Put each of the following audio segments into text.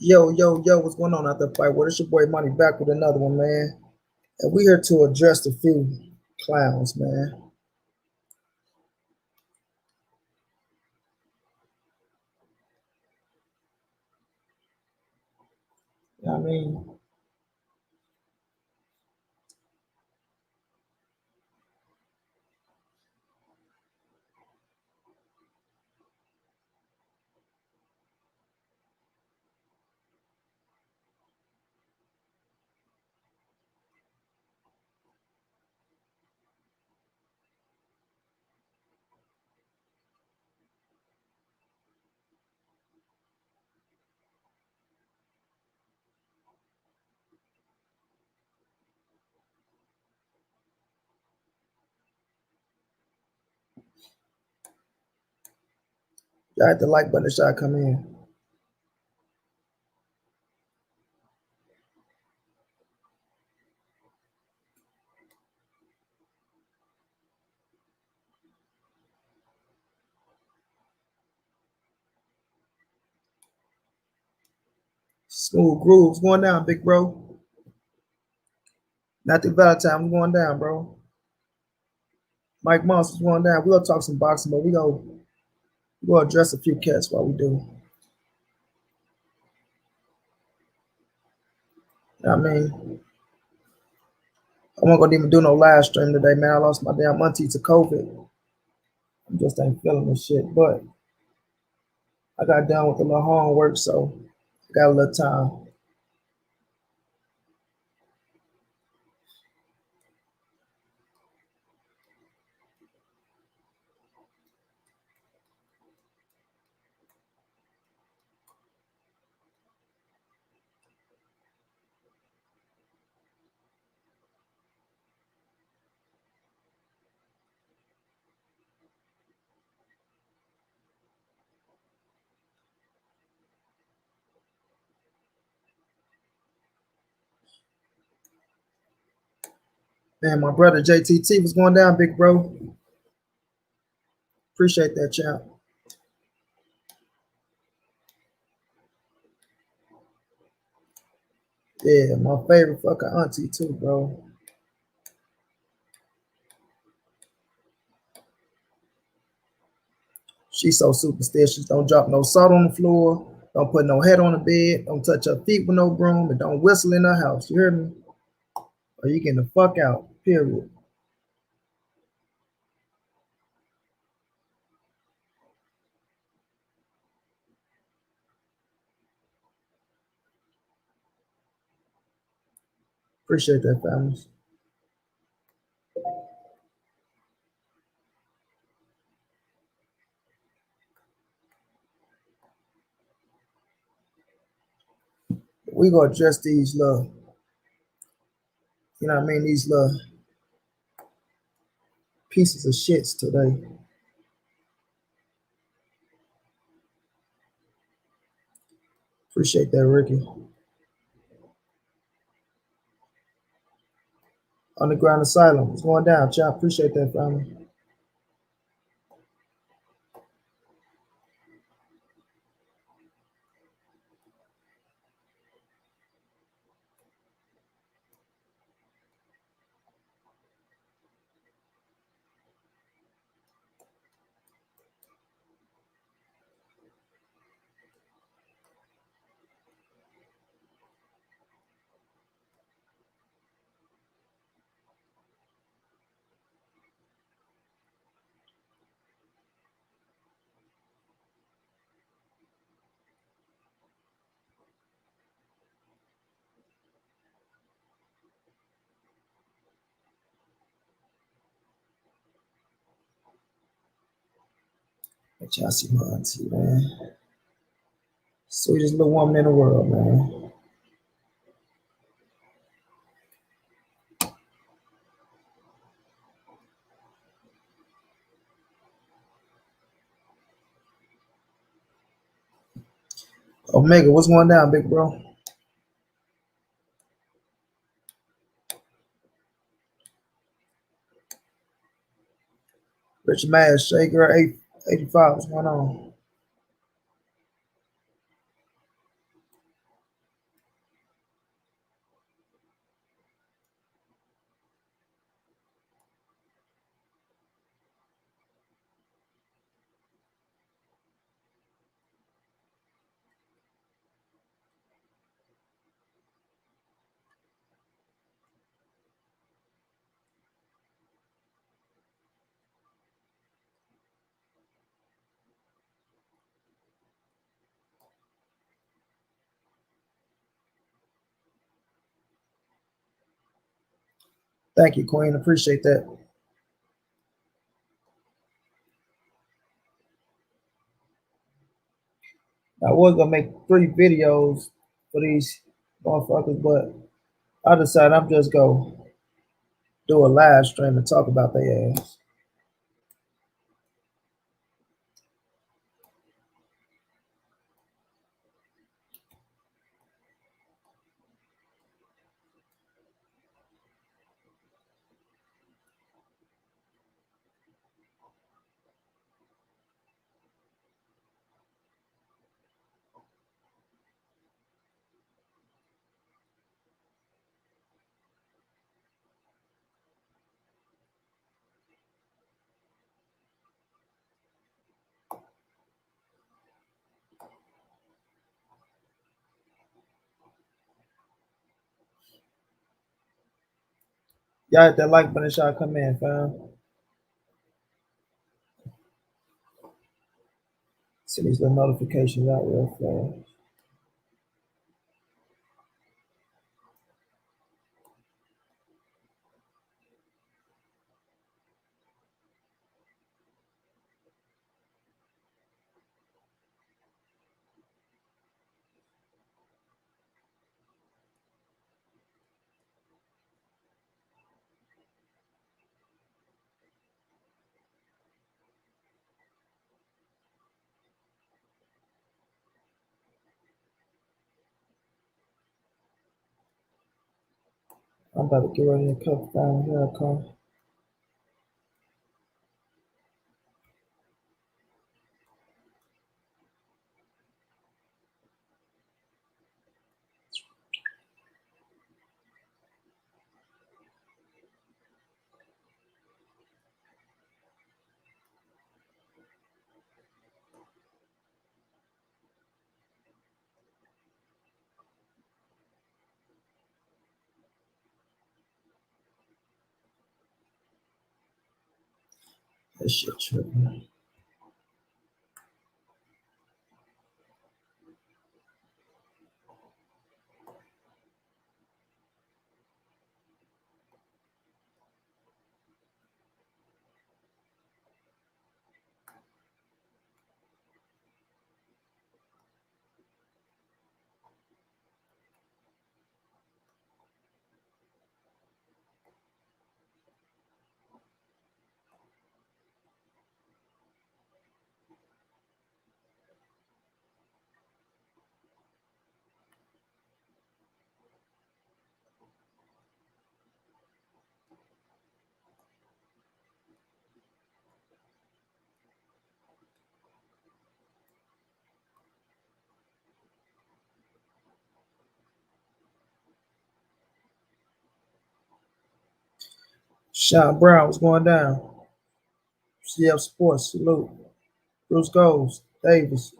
Yo, what's going on out there, fight? Well, it's your boy Money back with another one, man. And we here to address a few clowns, man. You know what I mean? Y'all hit the like button shot come in. Smooth grooves going down, big bro. Not the Valentine, we're going down, bro. Mike Moss is going down. We'll talk some boxing, but we go address a few cats while we do. You know what I mean? I wasn't gonna even do no live stream today, man. I lost my damn auntie to COVID. I just ain't feeling this shit, but I got done with a little homework, so I got a little time. Man, my brother JTT was going down, big bro. Appreciate that, champ. Yeah, my favorite fucking auntie too, bro. She's so superstitious. Don't drop no salt on the floor. Don't put no head on the bed. Don't touch her feet with no broom. And don't whistle in her house. You hear me? Or you getting the fuck out. Period. Appreciate that, family. We gonna address these little, you know what I mean? These little pieces of shits today. Appreciate that, Ricky. Underground Asylum. It's going down, champ. Appreciate that, family. Let y'all see my auntie, man. Sweetest little woman in the world, man. Omega, what's going down, big bro? Richard Mass, Shay Girl 85, what's going on? Thank you, Queen. Appreciate that. I was gonna make 3 videos for these motherfuckers, but I decided I'm just gonna do a live stream and talk about their ass. Y'all hit that like button, y'all come in, fam. See these little notifications out real fast. I'm about to get ready to cook down here. I come. That shit tripping. Sean Brown, what's going down? CF Sports, salute. Bruce Goes, Davis.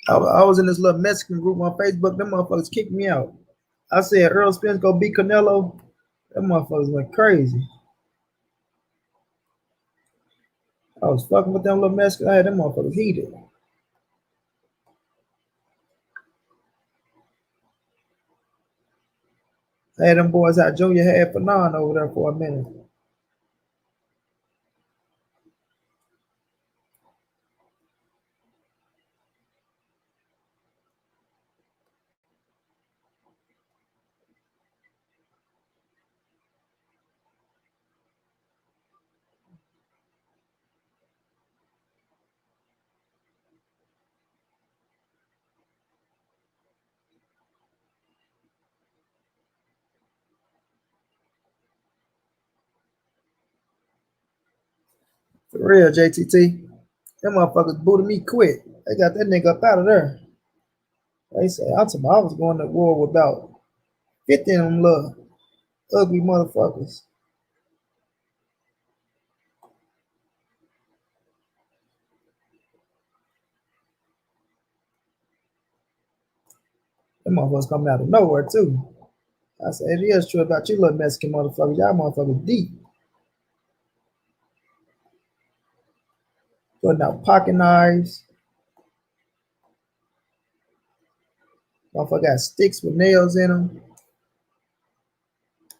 I was in this little Mexican group on Facebook. Them motherfuckers kicked me out. I said Earl Spence go beat Canelo. Them motherfuckers went crazy. I was fucking with them little Mexicans. I had them motherfuckers heated. I had them boys out junior half for none over there for a minute. For real, JTT. Them motherfuckers booted me quick. They got that nigga up out of there. They said, I was going to war with about 50 of them little ugly motherfuckers. Them motherfuckers coming out of nowhere too. I said, it is true about you little Mexican motherfuckers. Y'all motherfuckers deep. Putting out pocket knives. Motherfucker got sticks with nails in them.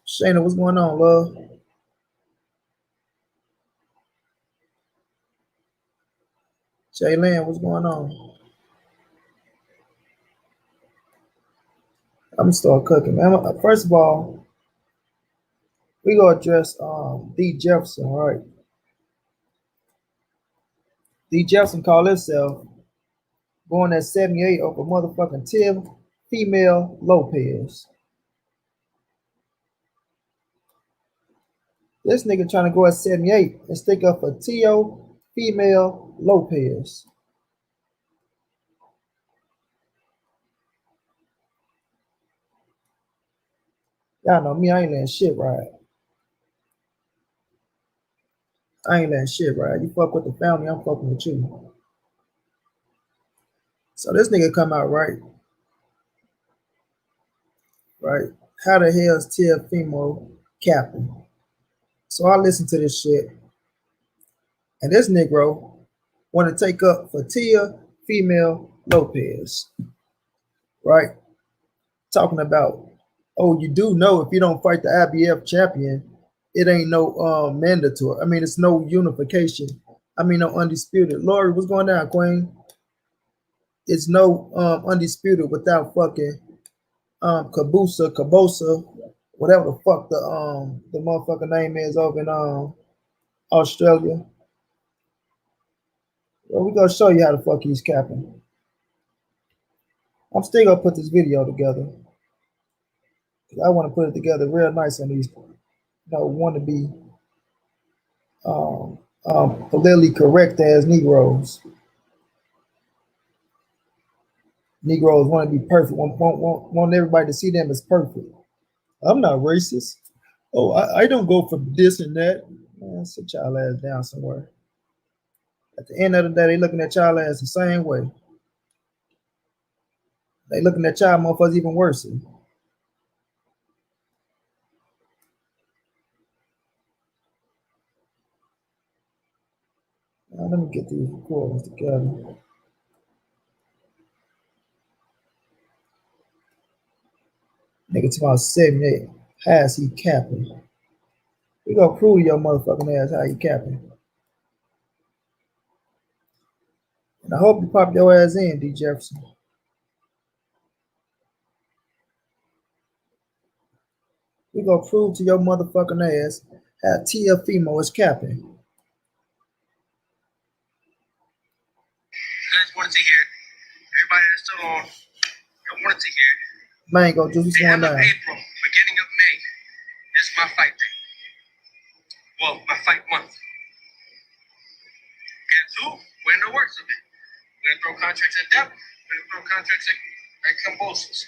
Shayna, what's going on, love? Jaylen, what's going on? I'm gonna start cooking, man. First of all, we gonna address D Jefferson, right? D Jefferson called himself going at 78 over motherfucking Tim female Lopez. This nigga trying to go at 78 and stick up for Tio female Lopez. Y'all know me, I ain't letting shit ride. I ain't letting shit ride. You fuck with the family, I'm fucking with you. So this nigga come out right. How the hell is Tia female captain? So I listen to this shit, and this Negro want to take up for Tia female Lopez, right? Talking about, oh, you do know if you don't fight the IBF champion, it ain't no mandatory. I mean, it's no unification. I mean, no undisputed. Lori, what's going down, Queen? It's no undisputed without fucking Cabosa, whatever the fuck the motherfucker name is over in Australia. Well, we gonna show you how the fuck he's capping. I'm still gonna put this video together. I want to put it together real nice on these, want to be politically correct as Negroes. Negroes want to be perfect. Want everybody to see them as perfect. I'm not racist. Oh, I don't go for this and that. Man, sit y'all ass down somewhere. At the end of the day, they looking at y'all ass the same way. They looking at y'all motherfuckers even worse. Now, let me get these recordings together. Nigga talking about 78. How's he capping? We gonna prove your motherfucking ass how you capping. And I hope you pop your ass in, D Jefferson. We gonna prove to your motherfucking ass how TFemo is capping. You guys wanted to hear it. Everybody that's still on, I wanted to hear it. Mango, just what's going April, on? beginning of May, is my fight day. Well, my fight month. Guess who? We're in the works of it. We're gonna throw contracts at Devil. We're gonna throw contracts at Cambosos.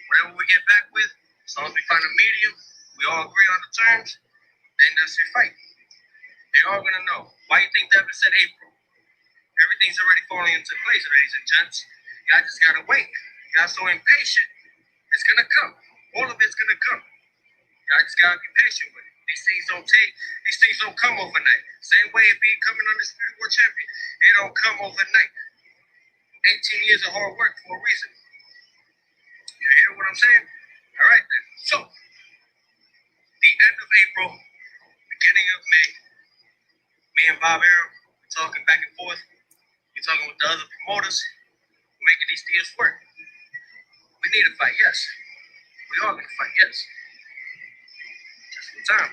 Whatever we get back with, as long as we find a medium, we all agree on the terms, then that's your fight. They're all gonna know. Why you think Devin said April? Everything's already falling into place, ladies and gents. Y'all just gotta wait. Y'all so impatient. It's gonna come. All of it's gonna come. Y'all just gotta be patient with it. These things don't come overnight. Same way it be coming undisputed world champion. It don't come overnight. 18 years of hard work for a reason. You hear what I'm saying? All right then. So, the end of April, beginning of May, me and Bob Arum, we're talking back and forth. We're talking with the other promoters. We're making these deals work. We need a fight, yes. We all gonna fight, yes. Just in time.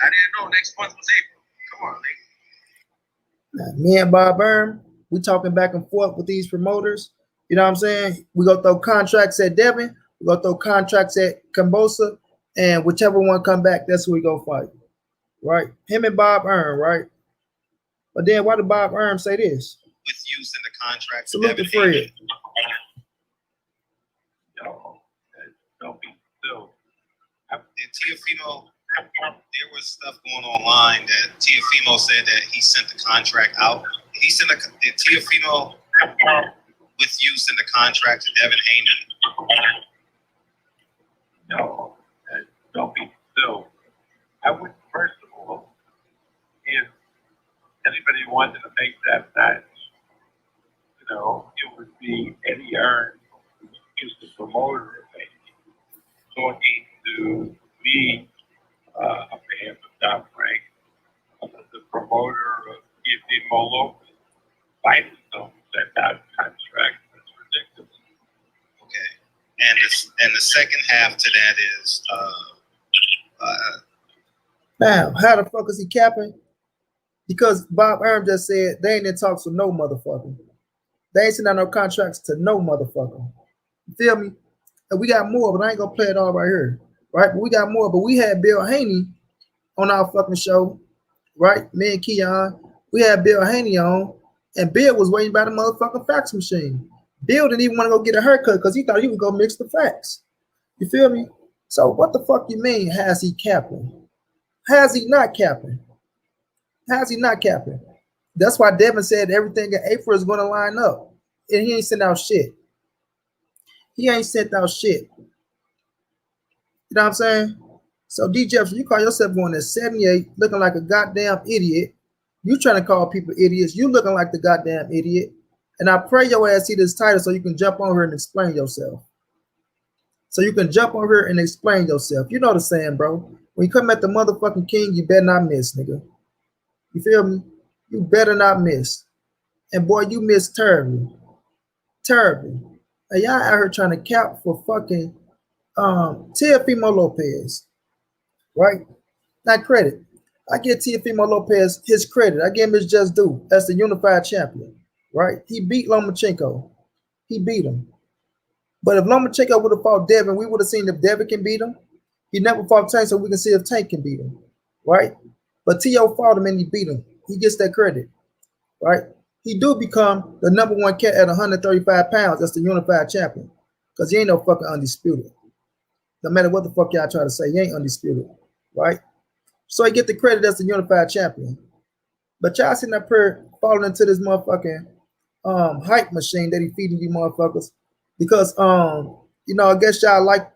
I didn't know next month was April. Come on, nigga. Me and Bob Arum, we talking back and forth with these promoters. You know what I'm saying? We gonna throw contracts at Devin. We gonna throw contracts at Cambosa, and whichever one come back, that's who we go fight. Right? Him and Bob Arum, right? But then why did Bob Arum say this? With use in the contract. Salute to Fred. Don't be still. Tiafimo, there was stuff going online that Tiafimo said that he sent the contract out. He sent Tiafimo. with use in the contract to Devin Haney? No, don't be so. I would, first of all, if anybody wanted to make that match, it would be Eddie Earn, who's the promoter of Haney, talking to me on behalf of Don Frank, the promoter of Gifty Molo, fighting them that contract. That's ridiculous. Okay. And the second half to that is now, how the fuck is he capping? Because Bob Arum just said they ain't in talks with no motherfucker. They ain't sending out no contracts to no motherfucker. You feel me? And we got more, but I ain't gonna play it all right here. Right? But we got more. But we had Bill Haney on our fucking show, right? Me and Keon. We had Bill Haney on, and Bill was waiting by the motherfucking fax machine. Bill didn't even want to go get a haircut because he thought he would go mix the fax. You feel me? So what the fuck you mean has he capping? Has he not capping? How's he not capping? That's why Devin said everything in April is going to line up. And he ain't sent out shit. He ain't sent out shit. You know what I'm saying? So, D. Jefferson, you call yourself going at 78, looking like a goddamn idiot. You trying to call people idiots. You looking like the goddamn idiot. And I pray your ass see this title so you can jump on here and explain yourself. So you can jump on here and explain yourself. You know the saying, bro. When you come at the motherfucking king, you better not miss, nigga. You feel me? You better not miss. And boy, you missed terribly. Terribly. And y'all out here trying to cap for fucking Teofimo Lopez. Right? Not credit. I give Teofimo Lopez his credit. I give him his just due as the unified champion. Right? He beat Lomachenko. He beat him. But if Lomachenko would have fought Devin, we would have seen if Devin can beat him. He never fought Tank, so we can see if Tank can beat him. Right? But T.O. fought him and he beat him. He gets that credit. Right? He do become the number one cat at 135 pounds. That's the unified champion. Because he ain't no fucking undisputed. No matter what the fuck y'all try to say, he ain't undisputed. Right? So he get the credit as the unified champion. But y'all sitting up here falling into this motherfucking hype machine that he feeding you motherfuckers. Because I guess y'all like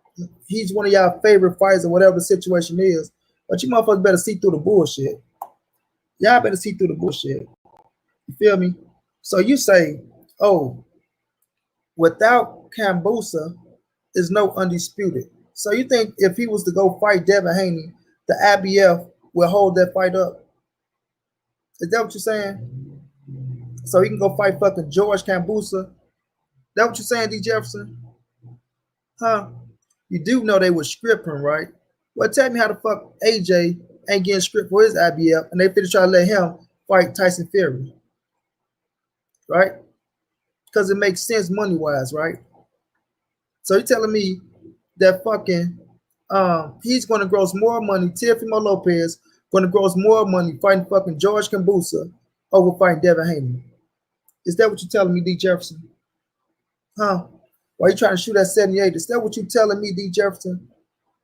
he's one of y'all favorite fighters or whatever the situation is. But you motherfuckers better see through the bullshit. Y'all better see through the bullshit. You feel me? So you say, oh, without Kambusa, is no undisputed. So you think if he was to go fight Devin Haney, the IBF will hold that fight up? Is that what you're saying? So he can go fight fucking George Kambusa? That what you're saying, D. Jefferson? Huh? You do know they would script him, right? Well, tell me how the fuck AJ ain't getting script for his IBF and they finna try to let him fight Tyson Fury. Right? Because it makes sense money-wise, right? So you're telling me that fucking he's going to gross more money, Teofimo Lopez going to gross more money fighting fucking George Kambusa over fighting Devin Haney. Is that what you're telling me, D. Jefferson? Huh? Why you trying to shoot at 78? Is that what you're telling me, D. Jefferson?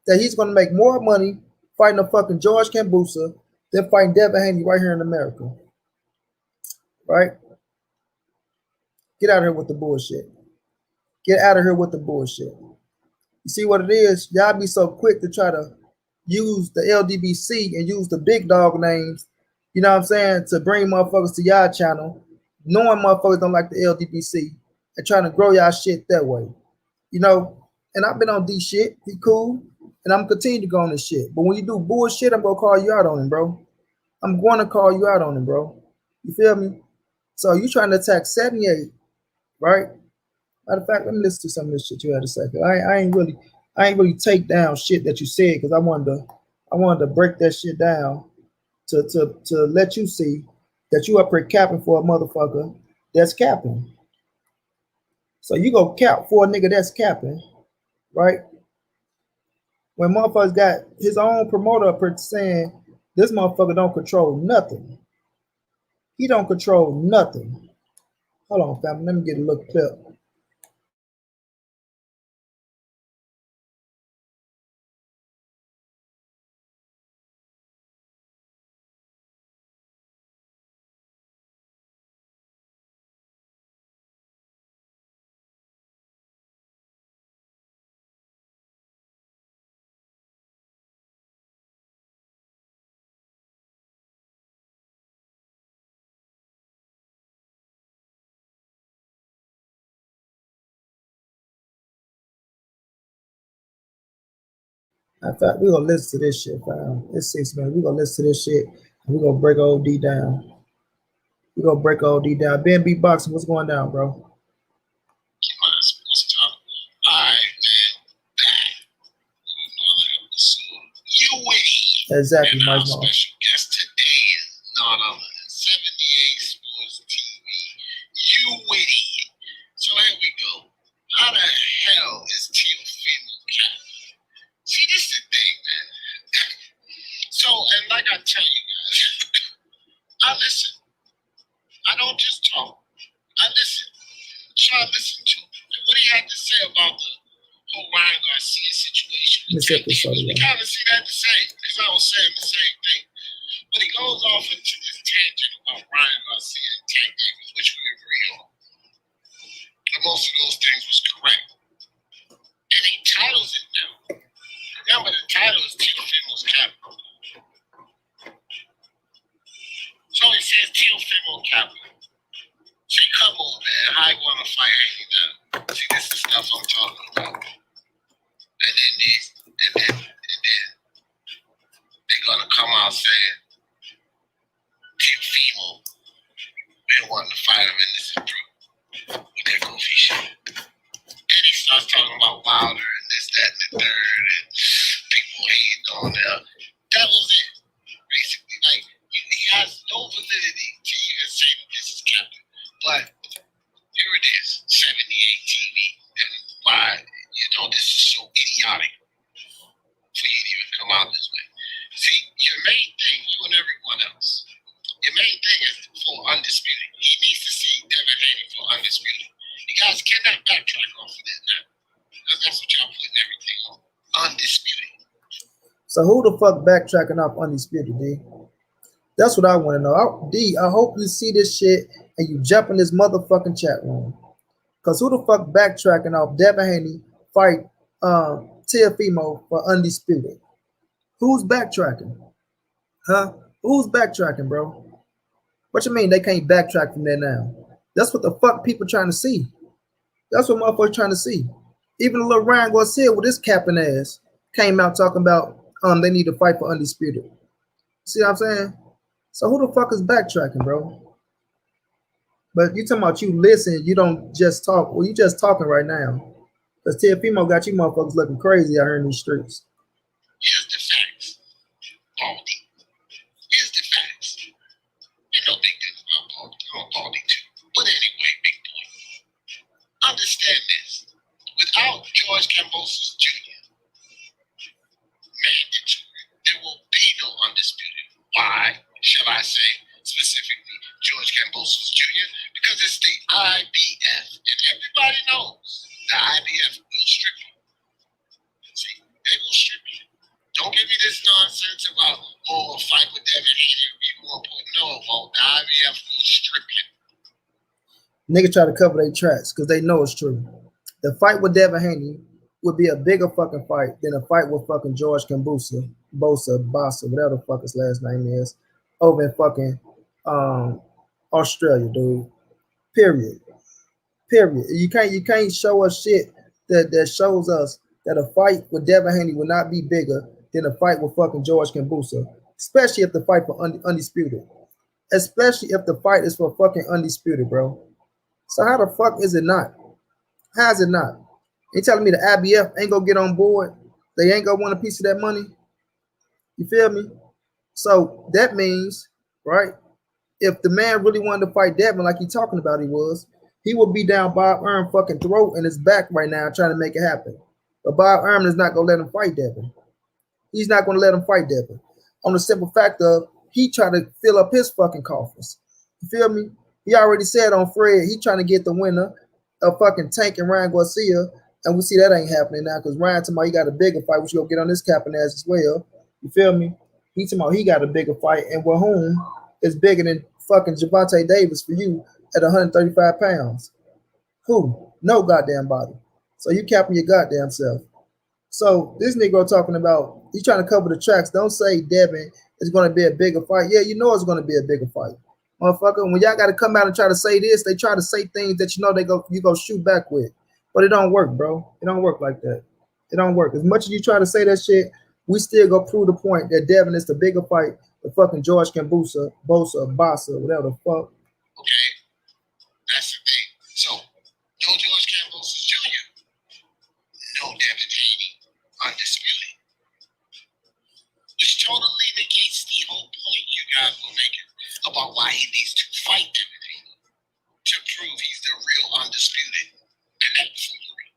That he's going to make more money fighting a fucking George Kambusa than fighting Devin Haney right here in America? Right? Get out of here with the bullshit. Get out of here with the bullshit. You see what it is? Y'all be so quick to try to use the LDBC and use the big dog names, you know what I'm saying, to bring motherfuckers to y'all channel, knowing motherfuckers don't like the LDBC and trying to grow y'all shit that way. You know, and I've been on D shit. He cool. And I'm gonna continue to go on this shit. But when you do bullshit, I'm gonna call you out on it, bro. I'm going to call you out on it, bro. You feel me? So you trying to attack 78, right? Matter of fact, let me listen to some of this shit you had to say. I ain't really take down shit that you said because I wanted to break that shit down to let you see that you up here capping for a motherfucker that's capping. So you go cap for a nigga that's capping, right? When motherfuckers got his own promoter up here saying this motherfucker don't control nothing. He don't control nothing. Hold on, fam. Let me get a little clip. In fact, we're gonna listen to this shit, fam. It's 6 minutes. We're gonna listen to this shit and we're gonna break old D down. We're gonna break old D down. Ben Beatboxing, what's going down, bro? Alright, man. You witty. Exactly, And Mike our Moss. special guest today is none other than 78 Sports TV. You witty. So here we go. How the hell is Teal female cat? See, this is the thing, man. So, and like I tell you guys, I listen. I don't just talk. I listen. Try to listen to him. And what he had to say about the whole Ryan Garcia situation. This episode, You kind of see that the same, because I was saying the same thing. But he goes off into this tangent about Ryan Garcia and Tank Davis, which we agree on. And most of those things was correct. And he titles it now. Remember, the title is Teal Female's Capital. So he says Teal Female Capital. See, come on, man. How you want to fight Hanky now? See, this is stuff I'm talking about. And then they're going to come out saying, Teal Female, we don't want to fight him in this group with that goofy shit. Then he starts talking about Wilder and this, that, and the third, and people hating on that. That was it. Basically, like, he has no validity to even say that this is Captain. But here it is, 78 TV. And why, this is so idiotic for you to even come out this way. See, your main thing, you and everyone else, your main thing is for Undisputed. He needs to see Devin Haney for Undisputed. You guys cannot backtrack off of that now. Because that's what y'all putting everything on. Undisputed. So who the fuck backtracking off Undisputed, D? That's what I want to know. D, I hope you see this shit and you jump in this motherfucking chat room. Cause who the fuck backtracking off Devin Haney fight Teofimo for Undisputed? Who's backtracking? Huh? Who's backtracking, bro? What you mean they can't backtrack from there now? That's what the fuck people trying to see. That's what motherfuckers trying to see. Even the little Ryan Garcia with his captain ass came out talking about they need to fight for Undisputed. See what I'm saying? So who the fuck is backtracking, bro? But you talking about you listen, you don't just talk. Well, you just talking right now. Because Teofimo got you motherfuckers looking crazy out here in these streets. Here's the facts. Baldy. Here's the facts. You know big things about Baldy. I'm a Baldy too. But anyway, big boy. Understand this. Without George Kambosos Jr., mandatory, there will be no Undisputed. Why? Shall I say specifically George Kambosos Jr.? Because it's the IBF. And everybody knows the IBF will strip you. See, they will strip you. Don't give me this nonsense about, a fight with Devin Haney would be more important. No, it won't. The IBF will strip you. Niggas try to cover their tracks because they know it's true. The fight with Devin Haney would be a bigger fucking fight than a fight with fucking George Kambosos, Bossa, whatever the fuck his last name is, over in fucking Australia, dude. Period. You can't show us shit that shows us that a fight with Devin Haney will not be bigger than a fight with fucking George Kambosos, especially if the fight for Undisputed. Especially if the fight is for fucking Undisputed, bro. So how the fuck is it not? How is it not? You telling me the IBF ain't gonna get on board? They ain't gonna want a piece of that money? You feel me? So that means, right, if the man really wanted to fight Devin like he talking about he would be down Bob Arum fucking throat and his back right now trying to make it happen. But Bob Arum is not gonna let him fight Devin. He's not gonna let him fight Devin. On the simple fact of he trying to fill up his fucking coffers. You feel me? He already said on Fred he trying to get the winner of fucking Tank and Ryan Garcia, and we see that ain't happening now because Ryan talking about he got a bigger fight. We should go get on this capping ass as well. You feel me? He talking about he got a bigger fight, and with whom is bigger than fucking Gervonta Davis for you at 135 pounds? Who? No goddamn body. So you capping your goddamn self. So this nigga talking about he's trying to cover the tracks. Don't say Devin is going to be a bigger fight. Yeah, you know it's going to be a bigger fight. Motherfucker, when y'all got to come out and try to say this, they try to say things that you go shoot back with. But it don't work, bro. It don't work like that. It don't work. As much as you try to say that shit, we still go prove the point that Devin is the bigger fight than fucking George Kambusa, Bosa, Bossa, whatever the fuck. Okay, that's the thing. So, no George Kambosos Jr., no Devin Haney, undisputed. Which totally negates the whole point you guys were making about why he needs to fight Devin Haney to prove he's the real undisputed. And that's foolery.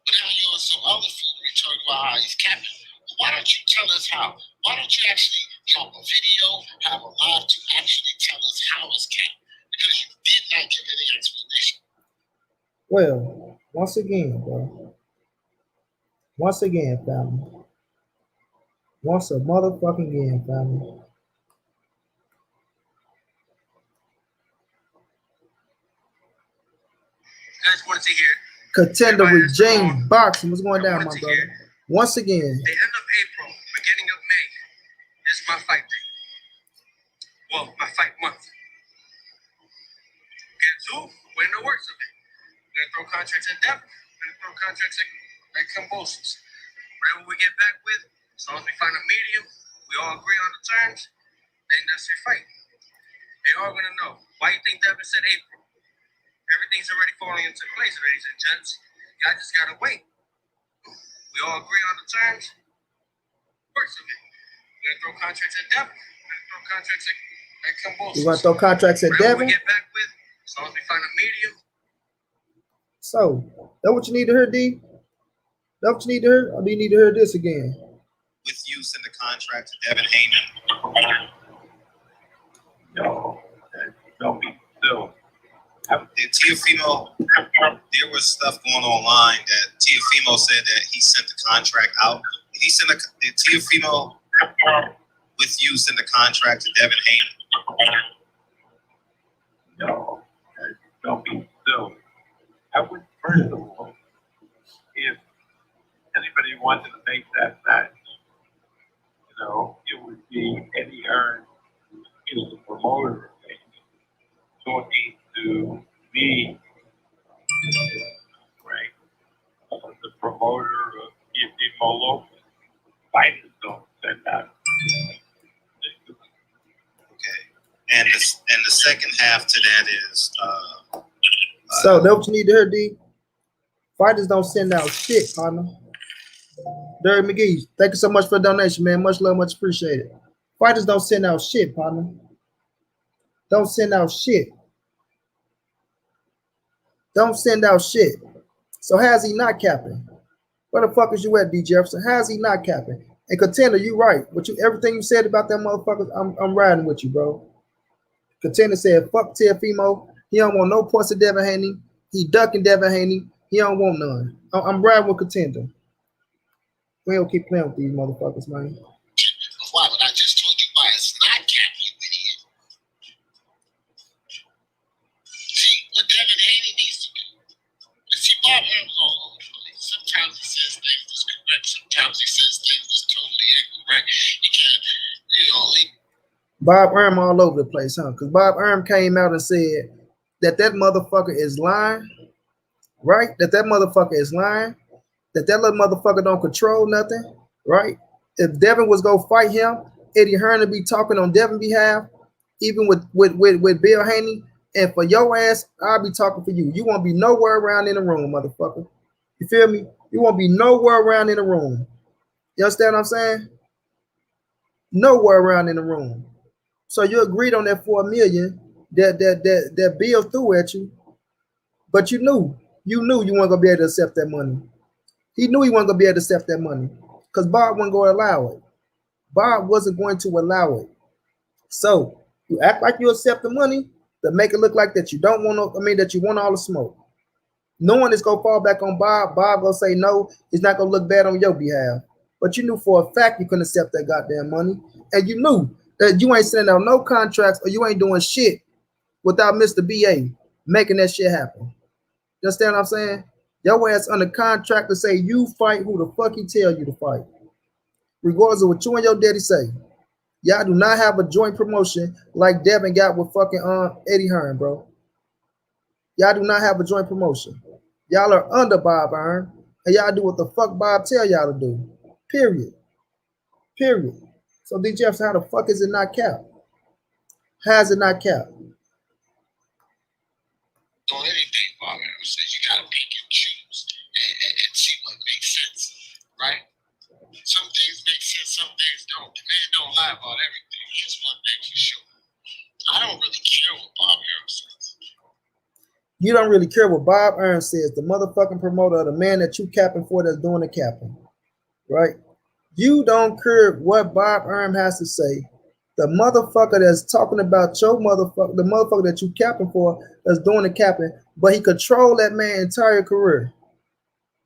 But now you're on some other foolery talking about how he's capping. Well, why don't you tell us how? Why don't you actually drop a video, have a live to actually tell us how it's capped? Because you did not give any explanation. Well, once again, bro. Once again, family. Once a motherfucking again, family. I just wanted to hear. Contender with James Boxing. What's going down, my brother? Once again. The end of April, beginning of May is my fight day. Well, my fight month. And two, we're in the works of it. We're going to throw contracts at Denver. We're going to throw contracts at Cambosos. Whatever we get back with, as long as we find a medium, we all agree on the terms, then that's your fight. They are going to know. Why you think Devin said April? Everything's already falling into place, ladies and gents. Y'all just got to wait. We all agree on the terms. Works of it. We're going to throw contracts at Devin. We're going to throw contracts at Cambosos. You want to throw contracts at Whatever Devin? we get back with, as long as we find a medium. So, that what you need to hear, D? That what you need to hear? Or do you need to hear this again? With you send the contract to Devin Haney. No, don't be still. Teofimo, there was stuff going online that Teofimo said that he sent the contract out. Did Teofimo with you send the contract to Devin Haney? No, don't be still. I would, first of all, if anybody wanted to make that match, you know, it would be Eddie Hearn is the promoter, talking to me, right? The promoter of Molo. Fighters don't send out. Okay. And the second half to that is so that's what you need to hear, D. Fighters don't send out shit, partner. Derek McGee, thank you so much for the donation, man. Much love, much appreciated. Fighters don't send out shit, partner. Don't send out shit. Don't send out shit. So how's he not capping? Where the fuck is you at, D Jefferson? How's he not capping? And Contender, you right. Everything you said about that motherfucker, I'm riding with you, bro. Contender said, fuck Teofimo. He don't want no points of Devin Haney. He ducking Devin Haney. He don't want none. I'm riding with Contender. We don't keep playing with these motherfuckers, man. why? But I just told you why it's not capping, you idiot. See, what Devin Haney needs to do. See, Bob Arum's all over the place. Sometimes he says things that's correct. Sometimes he says things that's totally incorrect. He can't, you know, Bob Arum all over the place, huh? Because Bob Arum came out and said that motherfucker is lying, right? That motherfucker is lying. That little motherfucker don't control nothing, right? If Devin was going to fight him, Eddie Hearn would be talking on Devin's behalf, even with Bill Haney. And for your ass, I'll be talking for you. You won't be nowhere around in the room, motherfucker. You feel me? You won't be nowhere around in the room. You understand what I'm saying? Nowhere around in the room. So you agreed on that $4 million that Bill threw at you, but you knew you weren't gonna be able to accept that money. He knew he wasn't gonna be able to accept that money because Bob wasn't going to allow it. Bob wasn't going to allow it. So you act like you accept the money to make it look like that you don't want to. I mean that you want all the smoke. No one is gonna fall back on Bob. Bob gonna say no. It's not gonna look bad on your behalf. But you knew for a fact you couldn't accept that goddamn money, and you knew that you ain't sending out no contracts or you ain't doing shit without Mr. BA making that shit happen. You understand what I'm saying? Your ass under contract to say you fight who the fuck he tell you to fight. Regardless of what you and your daddy say. Y'all do not have a joint promotion like Devin got with fucking Eddie Hearn, bro. Y'all do not have a joint promotion. Y'all are under Bob Hearn, and y'all do what the fuck Bob tell y'all to do. Period. Period. So D Jefferson, how the fuck is it not cap? How is it not cap? On anything, Bob Evans says you gotta pick and choose and see what makes sense, right? Some things make sense, some things don't. The man don't lie about everything. Here's one thing for sure. I don't really care what Bob Evans says. You don't really care what Bob Aaron says, the motherfucking promoter, the man that you capping for that's doing the capping, right? You don't care what Bob Aaron has to say. The motherfucker that's talking about your motherfucker, the motherfucker that you capping for that's doing the capping, but he control that man's entire career.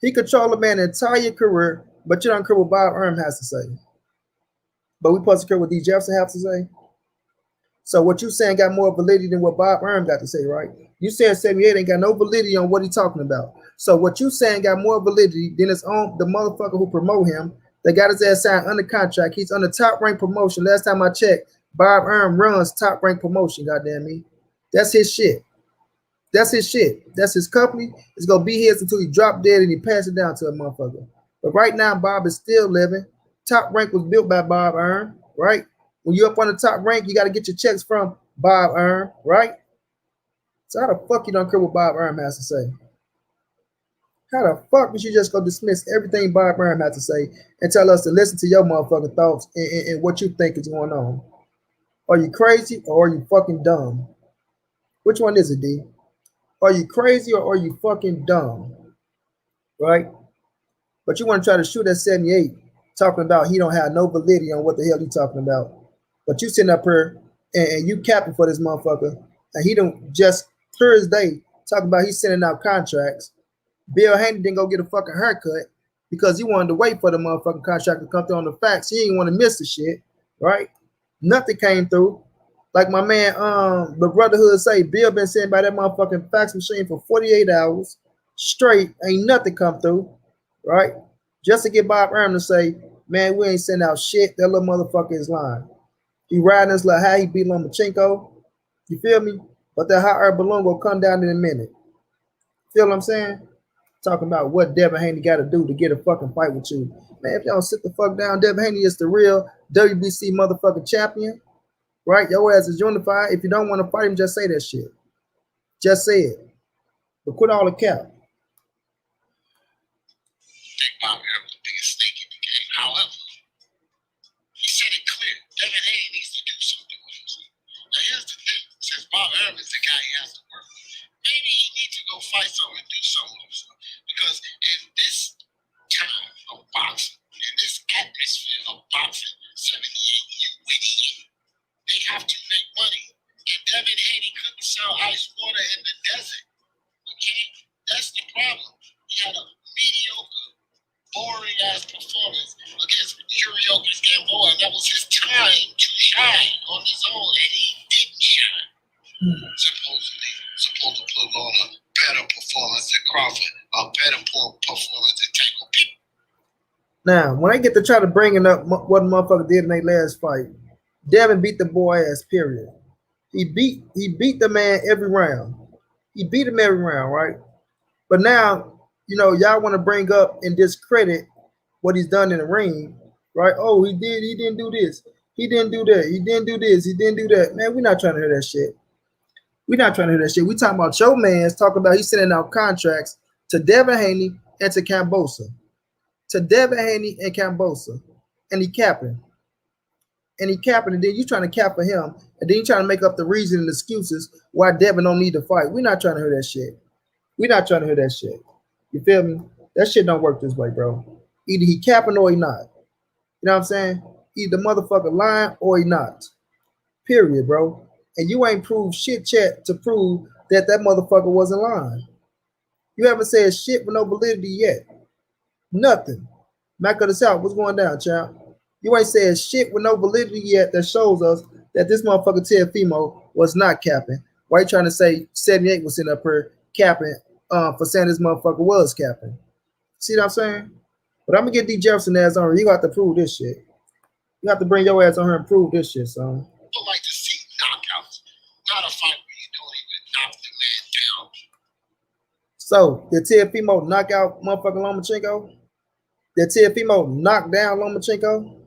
He control the man's entire career, but you don't care what Bob Aaron has to say. But we supposed to care what D. Jefferson has to say. So what you saying got more validity than what Bob Aaron got to say, right? You saying 78 ain't got no validity on what he talking about. So what you saying got more validity than his own the motherfucker who promote him. They got his ass signed under contract. He's on the top ranked promotion. Last time I checked, Bob Aaron runs top ranked promotion. Goddamn me, that's his shit. That's his shit. That's his company. It's gonna be his until he drop dead and he pass it down to a motherfucker. But right now, Bob is still living. Top rank was built by Bob Aaron, right? When you're up on the top rank, you got to get your checks from Bob Aaron, right? So how the fuck you don't care what Bob Aaron has to say? How the fuck did you just go dismiss everything Bob Aaron has to say and tell us to listen to your motherfucking thoughts and what you think is going on? Are you crazy or are you fucking dumb? Which one is it, D? Are you crazy or are you fucking dumb? Right? But you want to try to shoot at 78 talking about he don't have no validity on what the hell he talking about. But you sitting up here and you capping for this motherfucker, and he don't just clear as day talking about he's sending out contracts. Bill Haney didn't go get a fucking haircut because he wanted to wait for the motherfucking contract to come through on the facts. He didn't want to miss the shit, right? Nothing came through. Like my man, the Brotherhood say, Bill been sitting by that motherfucking fax machine for 48 hours straight. Ain't nothing come through, right? Just to get Bob Aaron to say, man, we ain't sending out shit. That little motherfucker is lying. He riding us like how he beat Lomachenko. You feel me? But that hot air balloon will come down in a minute. Feel what I'm saying? Talking about what Devin Haney got to do to get a fucking fight with you. Man, if y'all sit the fuck down, Devin Haney is the real WBC motherfucking champion. Right? Your ass is unified. If you don't want to fight him, just say that shit. Just say it. But quit all the cap. Think Bob Aaron was the biggest snake in the game. However, he said it clear. Devin Haney needs to do something with himself. Now here's the thing. Since Bob Aaron is the guy he has to work with, maybe he needs to go fight something and do something with himself. Because in this time of boxing, in this atmosphere of boxing, 78 and winning, they have to make money. And Devin Haney couldn't sell ice water in the desert. Okay? That's the problem. He had a mediocre, boring ass performance against Kyrgios Gamboa, and that was his time to shine on his own, and he didn't shine. Supposedly, supposed to put on a better performance than Crawford, a better performance than Tango Pete. Now, when I get to try to bring it up what motherfucker did in their last fight, Devin beat the boy ass, period. He beat the man every round. He beat him every round, right? But now, you know, y'all want to bring up and discredit what he's done in the ring, right? Oh, he didn't do this. He didn't do that. He didn't do this. He didn't do that. Man, we're not trying to hear that shit. We're not trying to hear that shit. We talking about your man's talking about he's sending out contracts to Devin Haney and to Cambosa. To Devin Haney and Cambosa. And he capping. And then you trying to cap for him, and then you trying to make up the reason and excuses why Devin don't need to fight. We're not trying to hear that shit. We're not trying to hear that shit. You feel me? That shit don't work this way, bro. Either he capping or he not. You know what I'm saying? Either motherfucker lying or he not. Period, bro. And you ain't proved shit yet to prove that motherfucker wasn't lying. You haven't said shit with no validity yet. Nothing. Mac of the South, what's going down, champ? You ain't said shit with no validity yet that shows us that this motherfucker Ted Fimo was not capping. Why you trying to say 78 was sitting up here capping for saying this motherfucker was capping? See what I'm saying? But I'm gonna get D Jefferson ass on her. You got to prove this shit. You have to bring your ass on her and prove this shit, son. I like to see knockouts, not a fight where you don't even knock the man down. So did Ted Fimo knock out motherfucking Lomachenko? Did Ted Fimo knock down Lomachenko?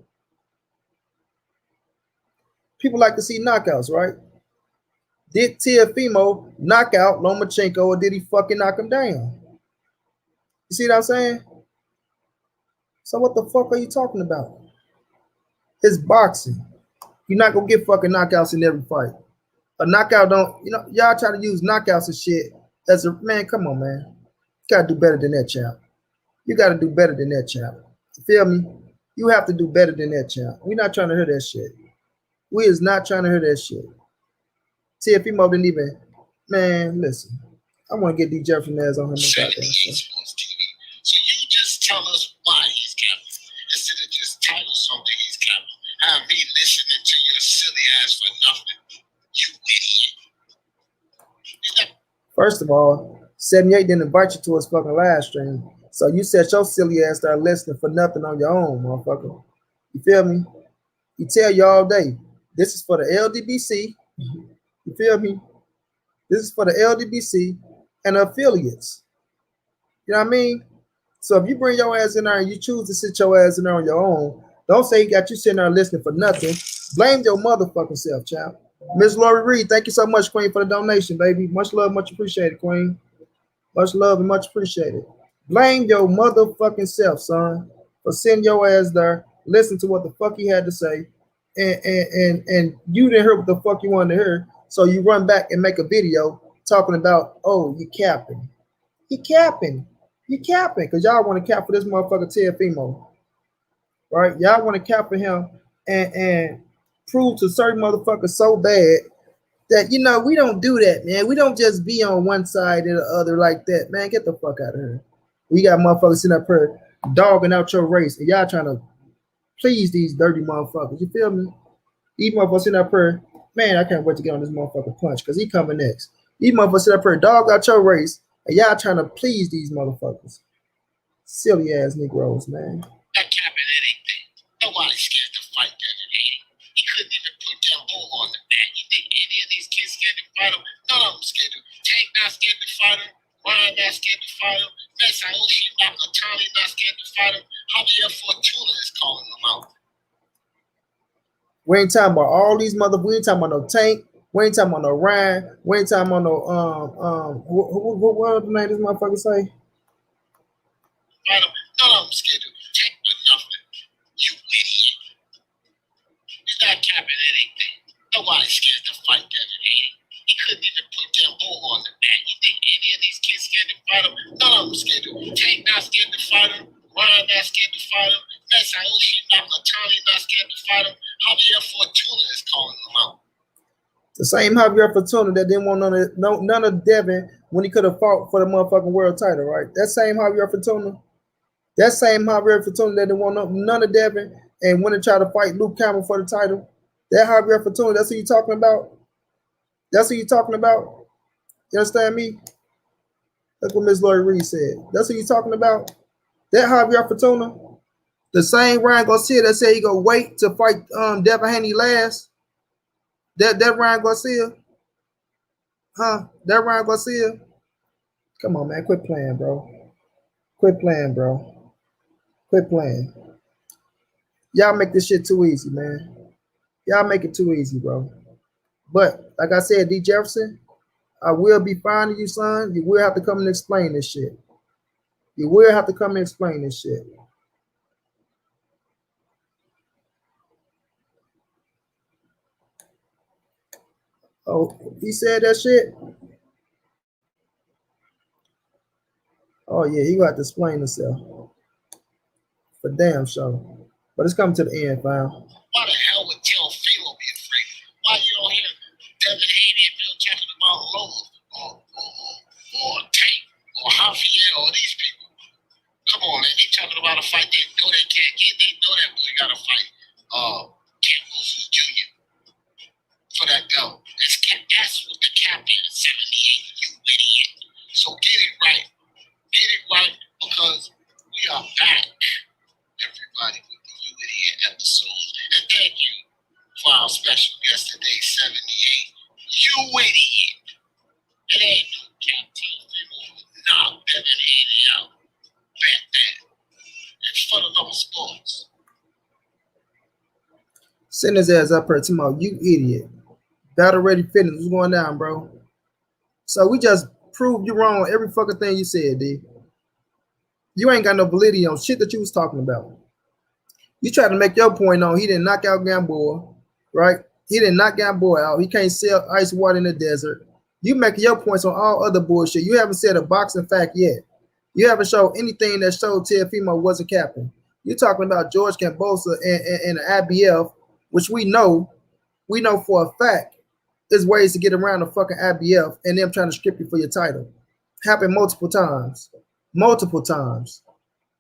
People like to see knockouts, right? Did Teofimo knock out Lomachenko or did he fucking knock him down? You see what I'm saying? So what the fuck are you talking about? It's boxing. You're not gonna get fucking knockouts in every fight. A knockout don't, y'all try to use knockouts and shit as a man. Come on, man. You gotta do better than that, champ. You gotta do better than that, champ. You feel me? You have to do better than that, champ. We're not trying to hear that shit. We is not trying to hear that shit. Teofimo didn't even, man, listen. I want to get D. Jefferson ass on him. 78 Sports TV. So you just tell us why he's capping instead of just title something he's capping. Have me listening to your silly ass for nothing. You idiot. First of all, 78 didn't invite you to his fucking live stream. So you said your silly ass started listening for nothing on your own, motherfucker. You feel me? He tell you all day, this is for the LDBC. You feel me? This is for the LDBC and affiliates. You know what I mean? So if you bring your ass in there and you choose to sit your ass in there on your own, don't say he got you sitting there listening for nothing. Blame your motherfucking self, child. Miss Lori Reed, thank you so much, Queen, for the donation, baby. Much love, much appreciated, Queen. Much love and much appreciated. Blame your motherfucking self, son, for sending your ass there, listen to what the fuck he had to say, and you didn't hear what the fuck you wanted to hear, so you run back and make a video talking about, oh, you capping. He capping. You capping, because y'all want to cap for this motherfucker Teofimo. Right? Y'all want to cap for him and prove to certain motherfuckers so bad that, we don't do that, man. We don't just be on one side or the other like that, man. Get the fuck out of here. We got motherfuckers sitting up here dogging out your race, and y'all trying to please these dirty motherfuckers. You feel me? These motherfuckers sitting up here, man, I can't wait to get on this motherfucker Punch, because he coming next. These motherfuckers sitting up here dog out your race, and y'all trying to please these motherfuckers. Silly ass Negroes, man. That capping anything. Nobody's scared to fight that at 80. He couldn't even put that bull on the mat. You think any of these kids scared to fight him? None of them scared to. Tank not scared to fight him. Ryan not scared to fight him. Mr.Iotba not scared to fight him. Javier Fortuna is calling them out. We ain't talking about all these we ain't talking about no Tank. We ain't talking about no Ryan. We ain't talking about no what the name this motherfucker say? Fight him. None of them scared to. Tank but nothing. You idiot. He's not capping anything. Nobody's scared to fight that at 80. He couldn't even put that bull on the mat. You think any of these kids scared to fight him? None of them scared to. Tank not scared to fight him. Ryan not scared to fight him. Mr.Iotba not scared to fight him. Javier Fortuna is calling them out. The same Javier Fortuna that didn't want none of Devin when he could have fought for the motherfucking world title, right? That same Javier Fortuna. That same Javier Fortuna that didn't want none of Devin and went and tried to fight Luke Campbell for the title. That Javier Fortuna, that's who you talking about? That's who you talking about? You understand me? That's what Miss Lori Reed said. That's who you talking about? That Javier Fortuna? The same Ryan Garcia that said he gonna wait to fight Devin Haney last. That Ryan Garcia? Huh? That Ryan Garcia? Come on, man. Quit playing, bro. Quit playing, bro. Quit playing. Y'all make this shit too easy, man. Y'all make it too easy, bro. But like I said, D. Jefferson, I will be finding you, son. You will have to come and explain this shit. You will have to come and explain this shit. Oh, he said that shit? Oh, yeah, he got to explain himself. For damn sure. But it's coming to the end, fam. Why the hell would Teofimo be afraid? Why you don't hear Devin Haney and Bill talking about Lola or Tank or Javier or these people? Come on, man. They talking about a fight they know they can't get. They know that boy got to fight Ken Wilson Jr. for that belt. That's what the cap is, 78, you idiot. So get it right. Get it right, because we are back, everybody, with the You Idiot episodes. And thank you for our special guest today, 78. You idiot. It ain't no cap Teofimo. Knock Devin Haney out. Bet that. And for the number sports. Send his ass up here tomorrow. You idiot. Battle ready fitness. What's going down, bro? So we just proved you wrong on every fucking thing you said, D. You ain't got no validity on shit that you was talking about. You tried to make your point on he didn't knock out Gamboa, right? He didn't knock Gamboa out. He can't sell ice water in the desert. You making your points on all other bullshit. You haven't said a boxing fact yet. You haven't showed anything that showed Teofimo wasn't capping. You're talking about George Cambosa and the IBF, which we know for a fact is ways to get around the fucking IBF and them trying to strip you for your title. Happened multiple times. Multiple times.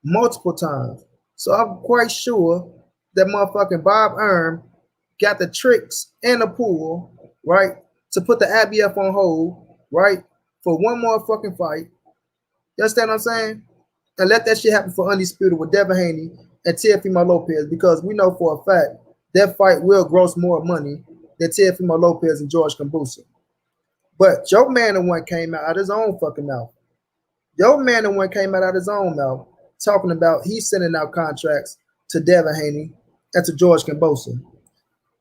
Multiple times. So I'm quite sure that motherfucking Bob Erm got the tricks and the pool, right, to put the IBF on hold, right, for one more fucking fight. You understand what I'm saying? And let that shit happen for Undisputed with Devin Haney and Teofimo Lopez, because we know for a fact that fight will gross more money than Teofimo Lopez and George Kambusa. But your man the one came out of his own fucking mouth. Your man the one came out of his own mouth talking about he's sending out contracts to Devin Haney and to George Kambosa.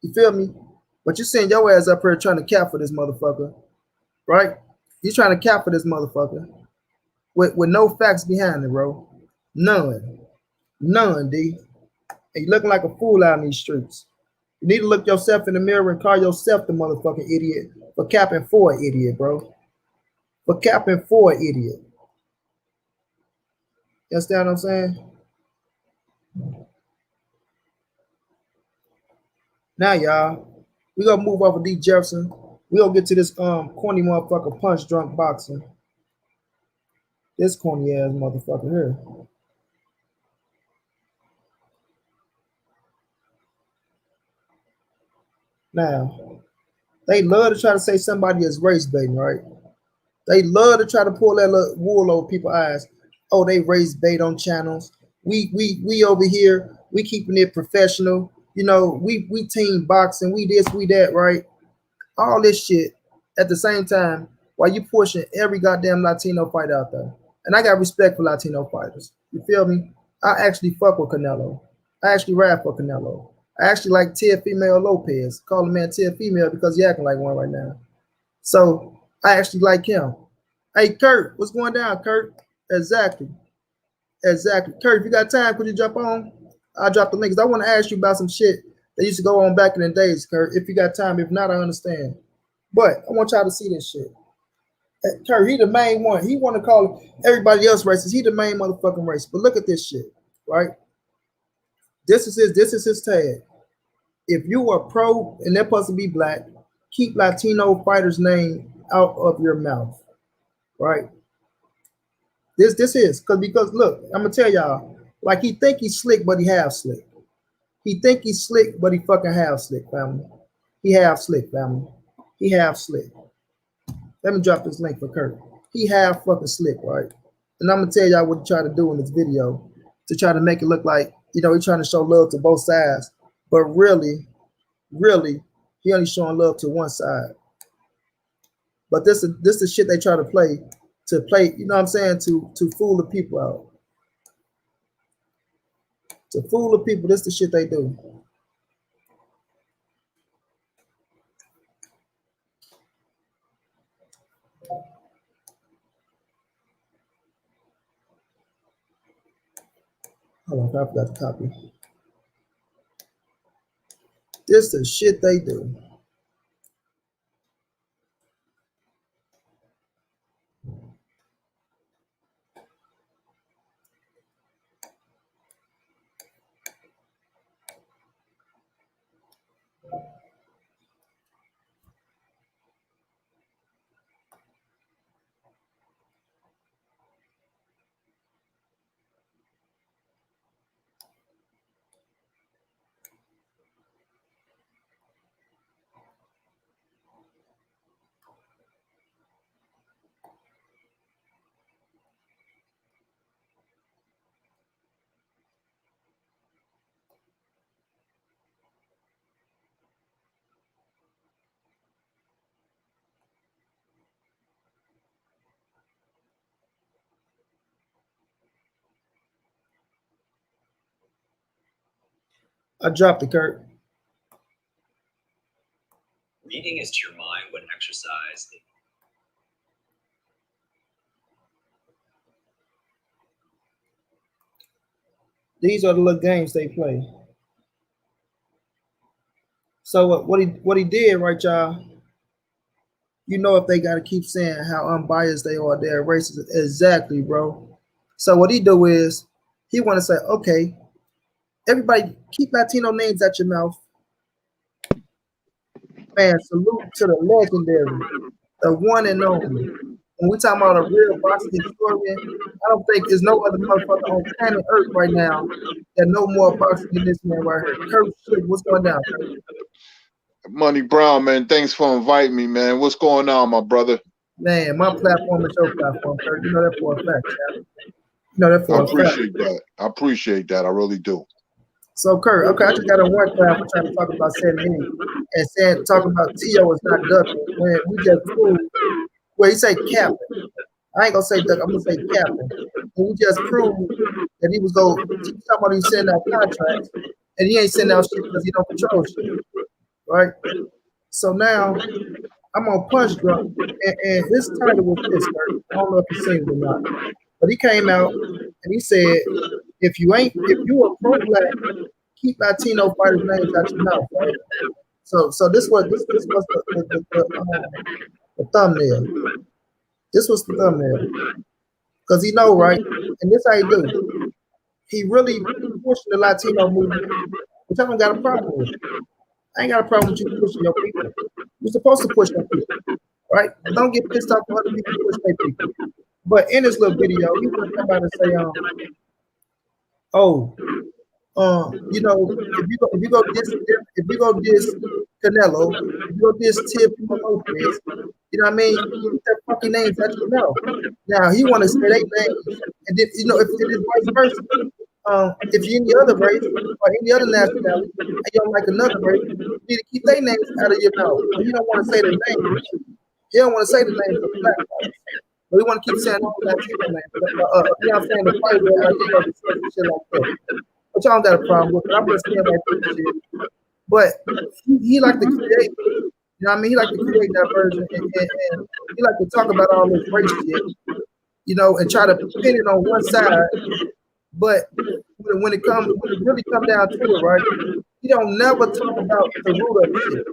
You feel me? But you send your ass up here trying to cap for this motherfucker, right? You trying to cap for this motherfucker with no facts behind it, bro. None. None, D. And you looking like a fool out in these streets. You need to look yourself in the mirror and call yourself the motherfucking idiot for capping for an idiot, bro. For capping for an idiot. You understand what I'm saying? Now, y'all, we gonna move over D Jefferson. We gonna get to this corny motherfucker punch drunk boxing. This corny ass motherfucker here. Now, they love to try to say somebody is race baiting, right? They love to try to pull that little wool over people's eyes. Oh, they race bait on channels. We over here, we keeping it professional. You know, we team boxing, we this, we that, right? All this shit at the same time while you pushing every goddamn Latino fight out there. And I got respect for Latino fighters. You feel me? I actually fuck with Canelo. I actually rap for Canelo. I actually like Teofimo Lopez. Call the man Teofimo because he acting like one right now. So I actually like him. Hey, Kurt, what's going down, Kurt? Exactly. Exactly. Kurt, if you got time, could you jump on? I'll drop the links. I want to ask you about some shit that used to go on back in the days, Kurt. If you got time, if not, I understand. But I want y'all to see this shit. Kurt, he the main one. He want to call everybody else racist. He the main motherfucking racist. But look at this shit, right? This is his tag. If you are pro and they're supposed to be black, keep Latino fighters' name out of your mouth, right? This is because look, I'm gonna tell y'all, like he think he's slick, but he half slick. He think he's slick, but he fucking half slick, family. He half slick, family. He half slick. Let me drop this link for Kurt. He half fucking slick, right? And I'm gonna tell y'all what he tried to do in this video to try to make it look like, you know, he's trying to show love to both sides, but really, he only showing love to one side. But this is shit they try to play, you know what I'm saying, to fool the people out. To fool the people, this is the shit they do. Hold on, I forgot to copy. This is the shit they do. I dropped it, Kurt. reading is to your mind what exercise. These are the little games they play. So what he did, right, y'all? You know, if they got to keep saying how unbiased they are, they're racist. Exactly, bro. So what he do is he want to say, okay, everybody keep Latino names at your mouth. Man, salute to the legendary, the one and only. When we talking about a real boxing historian, I don't think there's no other motherfucker on planet Earth right now that know more boxing than this man right here. Kurt, shit, what's going down, Kurt? Money Brown, man, thanks for inviting me, man. What's going on, my brother? Man, my platform is your platform, Kurt. You know that for a fact, man. You know that for a fact. I appreciate that. I appreciate that. I really do. So, Kurt, okay, I just got on one class. We're trying to talk about 78 and saying talking about T.O. is not ducking when we just proved. Well, he say captain. I ain't gonna say duck. I'm gonna say captain. And we just proved that he was talking about he sending out contracts, and he ain't sending out shit because he don't control shit, right? So now I'm on Punch Drunk, and his title was this, Kurt. I don't know if you've seen it or not, but he came out and he said, if you are pro-black, keep Latino fighters' names out your mouth, right? So this was the thumbnail. This was the thumbnail. Because he know, right? And this how he do. He really pushing the Latino movement, which I don't got a problem with. I ain't got a problem with you pushing your people. You're supposed to push your people, right? But don't get pissed off when other people push their people. But in this little video, he was about to say, you know, if you go diss Canelo, if you go diss Tip Lopez, you know what I mean? Get their fucking names out your mouth. Now he want to say their names, and then you know if it is vice versa. If you're any other race or any other nationality and you don't like another race, you need to keep their names out of your mouth. But you don't want to say their names. You don't want to say the names of the black fighters. But we want to keep saying all Latino names. You know what I'm saying? The fight with Latino shit like that. Which I don't got a problem with, but I'm just saying that shit. But he like to create, you know what I mean? He like to create that version and he like to talk about all this race shit, you know, and try to pin it on one side. But when it really come down to it, right? He don't never talk about the root of the shit.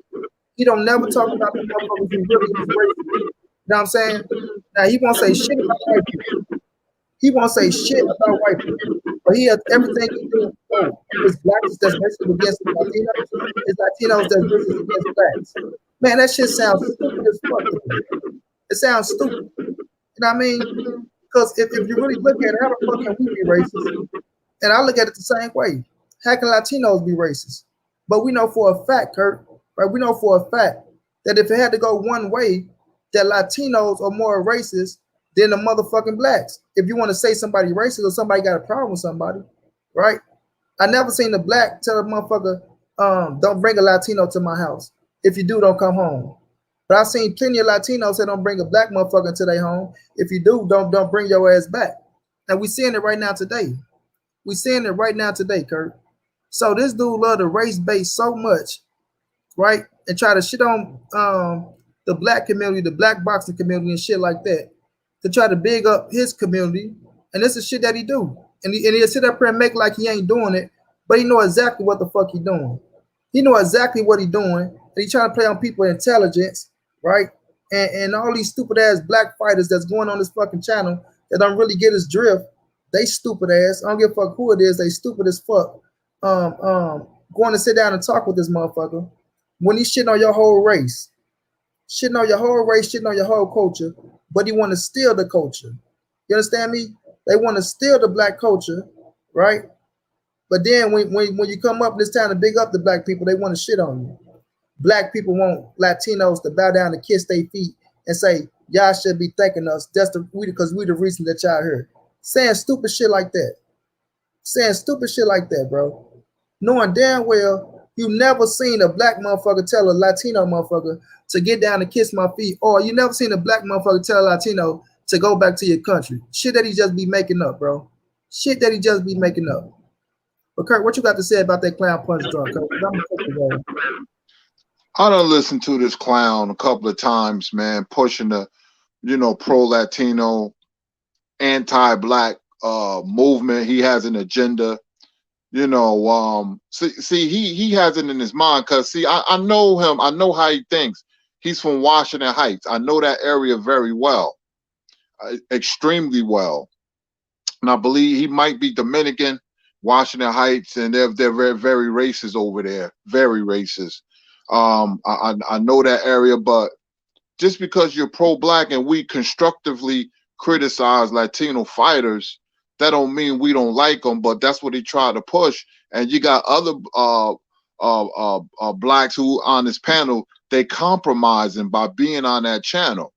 He don't never talk about the motherfuckers who really is racist. You know what I'm saying? Now he won't say shit about white people. He won't say shit about white people. But he has everything he do. It's blacks that's racist against Latinos. It's Latinos that's racist against blacks. Man, that shit sounds stupid as fuck. It sounds stupid. You know what I mean? Because if you really look at it, how the fuck can we be racist? And I look at it the same way. How can Latinos be racist? But we know for a fact, Kurt, right? We know for a fact that if it had to go one way, that Latinos are more racist than the motherfucking blacks. If you want to say somebody racist or somebody got a problem with somebody, right? I never seen a black tell a motherfucker, don't bring a Latino to my house. If you do, don't come home. But I've seen plenty of Latinos say don't bring a black motherfucker to their home. If you do, don't bring your ass back. And we seeing it right now today. We seeing it right now today, Kurt. So this dude love the race base so much, right? And try to shit on the black community, the black boxing community and shit like that, to try to big up his community. And this is shit that he do. And he'll sit up here and make like he ain't doing it, but he know exactly what the fuck he doing. He know exactly what he doing. And he trying to play on people's intelligence, right? And all these stupid ass black fighters that's going on this fucking channel that don't really get his drift, they stupid ass. I don't give a fuck who it is, they stupid as fuck. Going to sit down and talk with this motherfucker when he's shitting on your whole race, shitting on your whole race, shitting on your whole culture, but he want to steal the culture. You understand me? They want to steal the black culture, right? But then when you come up this time to big up the black people, they want to shit on you. Black people want Latinos to bow down and kiss their feet and say, y'all should be thanking us. That's because we the reason that y'all here. Saying stupid shit like that. Saying stupid shit like that, bro. Knowing damn well you never seen a black motherfucker tell a Latino motherfucker to get down and kiss my feet, or you never seen a black motherfucker tell a Latino to go back to your country. Shit that he just be making up, bro. Shit that he just be making up. But Kurt, what you got to say about that clown Punch drunk? I done listened to this clown a couple of times, man, pushing the, pro-Latino, anti-black movement. He has an agenda. See, he has it in his mind because see, I know him. I know how he thinks. He's from Washington Heights. I know that area very well, extremely well. And I believe he might be Dominican, Washington Heights, and they're very, very racist over there. Very racist. I know that area, but just because you're pro-black and we constructively criticize Latino fighters, that don't mean we don't like them. But that's what he tried to push. And you got other blacks who on this panel, they compromising by being on that channel.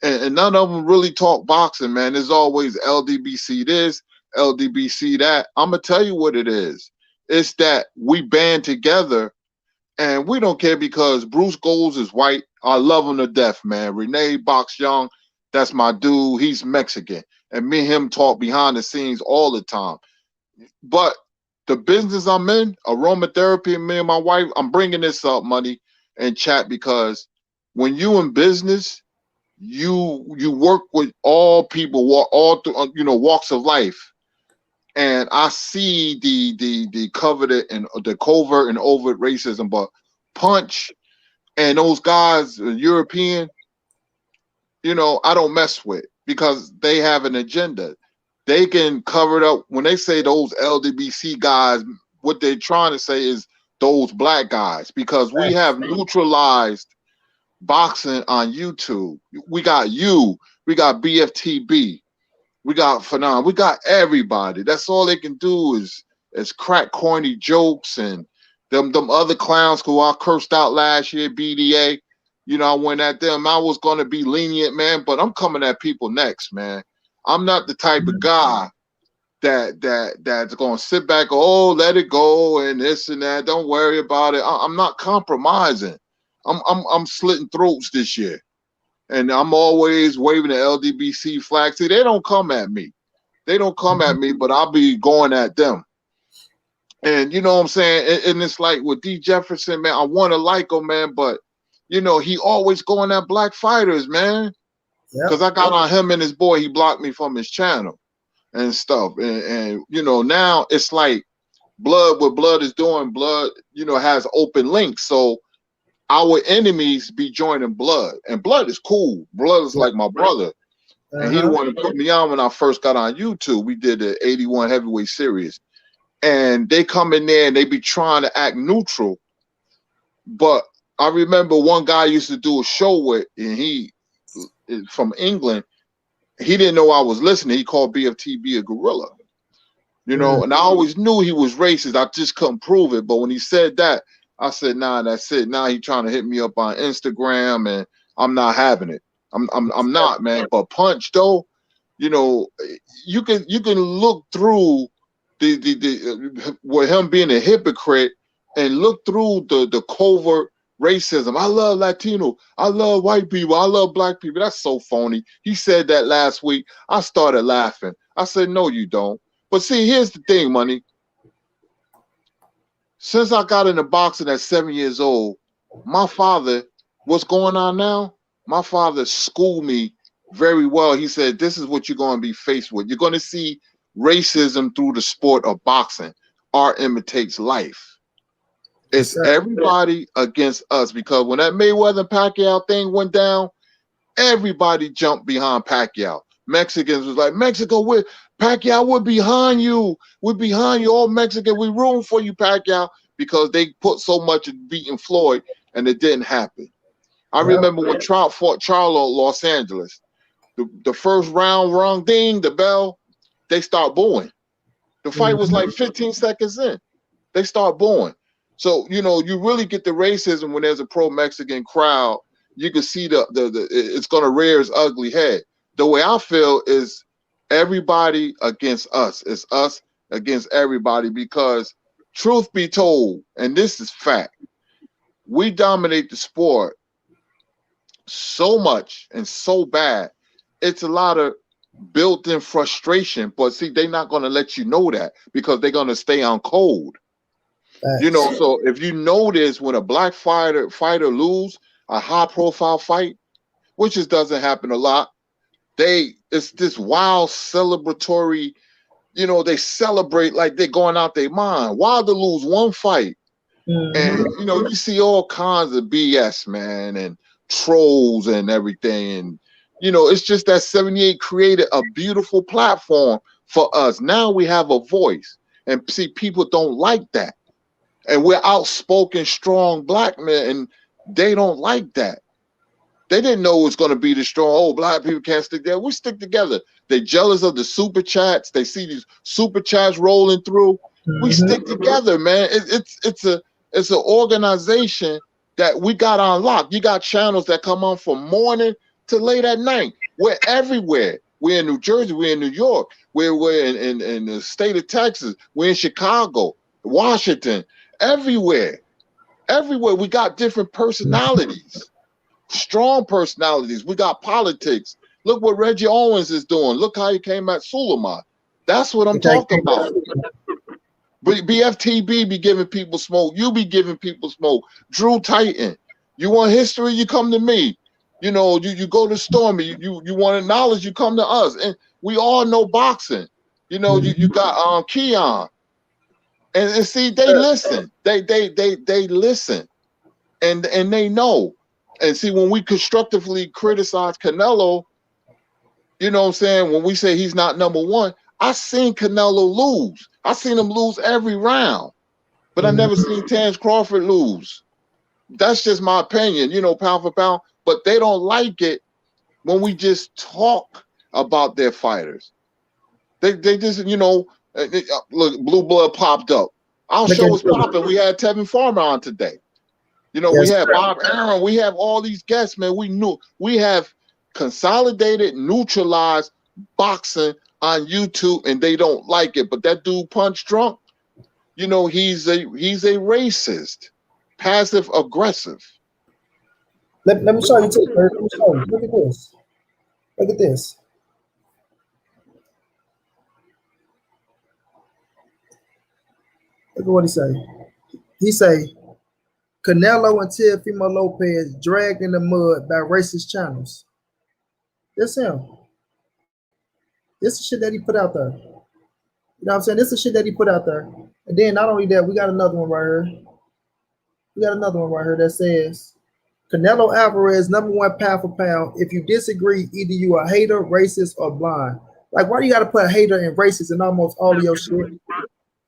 And none of them really talk boxing, man. There's always LDBC this, LDBC that. I'm gonna tell you what it is. It's that we band together, and we don't care because Bruce Gold is white. I love him to death, man. Renee Box Young, that's my dude. He's Mexican, and me and him talk behind the scenes all the time. But the business I'm in, aromatherapy, and me and my wife, I'm bringing this up, money and chat, because when you in business, you work with all people, all walks of life, and I see the covert and overt racism. But Punch and those guys, European, I don't mess with because they have an agenda. They can cover it up. When they say those LDBC guys, what they're trying to say is those black guys, because we have neutralized boxing on YouTube. We got BFTB, we got Phenom, we got everybody. That's all they can do is crack corny jokes, and them other clowns who I cursed out last year, BDA. I went at them. I was gonna be lenient, man, but I'm coming at people next, man. I'm not the type of guy that's gonna sit back, oh, let it go and this and that. Don't worry about it. I'm not compromising. I'm slitting throats this year, and I'm always waving the LDBC flag. See, they don't come at me. They don't come at me, but I'll be going at them. And you know what I'm saying? And it's like with D. Jefferson, man, I want to like him, man, but he always going at black fighters, man. Because I got on him and his boy, he blocked me from his channel and stuff. And now it's like blood, what blood is doing, blood, has open links. So our enemies be joining blood, and blood is cool. Blood is like my brother. And he the one that put me on when I first got on YouTube. We did the 81 heavyweight series. And they come in there and they be trying to act neutral. But I remember one guy I used to do a show with, and he from England. He didn't know I was listening. He called BFTB a gorilla. And I always knew he was racist. I just couldn't prove it. But when he said that, I said, nah, that's it. Now he trying to hit me up on Instagram, and I'm not having it. I'm not, man. But Punch, though, you can look through the with him being a hypocrite and look through the covert racism. I love Latino. I love white people. I love black people. That's so phony. He said that last week. I started laughing. I said, no, you don't. But see, here's the thing, money. Since I got into boxing at 7 years old, my father, what's going on now? My father schooled me very well. He said, this is what you're going to be faced with. You're going to see racism through the sport of boxing. Art imitates life. It's everybody against us, because when that Mayweather Pacquiao thing went down, everybody jumped behind Pacquiao. Mexicans was like, Mexico, Pacquiao, we're behind you. We're behind you, all Mexican. We room for you, Pacquiao, because they put so much in beating Floyd, and it didn't happen. I remember when Trout fought Charlo in Los Angeles. The first round rung, ding, the bell, they start booing. The fight was like 15 seconds in. They start booing. So, you really get the racism when there's a pro-Mexican crowd. You can see it's going to rear its ugly head. The way I feel is everybody against us. It's us against everybody, because truth be told, and this is fact, we dominate the sport so much and so bad. It's a lot of built-in frustration, but see, they're not going to let you know that, because they're going to stay on code. You know, Facts. so if you notice when a black fighter lose a high profile fight, which just doesn't happen a lot, it's this wild celebratory, you know, they celebrate like they're going out their mind. Wilder lose one fight, and Mm-hmm. you know, you see all kinds of BS, man, and trolls and everything. And you know, it's just that 78 created a beautiful platform for us. Now we have a voice. And see, people don't like that. And we're outspoken, strong black men, and they don't like that. They didn't know it was going to be the strong. Oh, black people can't stick together. We stick together. They're jealous of the super chats. They see these super chats rolling through. We stick Mm-hmm. together, man. It's an organization that we got on lock. You got channels that come on from morning to late at night. We're everywhere. We're in New Jersey. We're in New York. We're in the state of Texas. We're in Chicago, Washington, everywhere. Everywhere. We got different personalities. Strong personalities. We got politics. Look what Reggie Owens is doing. Look how he came at Suleiman. That's what I'm talking about. BFTB be giving people smoke. You be giving people smoke. Drew Titan. You want history? You come to me. You know, you go to Stormy. You want knowledge? You come to us. And we all know boxing. You know, you got Keon. And see, they listen. They listen. And they know. And see, when we constructively criticize Canelo, you know what I'm saying? When we say he's not number one, I seen Canelo lose. I seen him lose every round, but I never seen Terence Crawford lose. That's just my opinion, you know, pound for pound. But they don't like it when we just talk about their fighters. They just, you know, look, Blue Blood popped up. Our show was popping. We had Tevin Farmer on today. You know, we have Bob Aaron. We have all these guests, man. We have consolidated, neutralized boxing on YouTube, and they don't like it. But that dude Punch Drunk, you know, he's a racist, passive aggressive. Let me show you too, Kurt. Let me show you. Look at this. Look at this. Look at what he say. He say Canelo and Teofimo Lopez dragged in the mud by racist channels. That's him. This is shit that he put out there. You know what I'm saying? This is shit that he put out there. And then not only that, we got another one right here. We got another one right here that says Canelo Alvarez, #1 pound for pound. If you disagree, either you are a hater, racist, or blind. Like, why do you got to put hater and racist in almost all of your shit? You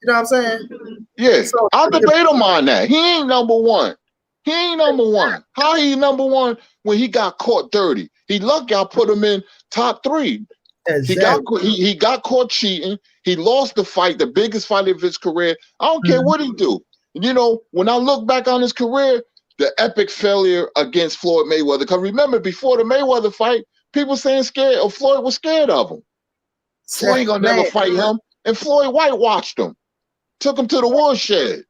know what I'm saying? Yes, So, I'll debate him on that. He ain't number one. He ain't number one. How he number one when he got caught dirty? He lucky I put him in top 3. exactly. He got caught cheating. He lost the fight, the biggest fight of his career. I don't care what he do. You know, when I look back on his career, the epic failure against Floyd Mayweather. Because remember, before the Mayweather fight, people saying Floyd was scared of him. Floyd ain't gonna never fight him. And Floyd whitewashed him. Took him to the woodshed.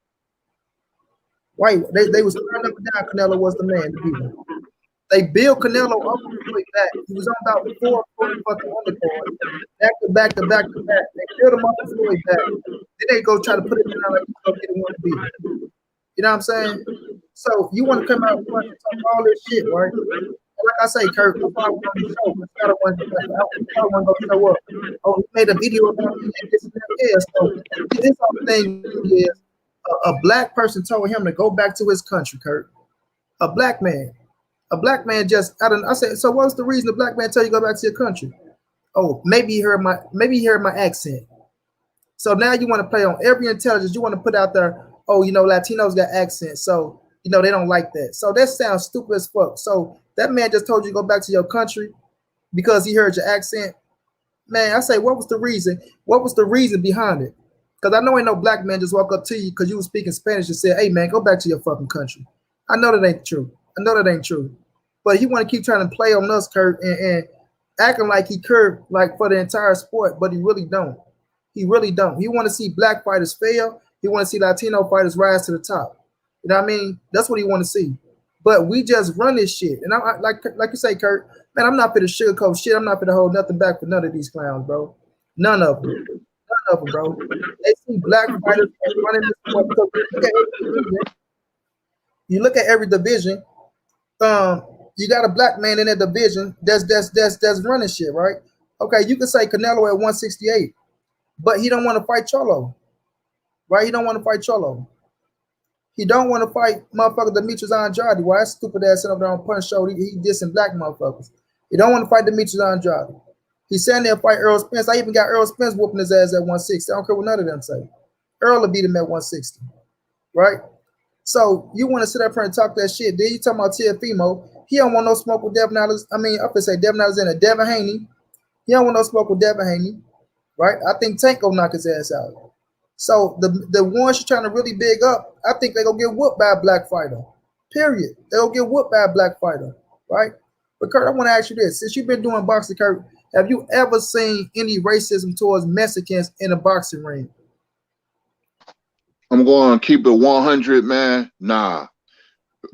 Right. They was trying up and down. Canelo was the man to beat him. They built Canelo up on the way back. He was on about 4 fucking undercards. Back to back. They built him up on the way back. Then they go try to put him down like he's gonna get one to beat him. You know what I'm saying? So you want to come out and talk all this shit, right? And like I say, Kurt, I probably want to show. I probably want to show up. Oh, he made a video about me and this and that. Yeah, so his whole thing is a black person told him to go back to his country, Kurt. A black man. A black man just, I said, so what's the reason the black man tell you to go back to your country? Oh, maybe he heard my accent. So now you want to play on every intelligence. You want to put out there, oh, you know, Latinos got accents. So, you know, they don't like that. So that sounds stupid as fuck. So that man just told you to go back to your country because he heard your accent. Man, I say, what was the reason? What was the reason behind it? Because I know ain't no black man just walk up to you because you was speaking Spanish and said, hey, man, go back to your fucking country. I know that ain't true. I know that ain't true. But he want to keep trying to play on us, Kurt, and acting like he curved like for the entire sport, but he really don't. He really don't. He want to see black fighters fail. He want to see Latino fighters rise to the top. You know what I mean? That's what he want to see. But we just run this shit. And I like you say, Kurt, man, I'm not for the sugarcoat shit. I'm not for to hold nothing back for none of these clowns, bro. None of them. of them, bro. They see black fighters running this sport because you look at every division. You got a black man in that division that's running shit, right? Okay, you can say Canelo at 168, but he don't want to fight Cholo, right? He don't want to fight Cholo. He don't want to fight motherfucker Demetrius Andrade. Why that stupid ass sitting up there on Punch show? He dissing black motherfuckers. He don't want to fight Demetrius Andrade. He's saying they'll fight Earl Spence. I even got Earl Spence whooping his ass at 160. I don't care what none of them say. Earl will beat him at 160, right? So you want to sit up here and talk that shit. Then you talking about Teofimo. He don't want no smoke with Devin Alexander. I mean, I'm gonna say Devin Alexander, Devin Haney. He don't want no smoke with Devin Haney, right? I think Tank will knock his ass out. So the ones you're trying to really big up, I think they're gonna get whooped by a black fighter. Period. They'll get whooped by a black fighter, right? But Kurt, I want to ask you this: since you've been doing boxing, Kurt, have you ever seen any racism towards Mexicans in a boxing ring? I'm going to keep it 100, man. Nah.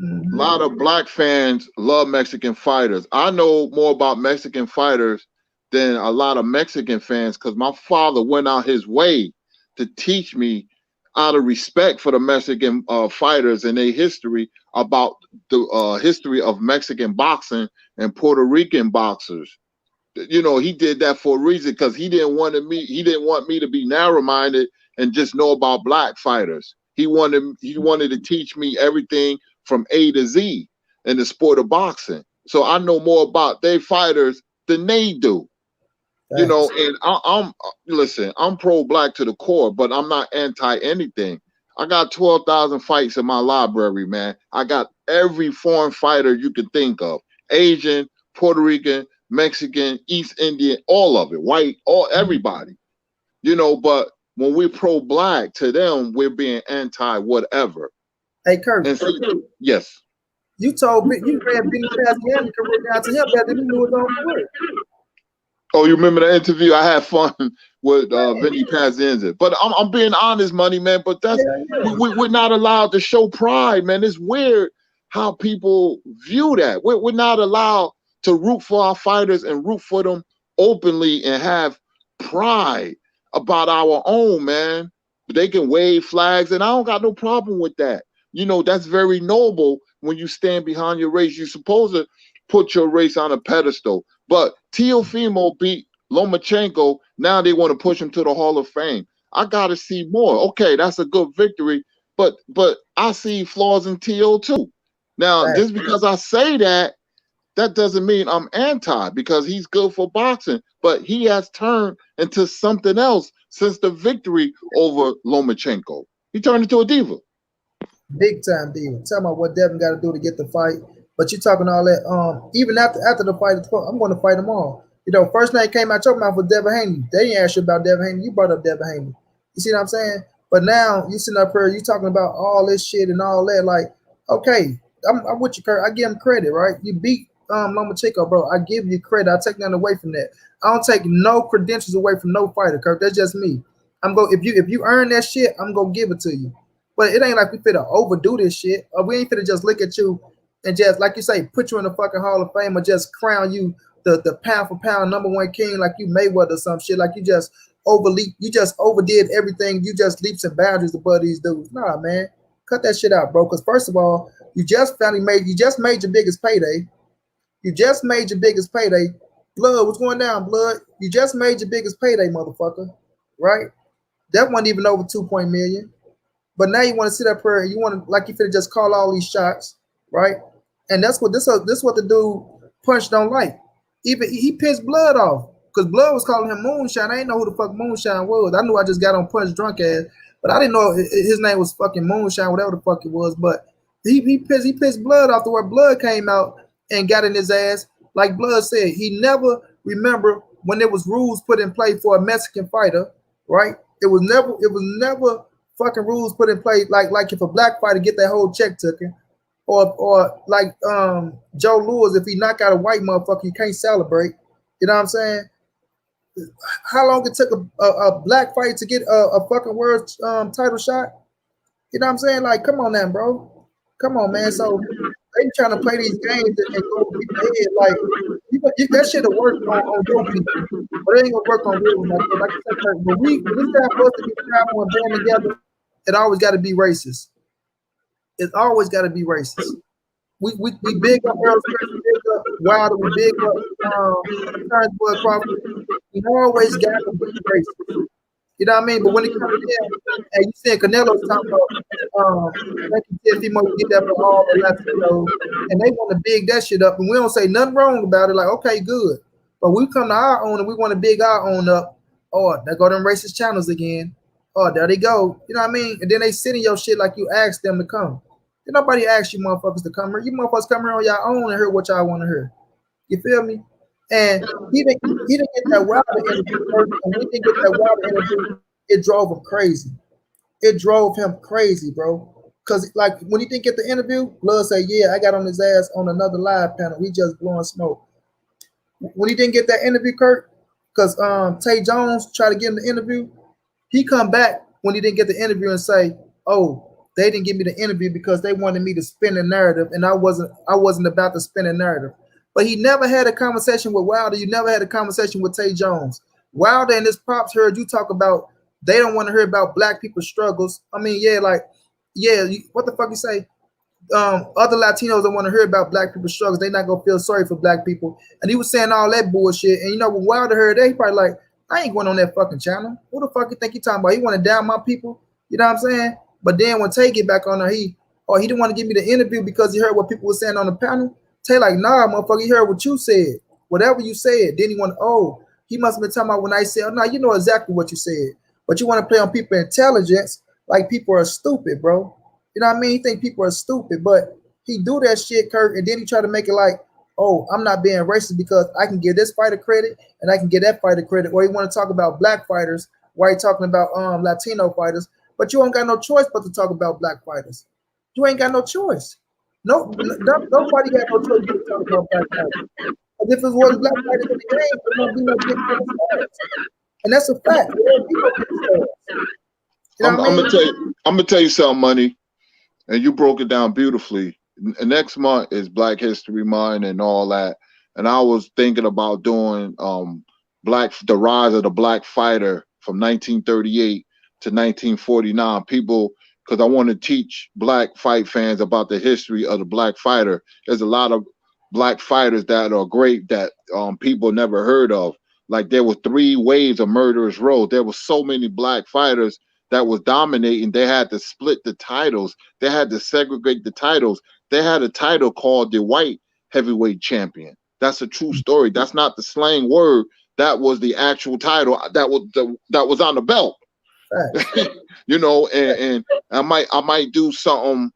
A lot of black fans love Mexican fighters. I know more about Mexican fighters than a lot of Mexican fans because my father went out his way to teach me out of respect for the Mexican fighters and their history about the history of Mexican boxing and Puerto Rican boxers. You know, he did that for a reason because he didn't want me to be narrow-minded and just know about black fighters. He wanted to teach me everything from A to Z in the sport of boxing. So I know more about their fighters than they do. Thanks. You know, and I'm pro-black to the core, but I'm not anti anything. I got 12,000 fights in my library, man. I got every foreign fighter you can think of. Asian, Puerto Rican, Mexican, East Indian, all of it, white, everybody. You know, but when we're pro-black to them, we're being anti-whatever. Hey, Kurt. So, yes. You read Benny Pazienza career down to him better than you knew his own career. Oh, you remember the interview? I had fun with Benny Pazienza. But I'm being honest, money, man. But that's we're not allowed to show pride, man. It's weird how people view that. We're not allowed to root for our fighters and root for them openly and have pride about our own, man. They can wave flags, and I don't got no problem with that. You know, that's very noble when you stand behind your race. You're supposed to put your race on a pedestal. But Teofimo beat Lomachenko. Now they want to push him to the Hall of Fame. I got to see more. Okay, that's a good victory, but I see flaws in Teo too. Now, just because I say that doesn't mean I'm anti, because he's good for boxing, but he has turned into something else since the victory over Lomachenko. He turned into a diva. Big time diva. Tell me what Devin got to do to get the fight. But you talking all that. Even after the fight, I'm going to fight them all. You know, first name came out your mouth was Devin Haney. They didn't ask you about Devin Haney. You brought up Devin Haney. You see what I'm saying? But now you sitting up here, you talking about all this shit and all that. Like, okay, I'm with you, Kurt. I give him credit, right? You beat Lomachenko, bro. I give you credit. I take nothing away from that. I don't take no credentials away from no fighter, Kurt. That's just me. If you earn that shit, I'm gonna give it to you. But it ain't like we finna overdo this shit. Or we ain't finna just look at you and just, like you say, put you in the fucking Hall of Fame or just crown you the pound for pound #1 king like you Mayweather or some shit. Like you just overdid everything. You just leaps and boundaries above these dudes. Nah, man. Cut that shit out, bro. Because first of all, you just made your biggest payday. You just made your biggest payday. Blood, what's going down, blood? You just made your biggest payday, motherfucker. Right? That wasn't even over 2 million. But now you want to sit up here and you want to, like, you finna just call all these shots, right? And that's what this what the dude Punch don't like. Even he pissed Blood off because Blood was calling him Moonshine. I didn't know who the fuck Moonshine was. I knew I just got on Punch drunk ass, but I didn't know his name was fucking Moonshine, whatever the fuck it was. But he pissed Blood off to where Blood came out and got in his ass. Like Blood said, he never remember when there was rules put in play for a Mexican fighter, right? It was never fucking rules put in place like if a black fighter get that whole check taken, or like Joe Louis, if he knock out a white motherfucker, you can't celebrate. You know what I'm saying? How long it took a black fighter to get a fucking world title shot? You know what I'm saying? Like, come on now, bro. Come on, man. So they trying to play these games and go over people's head. Like, you that shit'll work on your people, but it ain't gonna work on real ones. Like I said, Kurt, when it's time for us to be powerful and band together, it always got to be racist. It's always got to be racist. We big up Earl Spence, we big up Wilder, we big up Terrence Crawford. We always got to be racist. You know what I mean? But when it comes in, and you said Canelo's talking about, like you said, female, you get that for all the Latinos, and they want to big that shit up, and we don't say nothing wrong about it. Like, okay, good. But we come to our own and we want to big our own up. Oh, there go them racist channels again. Oh, there they go. You know what I mean? And then they sit in your shit like you asked them to come. Did nobody ask you motherfuckers to come here? You motherfuckers come here on your own and hear what y'all want to hear. You feel me? And he didn't get that Wilder interview first, and we didn't get that Wilder interview. It drove him crazy. It drove him crazy, bro. Cause like when he didn't get the interview, Blood said, "Yeah, I got on his ass on another live panel. He just blowing smoke." When he didn't get that interview, Kurt, because Tay Jones tried to get him the interview, he come back when he didn't get the interview and say, "Oh, they didn't give me the interview because they wanted me to spin the narrative, and I wasn't about to spin a narrative." But he never had a conversation with Wilder. You never had a conversation with Tay Jones. Wilder and his pops heard you talk about they don't want to hear about black people's struggles. I mean, yeah, like, yeah, what the fuck you say? Other Latinos don't want to hear about black people's struggles. They not gonna feel sorry for black people. And he was saying all that bullshit. And you know, when Wilder heard that, he probably like, I ain't going on that fucking channel. Who the fuck you think he talking about? He want to down my people? You know what I'm saying? But then when Tay get back on there, he didn't want to give me the interview because he heard what people were saying on the panel. Tay like, nah, motherfucker, he heard what you said. Whatever you said. Then he want, he must have been talking about when I said, no, you know exactly what you said. But you want to play on people's intelligence like people are stupid, bro. You know what I mean? He think people are stupid, but he do that shit, Kurt, and then he try to make it like, oh, I'm not being racist because I can give this fighter credit and I can give that fighter credit. Or he want to talk about black fighters while he talking about Latino fighters. But you ain't got no choice but to talk about black fighters. You ain't got no choice. Nobody got no choice but to talk about black fighters. But if it was black fighters in the game, there won't be no difference. And that's a fact. I'm gonna tell you something, Money, and you broke it down beautifully. Next month is Black History Month and all that, and I was thinking about doing the rise of the black fighter from 1938 to 1949. People, because I want to teach black fight fans about the history of the black fighter. There's a lot of black fighters that are great that people never heard of. Like there were 3 waves of Murderers Row. There were so many black fighters that was dominating. They had to split the titles. They had to segregate the titles. They had a title called the white heavyweight champion. That's a true story. That's not the slang word. That was the actual title that was on the belt. You know, and I might do something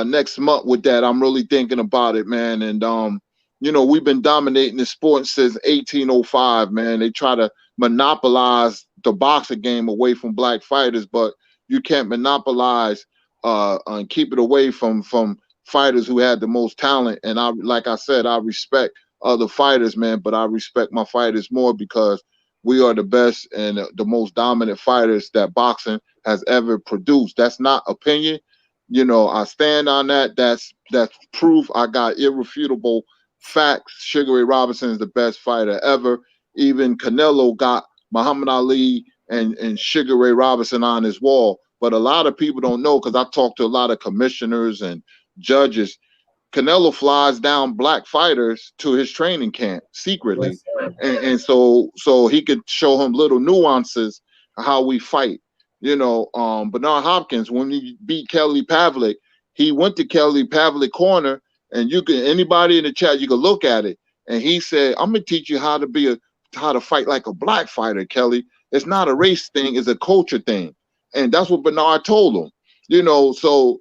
next month with that. I'm really thinking about it, man. And you know, we've been dominating the sport since 1805, man. They try to monopolize the boxing game away from black fighters, but you can't monopolize and keep it away from fighters who had the most talent. And like I said, I respect other fighters, man, but I respect my fighters more because we are the best and the most dominant fighters that boxing has ever produced. That's not opinion. You know, I stand on that. That's proof. I got irrefutable facts. Sugar Ray Robinson is the best fighter ever. Even Canelo got Muhammad Ali and Sugar Ray Robinson on his wall. But a lot of people don't know, because I talked to a lot of commissioners and judges. Canelo flies down black fighters to his training camp secretly, and so he could show him little nuances of how we fight. You know, Bernard Hopkins, when he beat Kelly Pavlik, he went to Kelly Pavlik corner, and anybody in the chat, you can look at it, and he said, "I'm gonna teach you how to fight like a black fighter, Kelly. It's not a race thing; it's a culture thing." And that's what Bernard told him. You know, so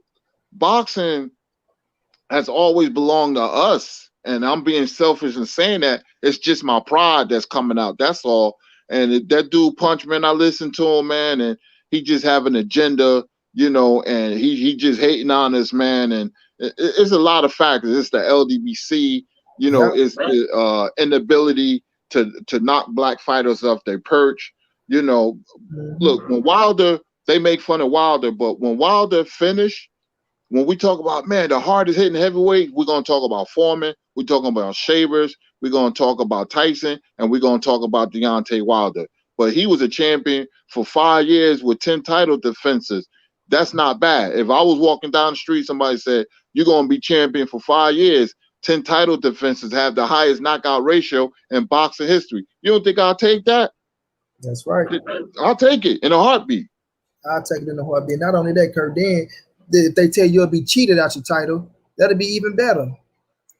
boxing has always belonged to us, and I'm being selfish in saying that. It's just my pride that's coming out. That's all. And that dude Punch, man, I listened to him, man, and he just have an agenda, you know, and he just hating on us, man. And it's a lot of factors. It's the LDBC, you know, it's the inability to knock black fighters off their perch. You know, look, when Wilder, they make fun of Wilder, but when Wilder finished, when we talk about, man, the hardest hitting heavyweight, we're going to talk about Foreman. We're talking about Shavers. we're going to talk about Tyson, and we're going to talk about Deontay Wilder. But he was a champion for 5 years with 10 title defenses. That's not bad. If I was walking down the street, somebody said, you're going to be champion for 5 years, 10 title defenses, have the highest knockout ratio in boxing history. You don't think I'll take that? That's right. I'll take it in a heartbeat. I'll take it in a heartbeat. Not only that, Kurt, then if they tell you you'll be cheated out your title, that'll be even better.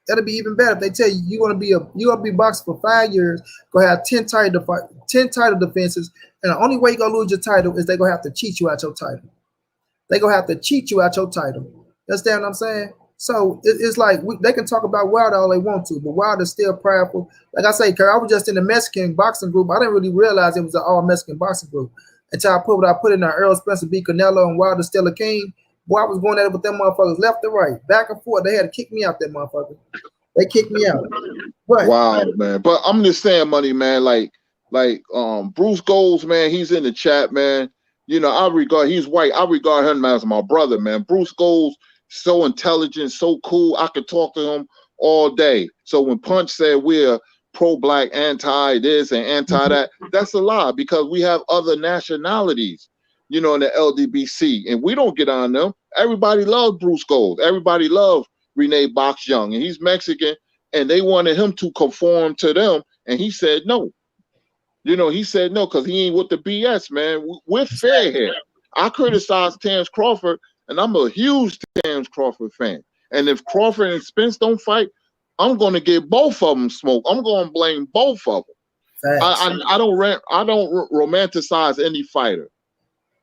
That'll be even better if they tell you you're gonna be boxing for 5 years, gonna have 10 title defenses, and the only way you're gonna lose your title is they're gonna have to cheat you out your title. They're gonna have to cheat you out your title. You understand what I'm saying? So it's like they can talk about Wilder all they want to, but Wilder's still prideful. Like I say, Kurt, I was just in the Mexican boxing group. I didn't really realize it was an all Mexican boxing group until I put in there Earl Spencer beat Canelo and Wilder still a king. Boy, I was going at it with them motherfuckers left and right, back and forth. They had to kick me out, that motherfucker. They kicked me out. But, wow, man. But I'm just saying, money, man. Like Bruce Gold, man. He's in the chat, man. You know, he's white. I regard him as my brother, man. Bruce Gold, so intelligent, so cool. I could talk to him all day. So when Punch said we're pro-black, anti this and anti that, that's a lie because we have other nationalities, you know, in the LDBC, and we don't get on them. Everybody loves Bruce Gold. Everybody loves Renee Box Young, and he's Mexican, and they wanted him to conform to them, and he said no. You know, he said no because he ain't with the BS, man. We're fair here. I criticize Terence Crawford, and I'm a huge Terence Crawford fan. And if Crawford and Spence don't fight, I'm going to give both of them smoke. I'm going to blame both of them. I don't romanticize any fighter.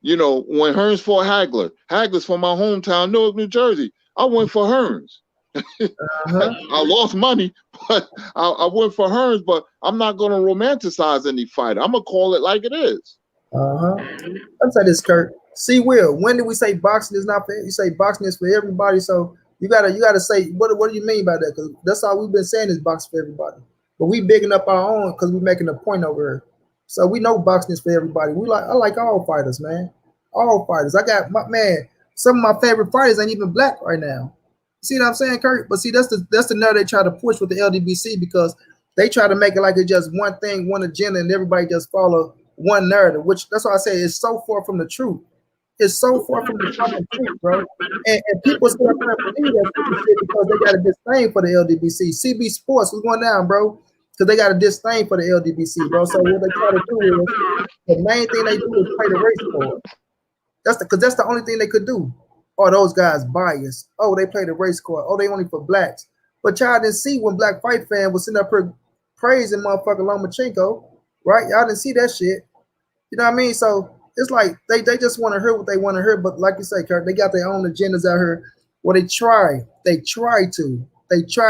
You know, when Hearns fought Hagler's from my hometown, Newark, New Jersey. I went for Hearns. I lost money, but I went for Hearns. But I'm not going to romanticize any fighter. I'm going to call it like it is. I'll say this, Kurt. See, Will, when did we say boxing is not for you? Say boxing is for everybody. So you gotta say what do you mean by that? Because that's all we've been saying is boxing for everybody. But we bigging up our own because we're making a point over here. So we know boxing is for everybody. I like all fighters, man. All fighters. I got some of my favorite fighters ain't even black right now. See what I'm saying, Kurt? But see, that's the narrative they try to push with the LDBC because they try to make it like it's just one thing, one agenda, and everybody just follow one narrative, which that's why I say it's so far from the truth. It's so far from the fucking truth, bro. And people still trying to believe that shit because they got a disdain for the LDBC. CB Sports was going down, bro, because they got a disdain for the LDBC, bro. So what they try to do is the main thing they do is play the race card. That's the only thing they could do. Oh, those guys biased. Oh, they play the race card. Oh, they only for blacks. But y'all didn't see when Black Fight Fan was sitting up here praising motherfucking Lomachenko, right? Y'all didn't see that shit. You know what I mean? So it's like they just want to hear what they want to hear. But like you say, Kurt, they got their own agendas out here. Well, they try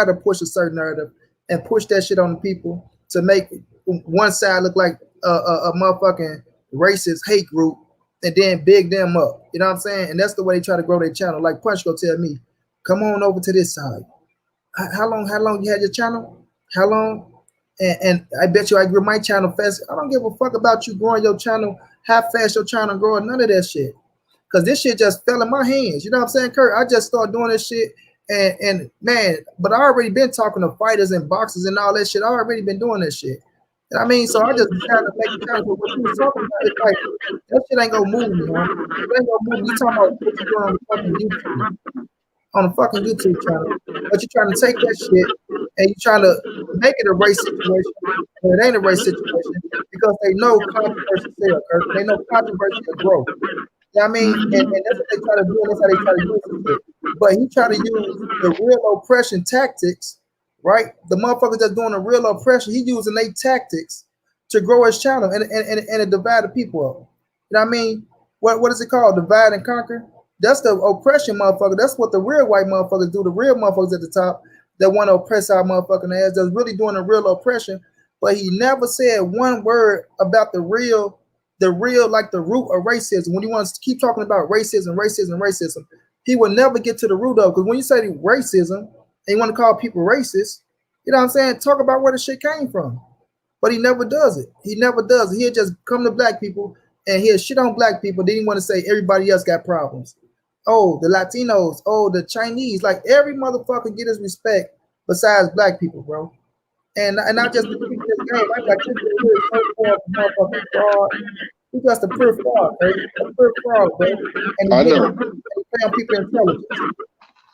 to push a certain narrative and push that shit on the people to make one side look like a motherfucking racist hate group and then big them up. You know what I'm saying? And that's the way they try to grow their channel. Like Punch go tell me, come on over to this side. How long you had your channel? How long? And I bet you I grew my channel fast. I don't give a fuck about you growing your channel, how fast your channel growing, none of that shit. Because this shit just fell in my hands. You know what I'm saying, Kurt? I just started doing this shit. And man, but I already been talking to fighters and boxers and all that shit. I already been doing this shit. You know what I mean? So I just trying to make it kind of what you was talking about. It's like, that shit ain't gonna move me, man. It ain't gonna move me. You talking about what you doing on the fucking YouTube. On the fucking YouTube channel. But you're trying to take that shit and you're trying to make it a race situation. And it ain't a race situation because they know controversy sells, Kurt. They know controversy will grow. You know what I mean? And that's what they try to do, and that's how they try to use it. But he try to use the real oppression tactics, right? The motherfuckers that's doing the real oppression, he using their tactics to grow his channel and divide the people up. You know what I mean? What is it called? Divide and conquer? That's the oppression, motherfucker. That's what the real white motherfuckers do. The real motherfuckers at the top that want to oppress our motherfucking ass, that's really doing the real oppression. But he never said one word about the real, like the root of racism. When he wants to keep talking about racism, he will never get to the root of it. Because when you say racism and you want to call people racist, you know what I'm saying? Talk about where the shit came from. But he never does it. He never does it. He'll just come to black people and he'll shit on black people. Then he want to say everybody else got problems. Oh, the Latinos. Oh, the Chinese. Like every motherfucker get his respect besides black people, bro. And not just the people in this game. I got you here so far from motherfucking fraud. He just a pure fraud, right? A pure fraud, bro. And I again, know. he found people intelligence.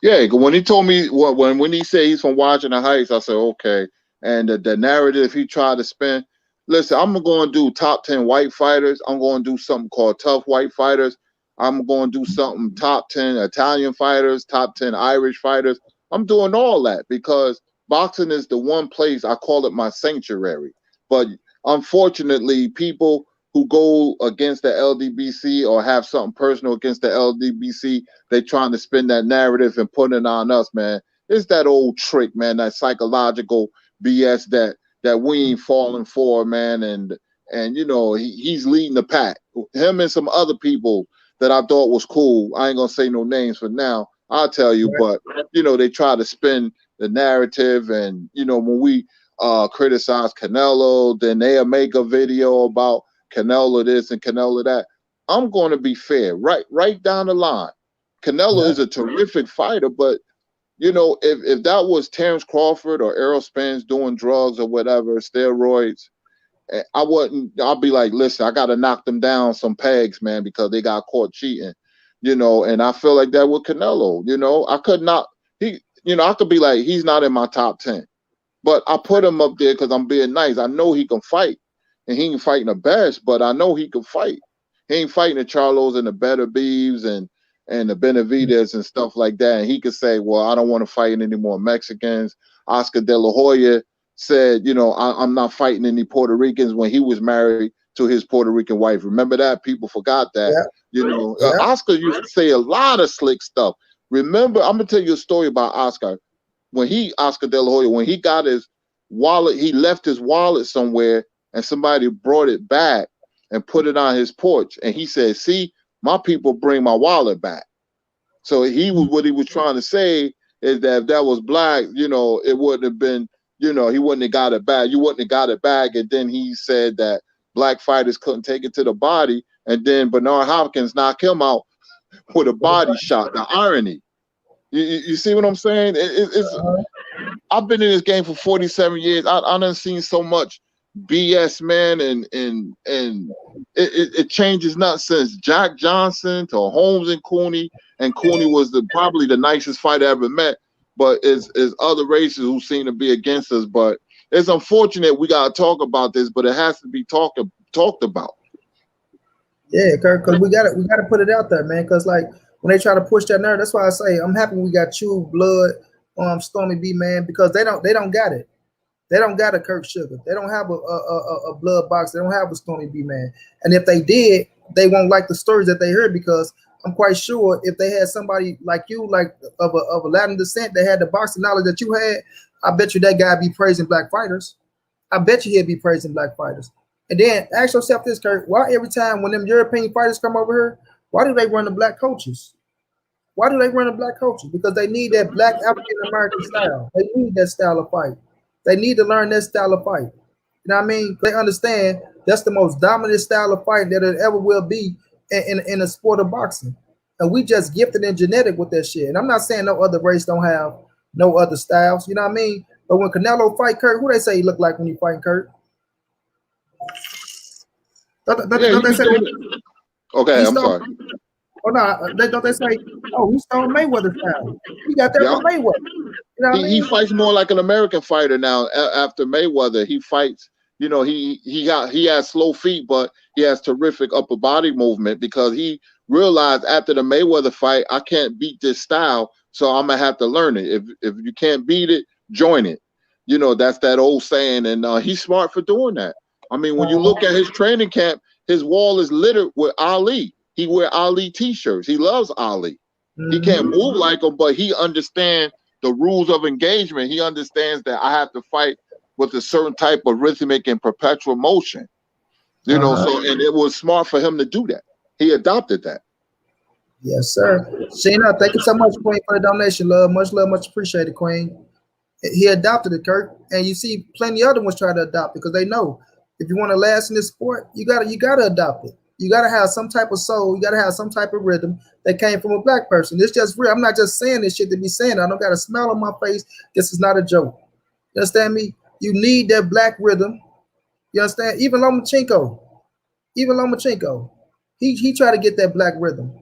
Yeah, when he told me when he said he's from Washington Heights, I said okay. And the narrative he tried to spin. Listen, I'm going to do top 10 white fighters. I'm going to do something called tough white fighters. I'm going to do something top 10 Italian fighters, top 10 Irish fighters. I'm doing all that because boxing is the one place I call it my sanctuary. But unfortunately, people who go against the LDBC or have something personal against the LDBC, they trying to spin that narrative and put it on us, man. It's that old trick, man, that psychological BS that we ain't falling for, man. And you know, he's leading the pack. Him and some other people that I thought was cool. I ain't gonna say no names for now. I'll tell you, but you know, they try to spin the narrative, and you know, when we criticize Canelo, then they'll make a video about Canelo this and Canelo that. I'm going to be fair, right down the line. Canelo is a terrific fighter, but you know, if that was Terrence Crawford or Errol Spence doing drugs or whatever, steroids, I wouldn't. I'll be like, listen, I got to knock them down some pegs, man, because they got caught cheating, you know. And I feel like that with Canelo, you know, I could not. I could be like, he's not in my top 10, but I put him up there because I'm being nice. I know he can fight, and he ain't fighting the best, but I know he can fight. He ain't fighting the Charlos and the Better Beeves and the Benavides and stuff like that. And he could say, well, I don't want to fight any more Mexicans. Oscar De La Hoya said, you know, I'm not fighting any Puerto Ricans when he was married to his Puerto Rican wife. Remember that? People forgot that. You know, Oscar used to say a lot of slick stuff. Remember, I'm going to tell you a story about Oscar. Oscar De La Hoya, when he got his wallet, he left his wallet somewhere and somebody brought it back and put it on his porch. And he said, see, my people bring my wallet back. So what he was trying to say is that if that was black, you know, it wouldn't have been, you know, he wouldn't have got it back. You wouldn't have got it back. And then he said that black fighters couldn't take it to the body. And then Bernard Hopkins knocked him out with a body shot. The irony. You see what I'm saying? I've been in this game for 47 years. I done seen so much BS, man, and it changes not since Jack Johnson to Holmes and Cooney was probably the nicest fighter I ever met. But is other races who seem to be against us. But it's unfortunate we gotta talk about this, but it has to be talked about. Yeah, Kirk, because we gotta put it out there, man. Because like when they try to push that narrative, that's why I say I'm happy we got you, Blood, Stormy B, man, because they don't got it. They don't got a Kirk Sugar. They don't have a Blood Box. They don't have a Stormy B, man. And if they did, they won't like the stories that they heard, because I'm quite sure if they had somebody like you, like of a Latin descent, that had the boxing knowledge that you had, I bet you that guy be praising black fighters. I bet you he'd be praising black fighters. And then ask yourself this, Kirk, why every time when them European fighters come over here, why do they run the black coaches? Why do they run the black coaches? Because they need that black African-American style. They need that style of fight. They need to learn that style of fight. You know what I mean? They understand that's the most dominant style of fight that it ever will be in a sport of boxing. And we just gifted and genetic with that shit. And I'm not saying no other race don't have no other styles. You know what I mean? But when Canelo fight Kurt, who they say he look like when he fighting Kurt? Don't they say? Okay, I'm sorry. Oh no, don't they say? Oh, he stole Mayweather style. He got that from Mayweather. You know what I mean? He fights more like an American fighter now. After Mayweather, he fights. You know, he has slow feet, but he has terrific upper body movement, because he realized after the Mayweather fight, I can't beat this style, so I'm gonna have to learn it. If you can't beat it, join it. You know, that's that old saying, and he's smart for doing that. I mean, when you look at his training camp, his wall is littered with Ali. He wear Ali t-shirts. He loves Ali. He can't move like him, but he understands the rules of engagement. He understands that I have to fight with a certain type of rhythmic and perpetual motion. You know, so, and it was smart for him to do that. He adopted that. Yes, sir. Sheena, thank you so much, Queen, for the donation. Love, much appreciated, Queen. He adopted it, Kirk, and you see plenty of other ones try to adopt it, because they know if you want to last in this sport, you gotta adopt it. You gotta have some type of soul. You gotta have some type of rhythm that came from a black person. It's just real. I'm not just saying this shit to be saying it. I don't got a smile on my face. This is not a joke. You understand me? You need that black rhythm. You understand? Even Lomachenko, he tried to get that black rhythm.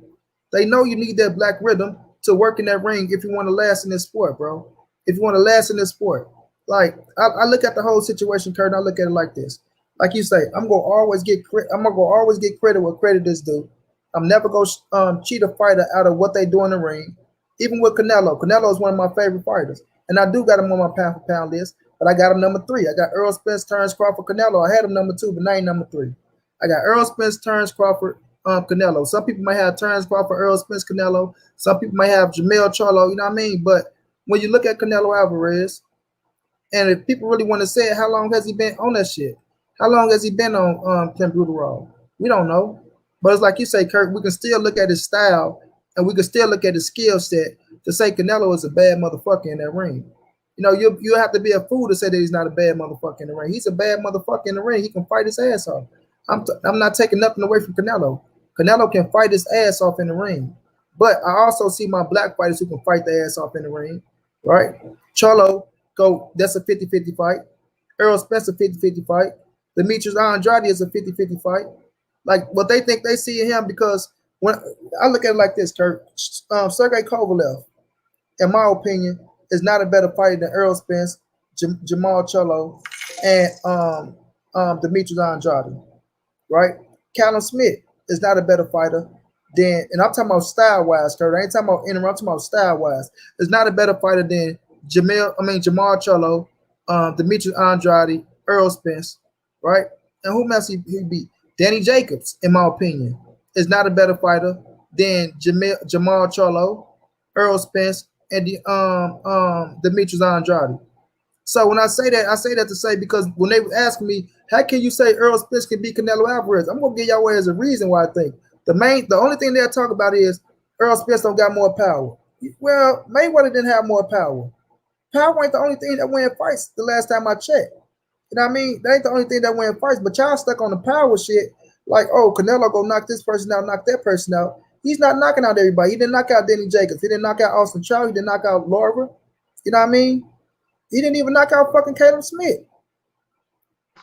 They know you need that black rhythm to work in that ring if you want to last in this sport, bro. If you want to last in this sport, like I look at the whole situation, Kurt, and I look at it like this. Like you say, I'm gonna go always get credit where credit is due. I'm never gonna cheat a fighter out of what they do in the ring. Even with Canelo, Canelo is one of my favorite fighters, and I do got him on my pound for pound list. But I got him number 3. I got Earl Spence, Terrence Crawford, Canelo. I had him number 2, but now ain't number 3. I got Earl Spence, Terrence Crawford, Canelo. Some people might have Terrence Crawford, Earl Spence, Canelo. Some people might have Jamel Charlo. You know what I mean? But when you look at Canelo Alvarez, and if people really want to say it, how long has he been on that shit? How long has he been on Ken Brutal? We don't know. But it's like you say, Kurt, we can still look at his style and we can still look at his skill set to say Canelo is a bad motherfucker in that ring. You know, you have to be a fool to say that he's not a bad motherfucker in the ring. He's a bad motherfucker in the ring. He can fight his ass off. I'm not taking nothing away from Canelo. Canelo can fight his ass off in the ring. But I also see my black fighters who can fight their ass off in the ring, right? Charlo, that's a 50-50 fight. Earl Spence, a 50-50 fight. Demetrius Andrade is a 50-50 fight. Like, what they think they see in him, because when I look at it like this, Kurt, Sergey Kovalev, in my opinion, is not a better fighter than Earl Spence, Jamal Charlo, and Demetrius Andrade, right? Callum Smith is not a better fighter than, and I'm talking about style-wise, Kurt. I ain't talking about interim, I'm talking about style-wise. Is not a better fighter than Jamal Charlo, Demetrius Andrade, Earl Spence, right? And who else he beat? Danny Jacobs, in my opinion, is not a better fighter than Jamal Charlo, Earl Spence, and Demetrius Andrade. So when I say that to say, because when they were asking me, how can you say Earl Spence can beat Canelo Alvarez? I'm gonna give y'all as a reason why I think. The only thing they'll talk about is Earl Spence don't got more power. Well, Mayweather didn't have more power. Power ain't the only thing that win fights the last time I checked. You know what I mean? That ain't the only thing that win fights, but y'all stuck on the power shit. Like, oh, Canelo go knock this person out, knock that person out. He's not knocking out everybody. He didn't knock out Danny Jacobs. He didn't knock out Austin Charles. He didn't knock out Laura. You know what I mean? He didn't even knock out fucking Caleb Smith.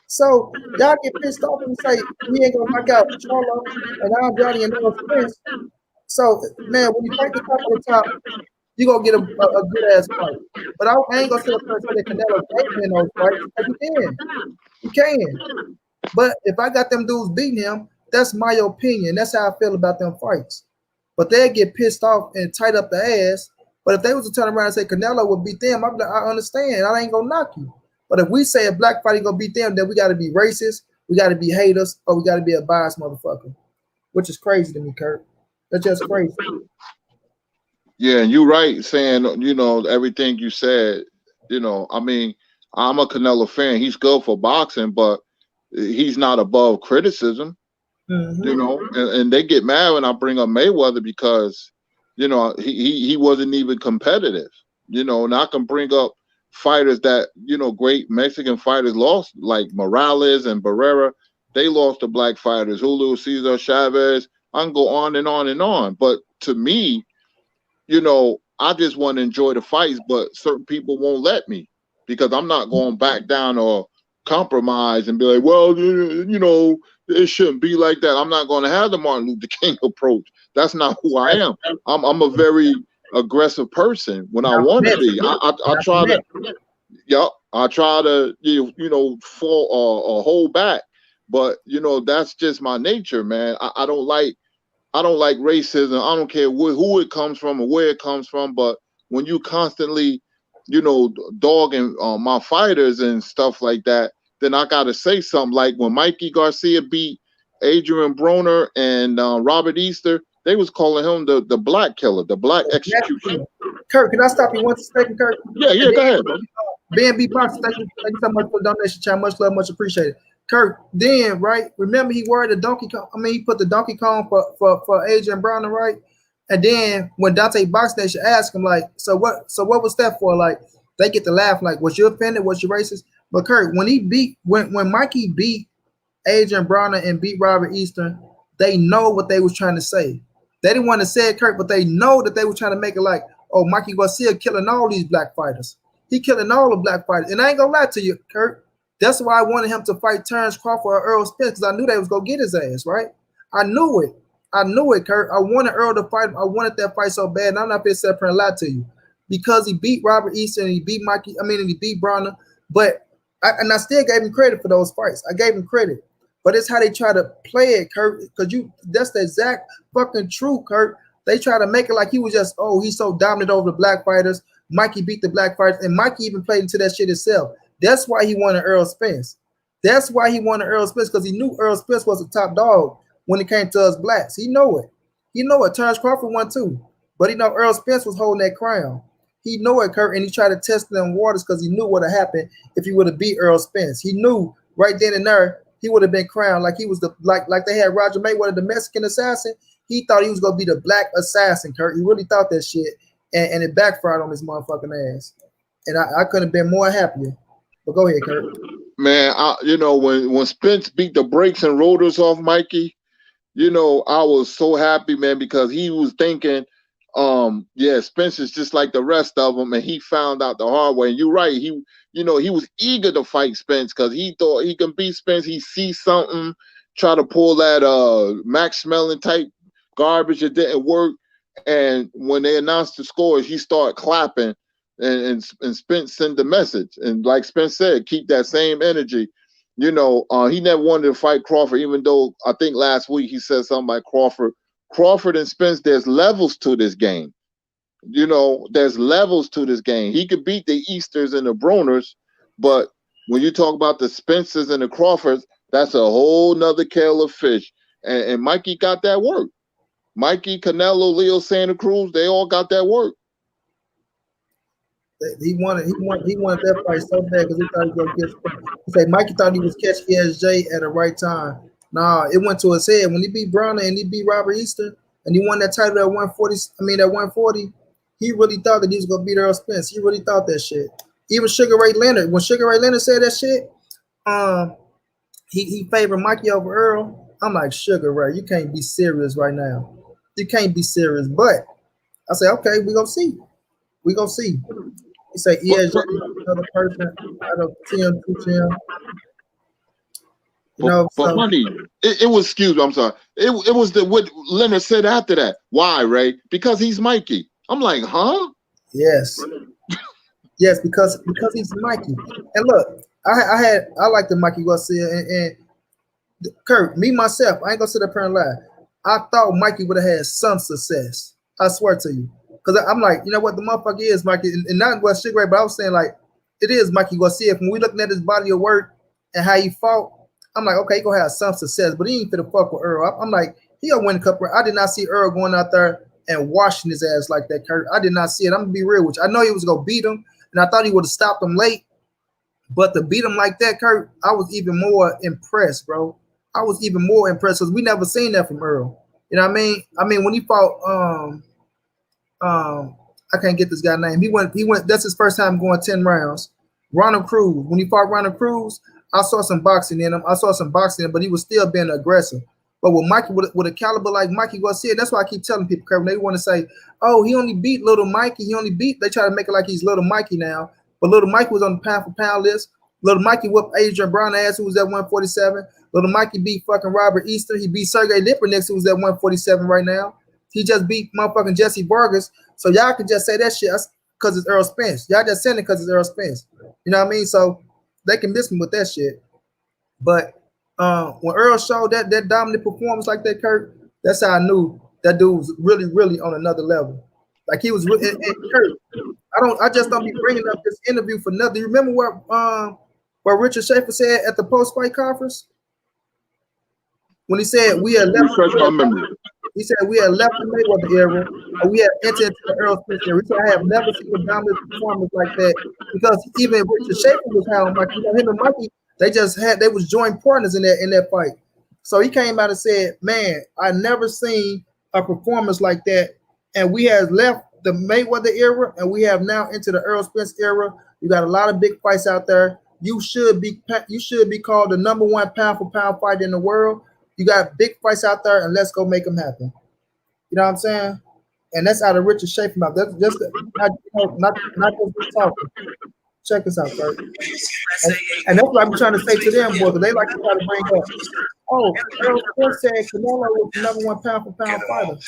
So y'all get pissed off and say he ain't gonna knock out Charlo and Andrade and Earl Spence. So man, when you fight the top of the top, you gonna get a good ass fight. But I ain't gonna sit up there and say that Canelo can't win those fights. Because he can. But if I got them dudes beating him, that's my opinion. That's how I feel about them fights. But they get pissed off and tight up the ass. But if they was to turn around and say Canelo would beat them, I understand. I ain't gonna knock you. But if we say a black fighter gonna beat them, then we gotta be racist, we gotta be haters, or we gotta be a biased motherfucker. Which is crazy to me, Kurt. That's just crazy. Yeah, and you're right saying, you know, everything you said. You know, I mean, I'm a Canelo fan. He's good for boxing, but he's not above criticism. Mm-hmm. You know, and they get mad when I bring up Mayweather because, you know, he wasn't even competitive. You know, and I can bring up fighters that, you know, great Mexican fighters lost, like Morales and Barrera. They lost to black fighters, Julio Cesar Chavez. I can go on and on and on. But to me, you know, I just want to enjoy the fights, but certain people won't let me because I'm not going back down or compromise and be like, well, you know, it shouldn't be like that. I'm not going to have the Martin Luther King approach. That's not who I am. I'm a very aggressive person when I want to be. I try to, I try to, you know, fall or hold back. But, you know, that's just my nature, man. I don't like racism. I don't care who it comes from or where it comes from. But when you constantly, you know, dogging my fighters and stuff like that, then I got to say something. Like when Mikey Garcia beat Adrian Broner and Robert Easter, they was calling him the black killer, the black executioner. Kurt, can I stop you 1 second, Kurt? Yeah, go ahead, bro. BNB Box, thank you so much for the donation, chat. Much love, much appreciated. Kurt, then, right? Remember he wore the Donkey Kong. I mean, he put the Donkey Kong for Adrian Broner, right? And then when Dante Box Nation asked him, like, so what was that for? Like, they get to laugh, like, was you offended? Was you racist? But Kurt, when Mikey beat Adrian Broner and beat Robert Eastern, they know what they was trying to say. They didn't want to say it, Kurt, but they know that they were trying to make it like, oh, Mikey Garcia killing all these black fighters. He killing all the black fighters. And I ain't gonna lie to you, Kurt. That's why I wanted him to fight Terrence Crawford or Earl Spence, because I knew they was gonna get his ass, right? I knew it. I knew it, Kurt. I wanted Earl to fight. I wanted that fight so bad. And I'm not gonna sit up here and lie to you. Because he beat Robert Easton and he beat Mikey, and he beat Bronner. But I still gave him credit for those fights. I gave him credit. But it's how they try to play it, Kurt, because that's the exact fucking truth, Kurt. They try to make it like he was just, oh, he's so dominant over the black fighters. Mikey beat the black fighters, and Mikey even played into that shit himself. That's why he wanted Earl Spence. That's why he wanted Earl Spence, because he knew Earl Spence was a top dog when it came to us blacks. He know it. He know it. Terrence Crawford won too. But he know Earl Spence was holding that crown. He know it, Kurt, and he tried to test them waters because he knew what would have happened if he would have beat Earl Spence. He knew right then and there he would have been crowned like he was the like they had Roger Mayweather, the Mexican assassin. He thought he was gonna be the black assassin, Kurt. He really thought that shit, and it backfired on his motherfucking ass. And I couldn't have been more happier. But go ahead, Kurt. Man, when Spence beat the brakes and rotors off Mikey, I was so happy, man, because he was thinking, Spence is just like the rest of them, and he found out the hard way. And you're right, he was eager to fight Spence because he thought he can beat Spence. He sees something, try to pull that Max Smelling type garbage. It didn't work. And when they announced the scores, he started clapping, and Spence sent the message. And like Spence said, keep that same energy. He never wanted to fight Crawford, even though I think last week he said something like Crawford and Spence, there's levels to this game. There's levels to this game. He could beat the Easters and the Broners, but when you talk about the Spencers and the Crawfords, that's a whole nother kettle of fish. And Mikey got that work. Mikey, Canelo, Leo Santa Cruz, they all got that work. He wanted that fight so bad because he thought he was gonna get. He said Mikey thought he was catching ESJ at the right time. Nah, it went to his head when he beat Bronner and he beat Robert Easton and he won that title at 140. At 140, he really thought that he was gonna beat Earl Spence. He really thought that shit. Even Sugar Ray Leonard, when Sugar Ray Leonard said that shit, he favored Mikey over Earl. I'm like, Sugar Ray, you can't be serious right now. You can't be serious. But I say, okay, we gonna see. We gonna see. He say ESJ another person out of TM2. But money, it was, excuse me, I'm sorry. It was what Leonard said after that. Why, Ray? Because he's Mikey. I'm like, huh? Yes. Yes, because he's Mikey. And look, I like the Mikey Garcia and Kurt, me myself, I ain't gonna sit up here and lie. I thought Mikey would have had some success. I swear to you. Because I'm like, you know what, the motherfucker is Mikey, and not what Sugar Ray, but I was saying like, it is Mikey Garcia. When we looking at his body of work and how he fought, I'm like, okay, he gonna have some success, but he ain't finna fuck with Earl. I'm like, he gonna win a couple. I did not see Earl going out there and washing his ass like that, Kurt. I did not see it. I'm gonna be real with you. I know he was gonna beat him, and I thought he would have stopped him late, but to beat him like that, Kurt, I was even more impressed, bro. I was even more impressed because we never seen that from Earl. You know what I mean? I mean, when he fought, I can't get this guy's name. He went. That's his first time going 10 rounds. Ronald Cruz. When he fought Ronald Cruz, I saw some boxing in him. But he was still being aggressive. But with Mikey, with a caliber like Mikey Garcia, that's why I keep telling people, Kevin, they want to say, oh, he only beat Little Mikey. They try to make it like he's Little Mikey now. But Little Mikey was on the pound for pound list. Little Mikey whooped Adrian Brown ass, who was at 147. Little Mikey beat fucking Robert Easter. He beat Sergey Lipinets, who was at 147 right now. He just beat motherfucking Jesse Vargas. So y'all can just say that shit because it's Earl Spence. Y'all just saying it because it's Earl Spence. You know what I mean? So they can miss me with that shit. But when Earl showed that dominant performance like that, Kurt, that's how I knew that dude was really, really on another level. Like he was really, and Kurt, I just don't be bringing up this interview for nothing. You remember what Richard Schaefer said at the post-fight conference? When he said we had left. He said we had left the Mayweather era and we had entered into the Earl Spence era. He said I have never seen a dominant performance like that because even Richard Schaefer was having Mikey. You know, him and Mikey, they was joint partners in that fight. So he came out and said, man, I never seen a performance like that. And we have left the Mayweather era and we have now entered the Earl Spence era. You got a lot of big fights out there. You should be called the #1 pound for pound fighter in the world. You got big fights out there, and let's go make them happen. You know what I'm saying? And that's out of Richard Schaefer mouth. That's just not just talking. Check this out, Kurt. And that's what I'm trying to say to them, boys. They like to try to bring up. Oh, Earl Spence said Canelo was the #1 pound for pound fighter.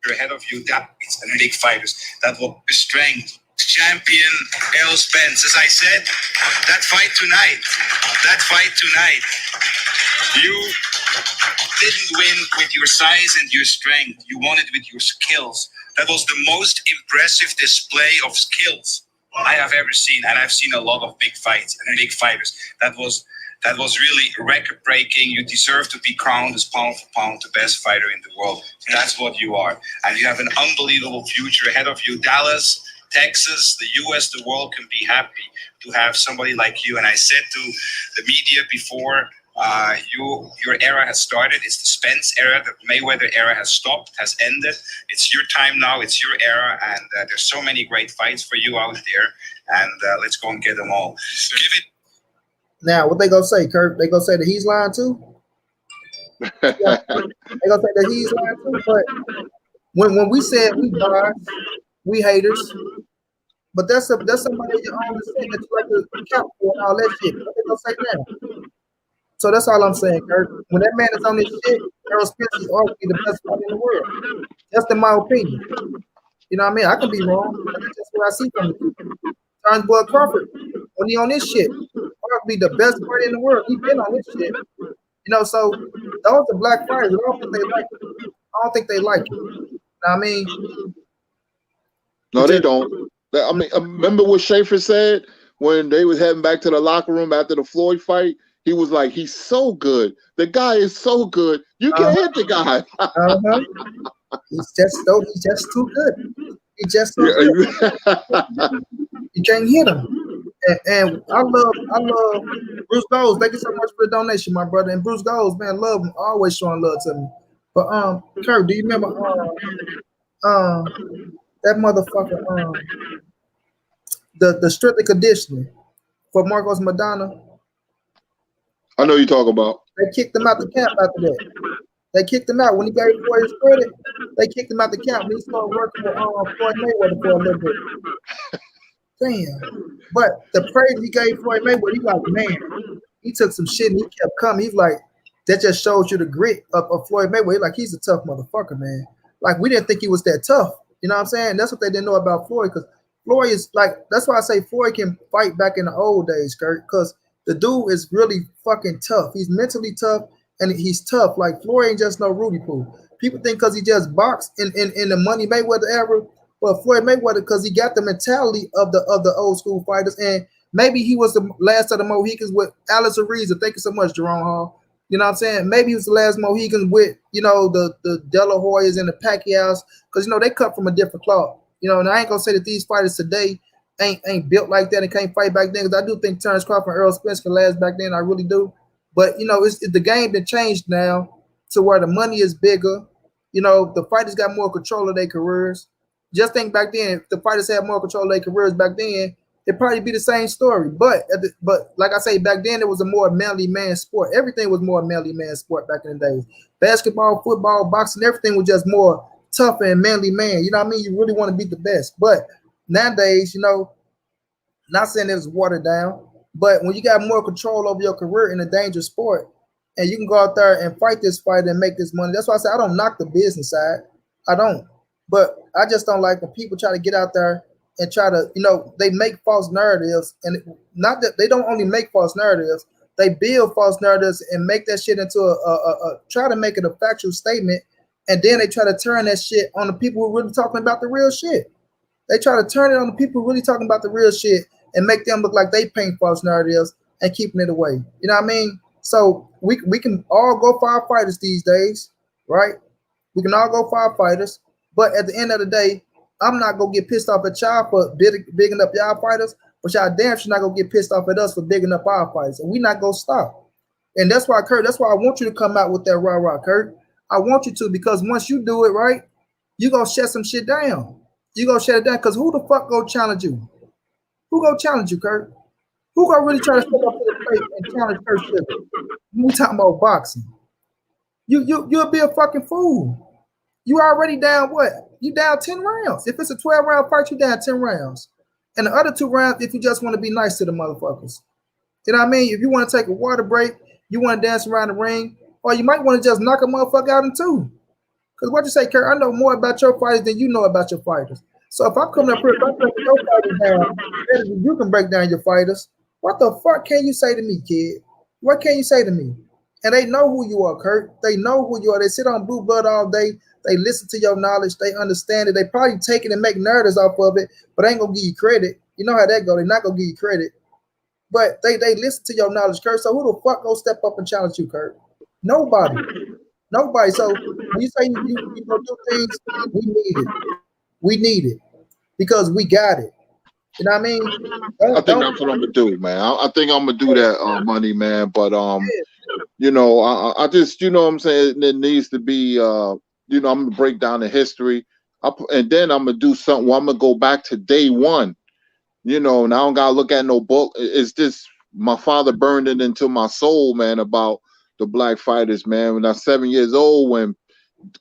Ahead of you, that it's big fighters that will be strength. Champion Errol Spence, as I said, that fight tonight, you didn't win with your size and your strength. You won it with your skills. That was the most impressive display of skills I have ever seen, and I've seen a lot of big fights and big fighters. That was really record-breaking. You deserve to be crowned as pound for pound the best fighter in the world. That's what you are, and you have an unbelievable future ahead of you. Dallas, Texas, the U.S., the world can be happy to have somebody like you. And I said to the media before, your era has started. It's the Spence era. The Mayweather era has stopped, has ended. It's your time now. It's your era. And there's so many great fights for you out there. And let's go and get them all. Give it. Now, what they gonna say, Kurt? They gonna say that he's lying too? Yeah, they gonna say that he's lying too. But when we said we biased, we haters, but that's somebody you own the thing that you like to account for and all that shit. What they gonna say now? So that's all I'm saying, Kurt. When that man is on this shit, Errol Spence is arguably the best fighter in the world. Just in my opinion. You know what I mean? I can be wrong, but that's just what I see from the people. Charles Bud Crawford, when he on this shit, arguably the best fighter in the world. He been on this shit. You know, so those are black fighters. I don't think they like it. I don't think they like it. You know what I mean? No, they don't. I mean, remember what Schaefer said when they was heading back to the locker room after the Floyd fight? He was like, he's so good. The guy is so good. You can't hit the guy. He's just too good. He's just so good. You can't hit him. And I love Bruce Goals. Thank you so much for the donation, my brother. And Bruce Goals, man, love him. Always showing love to me. But Kurt, do you remember that motherfucker the strictly conditioning for Marcos Madonna? I know you talk about. They kicked him out the camp after that. They kicked him out when he gave Floyd his credit. They kicked him out the camp when he started working with Floyd Mayweather for a little bit. Damn. But the praise he gave Floyd Mayweather, he like, man, he took some shit and he kept coming. He's like, that just shows you the grit of Floyd Mayweather. Like, he's a tough motherfucker, man. Like, we didn't think he was that tough. You know what I'm saying? That's what they didn't know about Floyd, because Floyd is like, that's why I say Floyd can fight back in the old days, Kurt, because the dude is really fucking tough. He's mentally tough and he's tough. Like, Floyd ain't just no Rudy Poo. People think because he just boxed in the Money Mayweather era, but Floyd Mayweather, because he got the mentality of the old school fighters, and maybe he was the last of the Mohicans with Alex Ariza. Thank you so much, Jerome Hall. You know what I'm saying? Maybe he was the last Mohican with, you know, the De La Hoyas and the Pacquiaos, because, you know, they cut from a different cloth. You know, and I ain't gonna say that these fighters today ain't built like that and can't fight back then, because I do think Terrence Crawford and Errol Spence can last back then. I really do. But, you know, it's the game that changed now to where the money is bigger. You know, the fighters got more control of their careers. Just think back then, if the fighters had more control of their careers back then, it'd probably be the same story. But like I say, back then it was a more manly man sport. Everything was more manly man sport back in the days. Basketball, football, boxing, everything was just more tougher and manly man. You know what I mean? You really want to be the best. But nowadays, you know, not saying it was watered down, but when you got more control over your career in a dangerous sport, and you can go out there and fight this fight and make this money. That's why I say I don't knock the business side. I don't. But I just don't like when people try to get out there and try to, you know, they make false narratives, and not that they don't only make false narratives, they build false narratives and make that shit into a try to make it a factual statement, and then they try to turn that shit on the people who are really talking about the real shit. They try to turn it on the people who are really talking about the real shit and make them look like they paint false narratives and keeping it away. You know what I mean? So we can all go firefighters these days, right? We can all go firefighters, but at the end of the day, I'm not gonna get pissed off at y'all for bigging up y'all fighters, but y'all damn sure not gonna get pissed off at us for bigging up our fighters, and we not gonna stop. And that's why, Kurt, that's why I want you to come out with that rah-rah, Kurt. I want you to, because once you do it right, you gonna shut some shit down. You gonna shut it down, because who the fuck gonna challenge you? Who gonna challenge you, Kurt? Who gonna really try to step up to the plate and challenge Kurt Sugar? When we talking about boxing, you'll be a fucking fool. You already down what? You down 10 rounds. If it's a 12-round fight, you down 10 rounds. And the other 2 rounds, if you just want to be nice to the motherfuckers. You know what I mean? If you want to take a water break, you want to dance around the ring, or you might want to just knock a motherfucker out in 2. Because what you say, Kurt, I know more about your fighters than you know about your fighters. So if I'm coming up here, if I'm breaking your fighters down better than you can break down your fighters, what the fuck can you say to me, kid? What can you say to me? And they know who you are, Kurt. They know who you are. They sit on Blue Blood all day. They listen to your knowledge. They understand it. They probably take it and make narratives off of it, but they ain't going to give you credit. You know how that go. They're not going to give you credit. But they listen to your knowledge, Kurt. So who the fuck gonna step up and challenge you, Kurt? Nobody. Nobody. So when you say you gonna do things, we need it. We need it because we got it. You know what I mean? I think that's what I'm gonna do, man. I think I'm gonna do that, money, man. But you know, I just, you know what I'm saying, it needs to be you know, I'm gonna break down the history. And then I'm gonna do something where I'm gonna go back to day one. You know, and I don't gotta look at no book. It's just my father burned it into my soul, man, about the black fighters, man. When I was 7 years old, when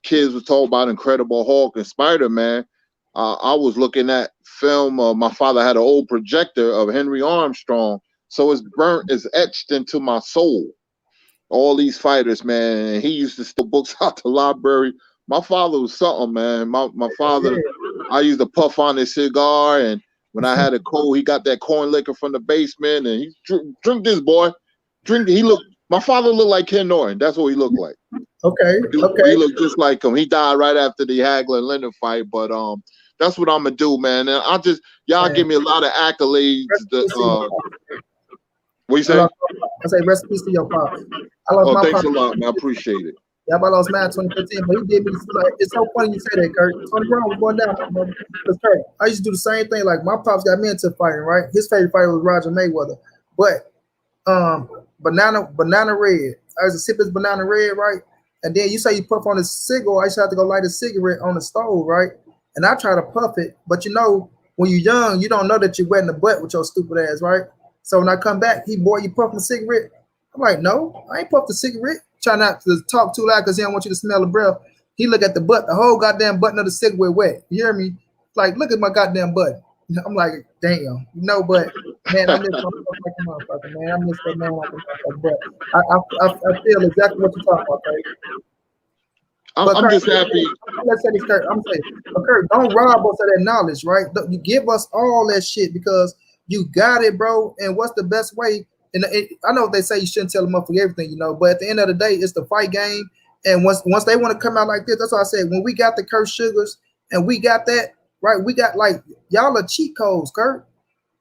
kids were told about Incredible Hulk and Spider-Man, I was looking at film. My father had an old projector of Henry Armstrong, so it's burnt, it's etched into my soul. All these fighters, man. And he used to steal books out the library. My father was something, man. My father, I used to puff on his cigar, and when I had a cold, he got that corn liquor from the basement, and he drink this, boy. Drink. My father looked like Ken Norton. That's what he looked like. Okay. He looked just like him. He died right after the Hagler and Leonard fight, but that's what I'm gonna do, man. And y'all give me a lot of accolades. What you say? I say rest in peace to your pops. I lost my thanks pops. a lot, man. I appreciate it. Yeah, I lost mine in 2015, but he did me. Like, it's so funny you say that, Kurt. Tony Brown was going down, my brother. Because Kurt, I used to do the same thing. Like my pops got me into fighting, right? His favorite fighter was Roger Mayweather, but banana red. I used to sip his banana red, right? And then you say you puff on a cigar. I used to have to go light a cigarette on the stove, right? And I try to puff it, but you know, when you're young, you don't know that you're wetting the butt with your stupid ass, right? So when I come back, boy, you puffing a cigarette? I'm like, no, I ain't puffed a cigarette. Try not to talk too loud because he don't want you to smell the breath. He look at the butt, the whole goddamn button of the cigarette wet. You hear me? Like, look at my goddamn butt. I'm like, damn, no, but man, I miss my motherfucker, man. I miss that man like a motherfucker. But I feel exactly what you're talking about, Kurt. I'm Kurt, just happy. Let's say this, Kurt. I'm saying, but Kurt, don't rob us of that knowledge, right? You give us all that shit because you got it, bro. And what's the best way? And I know they say you shouldn't tell them up for everything, you know, but at the end of the day, it's the fight game. And once they want to come out like this, that's why I said when we got the Kurt Sugars and we got that, right? We got like y'all are cheat codes, Kurt.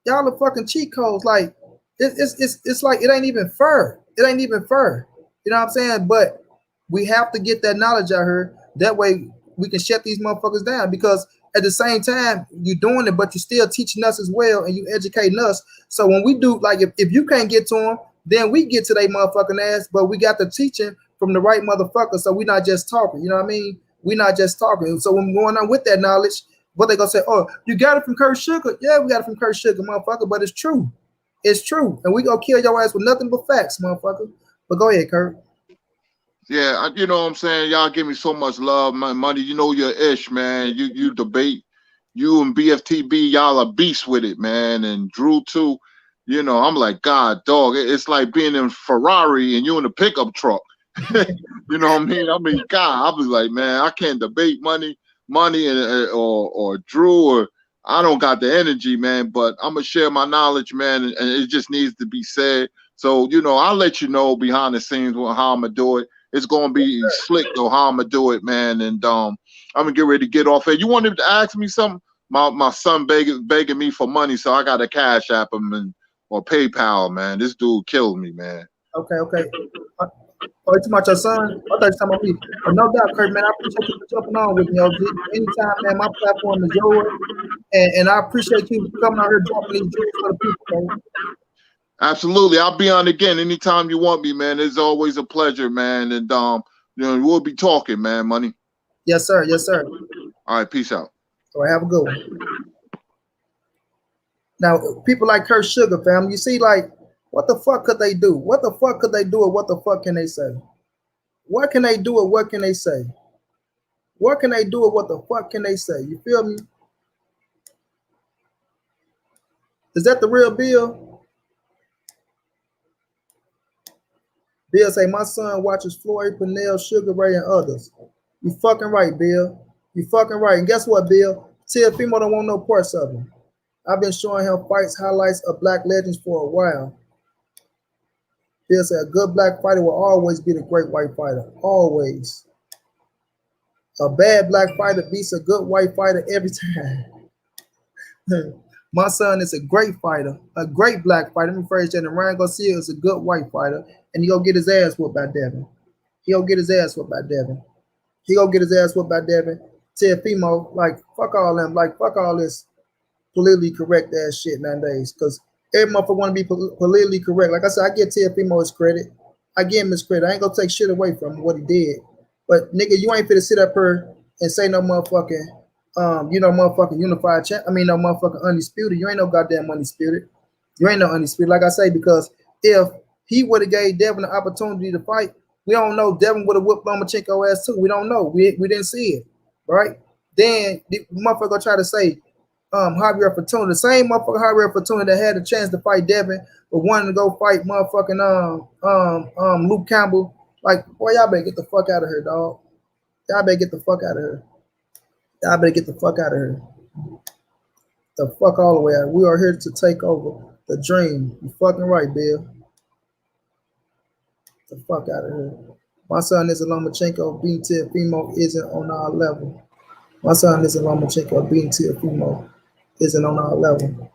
Y'all are fucking cheat codes. Like it's like it ain't even fair. It ain't even fair. You know what I'm saying? But we have to get that knowledge out here. That way we can shut these motherfuckers down because at the same time, you're doing it, but you're still teaching us as well and you educating us. So when we do, like if you can't get to them, then we get to their motherfucking ass, but we got the teaching from the right motherfucker. So we're not just talking, you know what I mean? We're not just talking. So when we're going on with that knowledge, what they gonna say, oh, you got it from Kurt Sugar? Yeah, we got it from Kurt Sugar, motherfucker, but it's true. It's true. And we gonna kill your ass with nothing but facts, motherfucker. But go ahead, Kurt. Yeah, you know what I'm saying? Y'all give me so much love, money. You know your ish, man. You debate. You and BFTB, y'all are beasts with it, man. And Drew too. You know, I'm like, God, dog. It's like being in Ferrari and you in a pickup truck. You know what I mean? I mean, God, I was like, man, I can't debate money, and or Drew, or I don't got the energy, man. But I'm gonna share my knowledge, man, and it just needs to be said. So, you know, I'll let you know behind the scenes how I'm gonna do it. It's gonna be slick though, how I'm gonna do it, man. And I'm gonna get ready to get off here. You wanted to ask me something? My son begging me for money, so I gotta cash app him or PayPal, man. This dude killed me, man. Okay. Oh, it's about your son? I thought you were talking about me. But no doubt, Kurt, man, I appreciate you for jumping on with me, OG. Anytime, man, my platform is yours. And I appreciate you coming out here dropping these jewels for the people, man. Absolutely. I'll be on again anytime you want me, man. It's always a pleasure, man. And you know, we'll be talking, man, money. Yes, sir. Yes, sir. All right, peace out. All right, have a good one. Now, people like Kurt Sugar, fam, you see, like, what the fuck could they do? What the fuck could they do, or what the fuck can they say? What can they do, or what can they say? What can they do, or what the fuck can they say? You feel me? Is that the real Bill? Bill say, my son watches Floyd, Pernell, Sugar Ray, and others. You fucking right, Bill. You fucking right. And guess what, Bill? Teofimo don't want no parts of him. I've been showing him fights, highlights of black legends for a while. Bill said, a good black fighter will always be the great white fighter. Always. A bad black fighter beats a good white fighter every time. My son is a great fighter, a great black fighter. Let me phrase that. And Ryan Garcia is a good white fighter, and he'll get his ass whooped by Devin. He'll get his ass whooped by Devin. He'll get his ass whooped by Devin. Teofimo, like, fuck all them, like, fuck all this politically correct ass shit nowadays. Because every motherfucker want to be politically correct. Like I said, I give Teofimo his credit. I give him his credit. I ain't gonna take shit away from him, what he did. But nigga, you ain't finna sit up here and say no motherfucking motherfucking unified champ. I mean, no motherfucking undisputed. You ain't no goddamn undisputed. You ain't no undisputed. Like I say, because if he would have gave Devin the opportunity to fight, we don't know. Devin would have whipped Lomachenko ass too. We don't know. We didn't see it, right? Then the motherfucker try to say, Javier Fortuna, the same motherfucker Javier Fortuna that had a chance to fight Devin, but wanted to go fight motherfucking Luke Campbell. Like, boy, y'all better get the fuck out of here, dog. Y'all better get the fuck out of here. Y'all better get the fuck out of here. The fuck all the way out. We are here to take over the dream. You fucking right, Bill. The fuck out of here. My son is a Lomachenko. Beating Teofimo isn't on our level. My son is a Lomachenko. Beating Teofimo isn't on our level.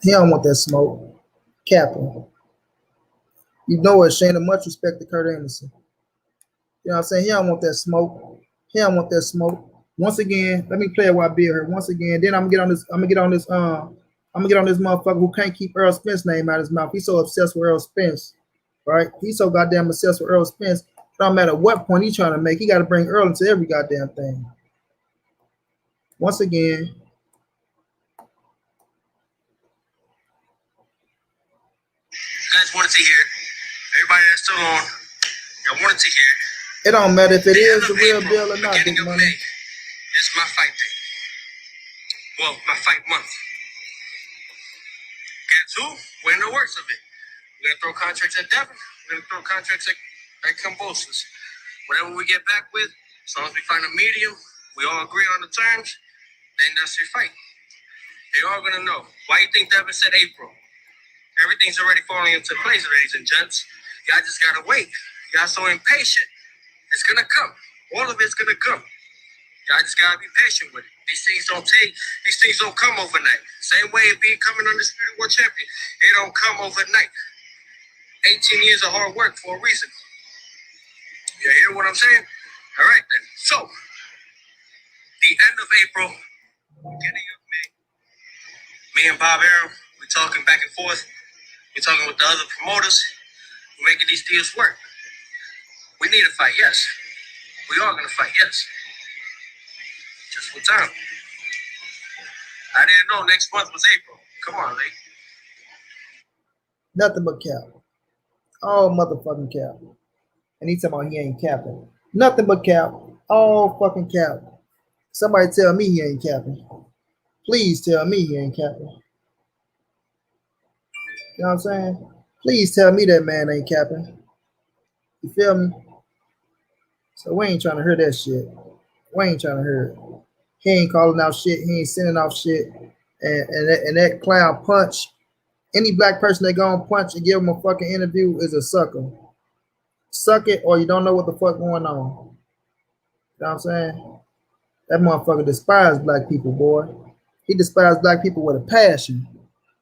He don't want that smoke. Capping. You know it, Shayna. Much respect to Kurt Anderson. You know what I'm saying? He don't want that smoke. He don't want that smoke. Once again, let me play it while Bill here. Once again, then I'm gonna get on this motherfucker who can't keep Earl Spence's name out of his mouth. He's so obsessed with Earl Spence, right? He's so goddamn obsessed with Earl Spence. No matter what point he's trying to make, he got to bring Earl into every goddamn thing. Once again. You guys wanted to hear it. Everybody that's still on, y'all wanted to hear it. It don't matter if it is the real deal or not, big money. It's my fight day. Well, my fight month. Guess who? We're in the works of it. We're gonna throw contracts at Devin. We're gonna throw contracts at Cambosis. Whatever we get back with, as long as we find a medium, we all agree on the terms, then that's your fight. They all gonna know. Why you think Devin said April? Everything's already falling into place, ladies and gents. Y'all just gotta wait. Y'all so impatient. It's gonna come. All of it's gonna come. Y'all just gotta be patient with it. These things don't come overnight. Same way it being coming undisputed world champion. It don't come overnight. 18 years of hard work for a reason. You hear what I'm saying? All right then. So, the end of April, beginning of May, me and Bob Arum, we're talking back and forth. We're talking with the other promoters. We're making these deals work. We need a fight, yes. We are gonna fight, yes. Just what time? I didn't know next month was April. Come on, Lee. Nothing but cap. All motherfucking cap. And he talking about he ain't capping. Nothing but cap. All fucking cap. Somebody tell me he ain't capping. Please tell me he ain't capping. You know what I'm saying? Please tell me that man ain't capping. You feel me? So we ain't trying to hear that shit. We ain't trying to hear it. He ain't calling out shit. He ain't sending off shit. And that clown Punch. Any black person that go on Punch and give him a fucking interview is a sucker. Suck it or you don't know what the fuck going on. You know what I'm saying? That motherfucker despises black people, boy. He despises black people with a passion.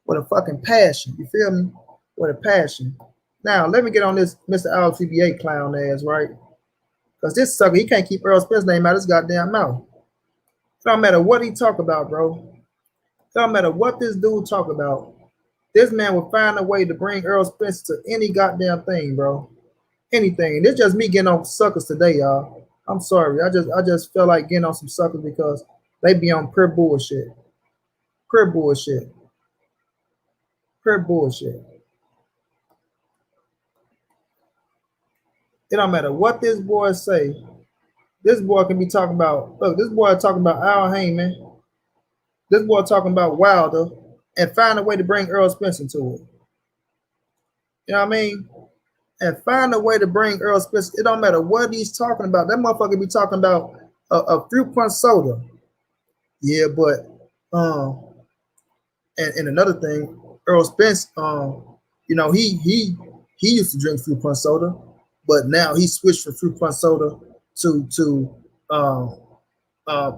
With a fucking passion. You feel me? With a passion. Now, let me get on this Mr.Iotba clown ass, right? Because this sucker, he can't keep Earl Spence's name out of his goddamn mouth. It don't matter what he talk about, bro. It don't matter what this dude talk about. This man will find a way to bring Earl Spence to any goddamn thing, bro. Anything. This just me getting on suckers today, y'all. I'm sorry. I just feel like getting on some suckers because they be on pure bullshit. Pure bullshit. Pure bullshit. It don't matter what this boy say. This boy can be talking about, look, this boy talking about Al Heyman. This boy talking about Wilder. and find a way to bring Earl Spence into it. You know what I mean? And find a way to bring Earl Spence. It don't matter what he's talking about. That motherfucker be talking about a fruit punch soda. Yeah, but and another thing, Earl Spence, you know, he used to drink fruit punch soda, but now he switched from fruit punch soda to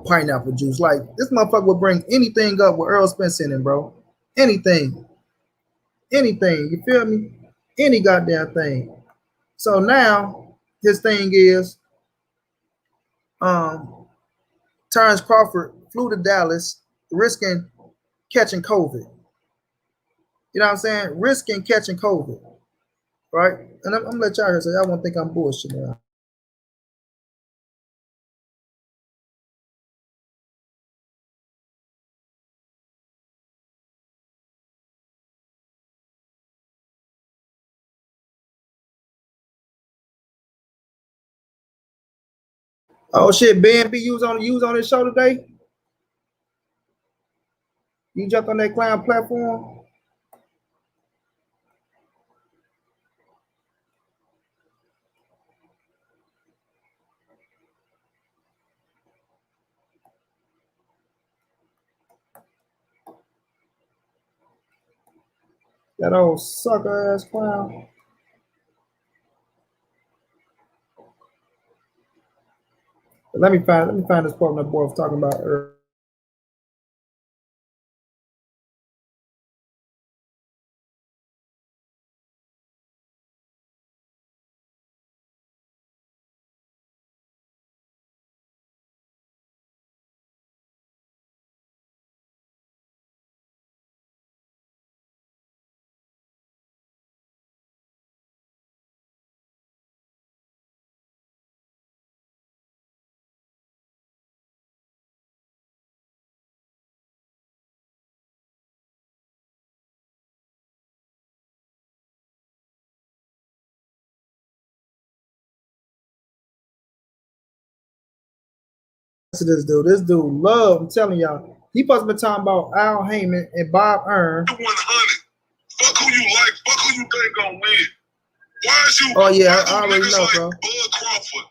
pineapple juice. Like this motherfucker will bring anything up with Earl Spence in it, bro. Anything. You feel me? Any goddamn thing. So now his thing is Terrence Crawford flew to Dallas, risking catching COVID. You know what I'm saying? Risking catching COVID. Right? And I'm gonna let y'all hear so y'all won't think I'm bullshit now. Oh shit, Ben B, you was on his show today? You jumped on that clown platform? That old sucker ass clown. Let me find this part my boy was talking about earlier. To this dude. This dude love, I'm telling y'all. He supposed to be talking about Al Heyman and Bob Earn. 100. Fuck who you like. Fuck who you think gonna win. Why is you? Oh yeah, why do I already niggas know, like bro. Bud Crawford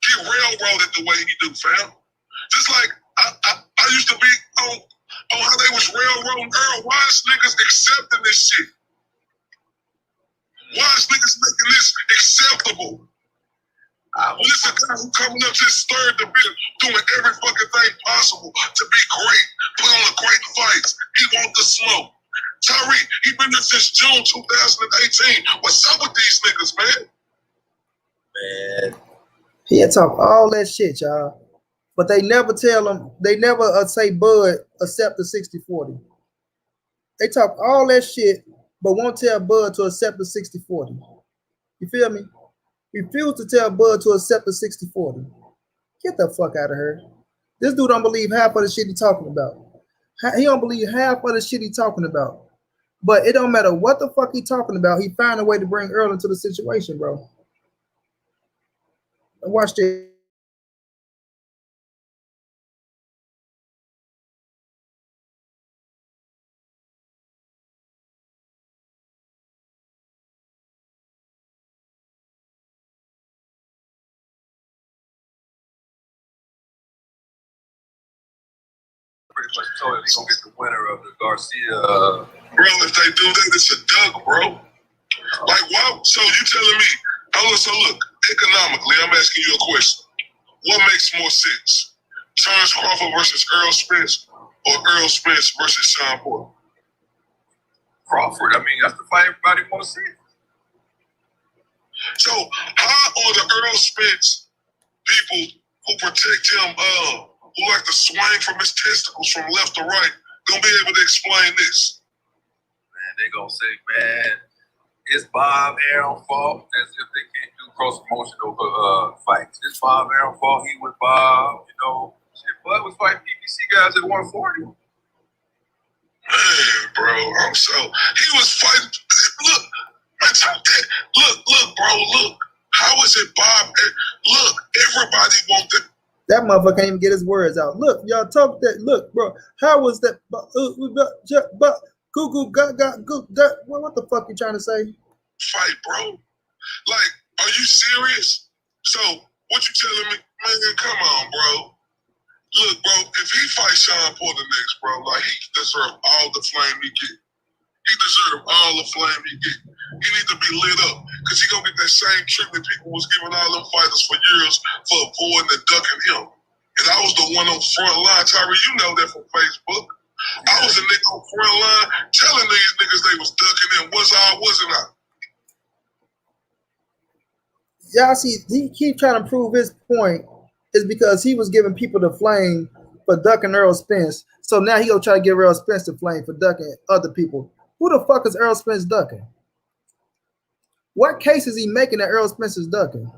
get railroaded the way he do, fam? Just like I used to be on how they was railroading Earl. Why is niggas accepting this shit? Why is niggas making this acceptable? This a guy who coming up to his third division, doing every fucking thing possible to be great, put on the great fights. He want the smoke. Tyreek, he been there since June 2018. What's up with these niggas, man? Man, he had talk all that shit, y'all. But they never tell him, they never say Bud accept the 60-40. They talk all that shit, but won't tell Bud to accept the 60-40. You feel me? Refuse to tell Bud to accept the 60-40. Get the fuck out of here. This dude don't believe half of the shit he talking about. He don't believe half of the shit he talking about. But it don't matter what the fuck he talking about. He found a way to bring Earl into the situation, bro. Watch this. Pretty much told him he's gonna get the winner of the Garcia. Bro, if they do that, it's a dug, bro. Like, why? So you telling me? So look, economically, I'm asking you a question. What makes more sense? Terrence Crawford versus Earl Spence, or Earl Spence versus Sean Porter? Crawford. I mean, that's the fight everybody want to see. So how are the Earl Spence people who protect him, who like to swing from his testicles from left to right, gonna be able to explain this? Man, they gonna say, man, it's Bob Aaron fault, as if they can't do cross promotional fights. It's Bob Aaron fault. He was Bob, you know. Shit, Bud was fighting PBC guys at 140. Man, bro, he was fighting. Look, man, talk that. Look, bro, look. How is it Bob? Look, everybody wants it. That motherfucker can't even get his words out. Look, y'all talk that. Look, bro, how was that? But Google got what the fuck you trying to say? Fight, bro. Like, are you serious? So, what you telling me? Man, come on, bro. Look, bro, if he fights Sean Porter next, bro, like, he deserves all the flame he get. He deserves all the flame he get. He need to be lit up, because he gonna get that same treatment people was giving all them fighters for years for avoiding and ducking him. And I was the one on front line. Tyree, you know that from Facebook. I was the nigga on front line telling these niggas they was ducking him. Was I or wasn't I? Y'all see, he keep trying to prove his point is because he was giving people the flame for ducking Earl Spence. So now he gonna try to give Earl Spence the flame for ducking other people. Who the fuck is Earl Spence ducking? What case is he making that Earl Spence is ducking?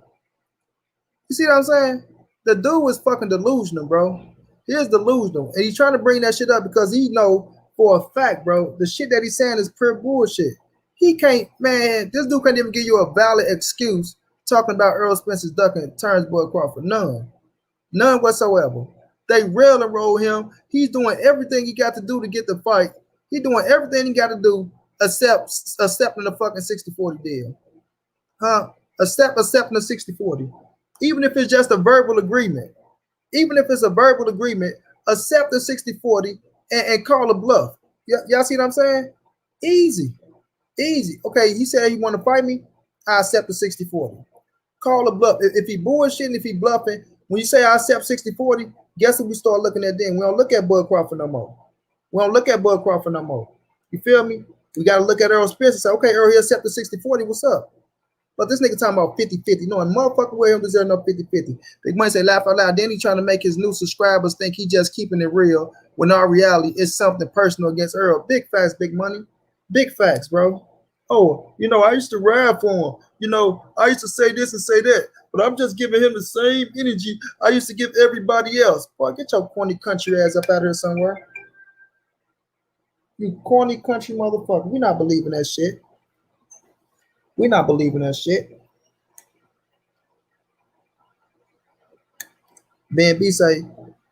You see what I'm saying? The dude is fucking delusional, bro. He is delusional. And he's trying to bring that shit up because he know for a fact, bro, the shit that he's saying is pure bullshit. He can't, man, this dude can't even give you a valid excuse talking about Earl Spence's ducking Turnbull Crawford. None. None whatsoever. They rail and roll him. He's doing everything he got to do to get the fight. He's doing everything he got to do accepting the fucking 60-40 deal. Huh? Accepting the 60-40. Even if it's just a verbal agreement. Even if it's a verbal agreement, accept the 60-40 and call a bluff. Y'all see what I'm saying? Easy. Easy. Okay, he said he want to fight me. I accept the 60-40. Call a bluff. If he bullshitting, if he bluffing, when you say I accept 60-40, guess what we start looking at then? We don't look at Bud Crawford no more. We don't look at Bud Crawford no more. You feel me? We got to look at Earl Spence and say, okay, Earl, he accept the 60-40. What's up? But this nigga talking about 50-50. No, a motherfucker way him deserve no 50-50. Big Money say laugh out loud. Then he trying to make his new subscribers think he just keeping it real when our reality is something personal against Earl. Big facts, Big Money. Big facts, bro. Oh, you know, I used to ride for him. You know, I used to say this and say that, but I'm just giving him the same energy I used to give everybody else. Boy, get your corny country ass up out here somewhere. You corny country motherfucker. We not believing that shit. We not believing that shit. Ben B say,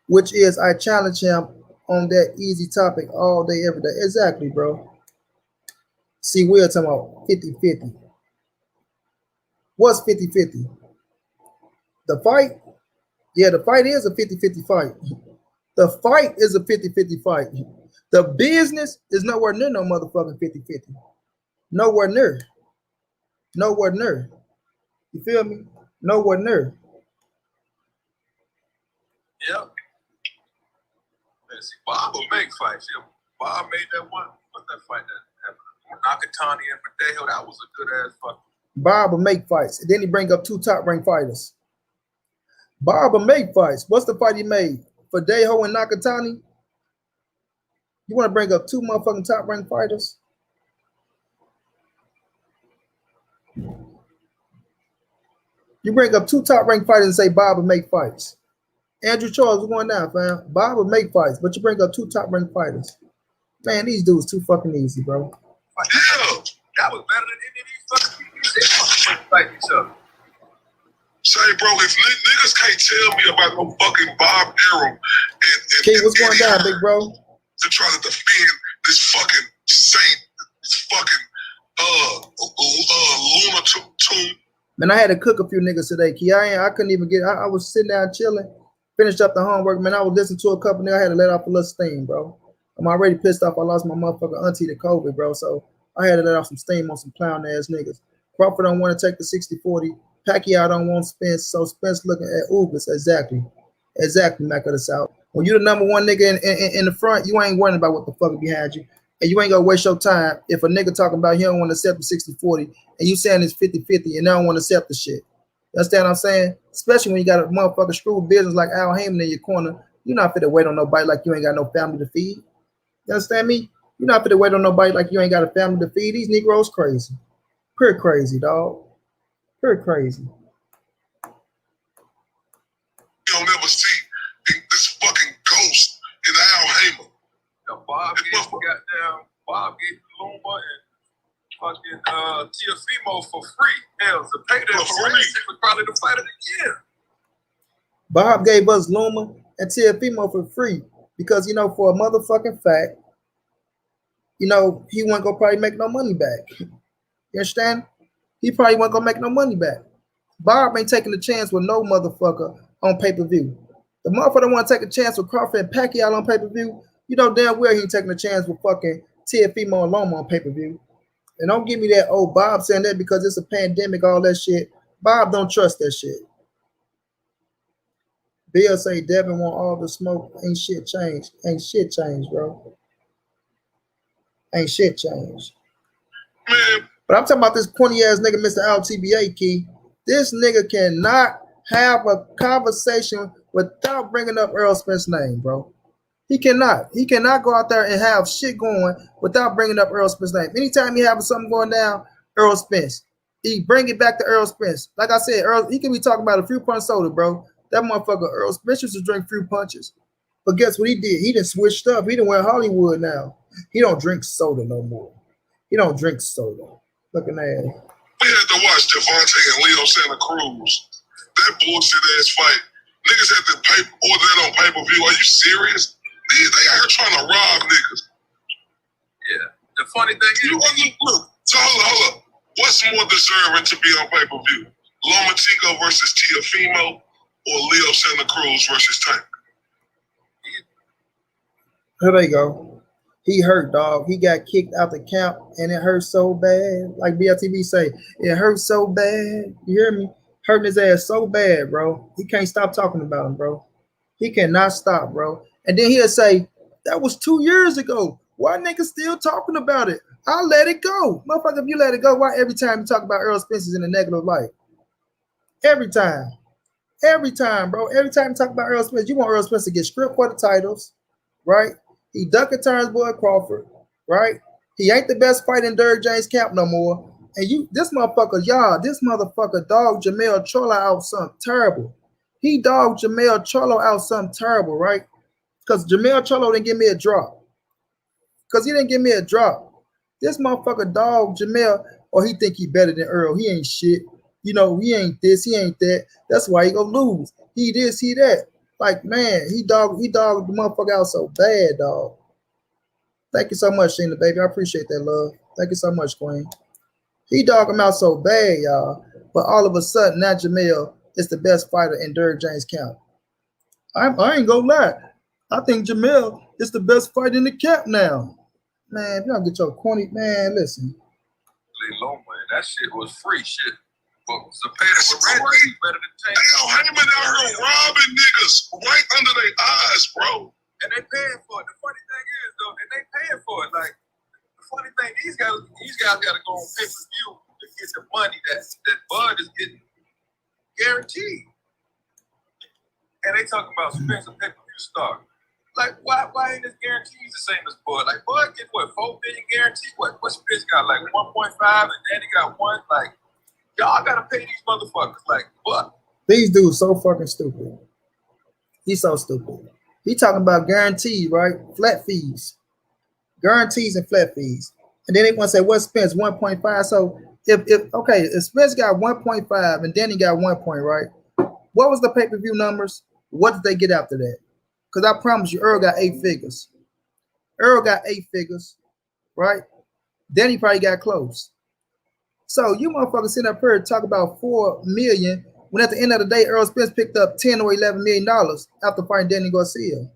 which is I challenge him on that easy topic all day, every day. Exactly, bro. See, we're talking about 50-50. What's 50-50? The fight? Yeah, the fight is a 50-50 fight. The fight is a 50-50 fight. The business is nowhere near no motherfucking 50-50. Nowhere near. Nowhere near. You feel me? Nowhere near. Yep. Let's see, Bob will make fights. Yeah, Bob made that one. What's that fight that happened? Nakatani and Verdejo. That was a good ass fight. Bob will make fights. And then he bring up two top-ranked fighters. Bob will make fights. What's the fight he made? Verdejo and Nakatani? You want to bring up two motherfucking top-ranked fighters? You bring up two top-ranked fighters and say Bob will make fights. Andrew Charles, what's going down, fam? Bob will make fights, but you bring up two top-ranked fighters. Man, these dudes too fucking easy, bro. Yeah. That was better than any of these fucking people. They fucking fight each other. Say, bro, if niggas can't tell me about no fucking Bob Arum and Key, what's going down, big bro? To try to defend this fucking saint, this fucking lunatic. Man, I had to cook a few niggas today, Key. I couldn't even get. I was sitting down chilling, finished up the homework. Man, I was listening to a couple niggas. I had to let off a little steam, bro. I'm already pissed off. I lost my motherfucking auntie to COVID, bro. So I had to let off some steam on some clown ass niggas. Crawford don't want to take the 60-40. Pacquiao don't want Spence. So Spence looking at Ubers. Exactly. Exactly, Mac of the South. When you the number one nigga in the front, you ain't worrying about what the fuck behind you. And you ain't gonna waste your time if a nigga talking about he don't want to accept the 60-40 and you saying it's 50-50 and they don't want to accept the shit. You understand what I'm saying? Especially when you got a motherfucking screw business like Al Heyman in your corner. You're not fit to wait on nobody like you ain't got no family to feed. You understand me? You're not fit to wait on nobody like you ain't got a family to feed. These Negroes crazy. Pretty crazy, dog. Pretty crazy. You don't ever see this fucking ghost in Al Heyman. Now, Bob gave Lumba and fucking Tiafimo for free. Hell, the payday for free was probably the fight of the year. Bob gave us Luma and Tiafimo for free because, you know, for a motherfucking fact, you know, he wasn't gonna probably make no money back. You understand? He probably wasn't gonna make no money back. Bob ain't taking a chance with no motherfucker on pay-per-view. The motherfucker want to take a chance with Crawford and Pacquiao on pay-per-view. You know damn well he ain't taking a chance with fucking Tiafimo and Loma on pay-per-view. And don't give me that, oh, Bob saying that because it's a pandemic, all that shit. Bob don't trust that shit. Bill say Devin want all the smoke. Ain't shit changed. Ain't shit changed, bro. Ain't shit changed. Man, But I'm talking about this corny ass nigga, Mr.Iotba, Key. This nigga cannot have a conversation without bringing up Earl Spence's name, bro. He cannot. He cannot go out there and have shit going without bringing up Earl Spence's name. Anytime he having something going down, Earl Spence. He bring it back to Earl Spence. Like I said, Earl, he can be talking about a fruit punch soda, bro. That motherfucker Earl Spence used to drink fruit punches. But guess what he did? He done switched up. He done went Hollywood now. He don't drink soda no more. He don't drink soda. Looking at it. we had to watch Devontae and Leo Santa Cruz. That bullshit ass fight. Niggas had to order that on pay-per-view. Are you serious? They out here trying to rob niggas. Yeah. The funny thing is, Look, so hold up. What's more deserving to be on pay-per-view? Lomachenko versus Tiafimo or Leo Santa Cruz versus Tank? Here they go. He hurt, dog. He got kicked out the camp, and it hurt so bad. Like BLTV say, it hurt so bad. You hear me? Hurting his ass so bad, bro. He can't stop talking about him, bro. He cannot stop, bro. And then he'll say, that was 2 years ago. Why niggas still talking about it? I'll let it go. Motherfucker, if you let it go, why every time you talk about Earl Spence is in a negative light? Every time. Every time, bro. Every time you talk about Earl Spence, you want Earl Spence to get stripped for the titles, right? He duck and turns boy Crawford, right? He ain't the best fighter in Derrick James' camp no more. And you, this motherfucker, y'all, this motherfucker dogged Jamel Cholo out something terrible. He dogged Jamel Cholo out something terrible, right? Because Jamel Cholo didn't give me a drop. Because he didn't give me a drop. This motherfucker dog Jamel, or he think he better than Earl. He ain't shit. You know, he ain't this, he ain't that. That's why he gonna lose. He this, he that. Like, man, he dogged the motherfucker out so bad, dog. Thank you so much, Sheena, baby. I appreciate that, love. Thank you so much, Queen. He dogged him out so bad, y'all. But all of a sudden, now Jamel is the best fighter in Derrick James' camp. I ain't gonna lie. I think Jamel is the best fighter in the camp now. Man, if y'all get your corny, man, listen. Loma, that shit was free shit. But Zapata with Red is better than Tank. Damn, Heyman out here robbing niggas right under their eyes, bro. And they paying for it. The funny thing is, though, and they paying for it. Like, the funny thing, these guys got to go on pay-per-view to get the money that Bud is getting guaranteed. And they talking about Spence a pay-per-view star. Like, why ain't his guarantees the same as Bud? Like, Bud get what, $4 million guaranteed? What Spence got? Like 1.5, and Danny got 1. Like, y'all gotta pay these motherfuckers. Like, what? These dudes so fucking stupid. He's so stupid. He talking about guarantees, right? Flat fees. Guarantees and flat fees. And then they want to say, what's Spence? 1.5. So if Spence got 1.5 and Danny got 1 point, right? What was the pay-per-view numbers? What did they get after that? Because I promise you, Earl got 8 figures. Earl got 8 figures, right? Danny probably got close. So you motherfuckers sitting up here talk about $4 million when at the end of the day, Earl Spence picked up $10 or $11 million after fighting Danny Garcia.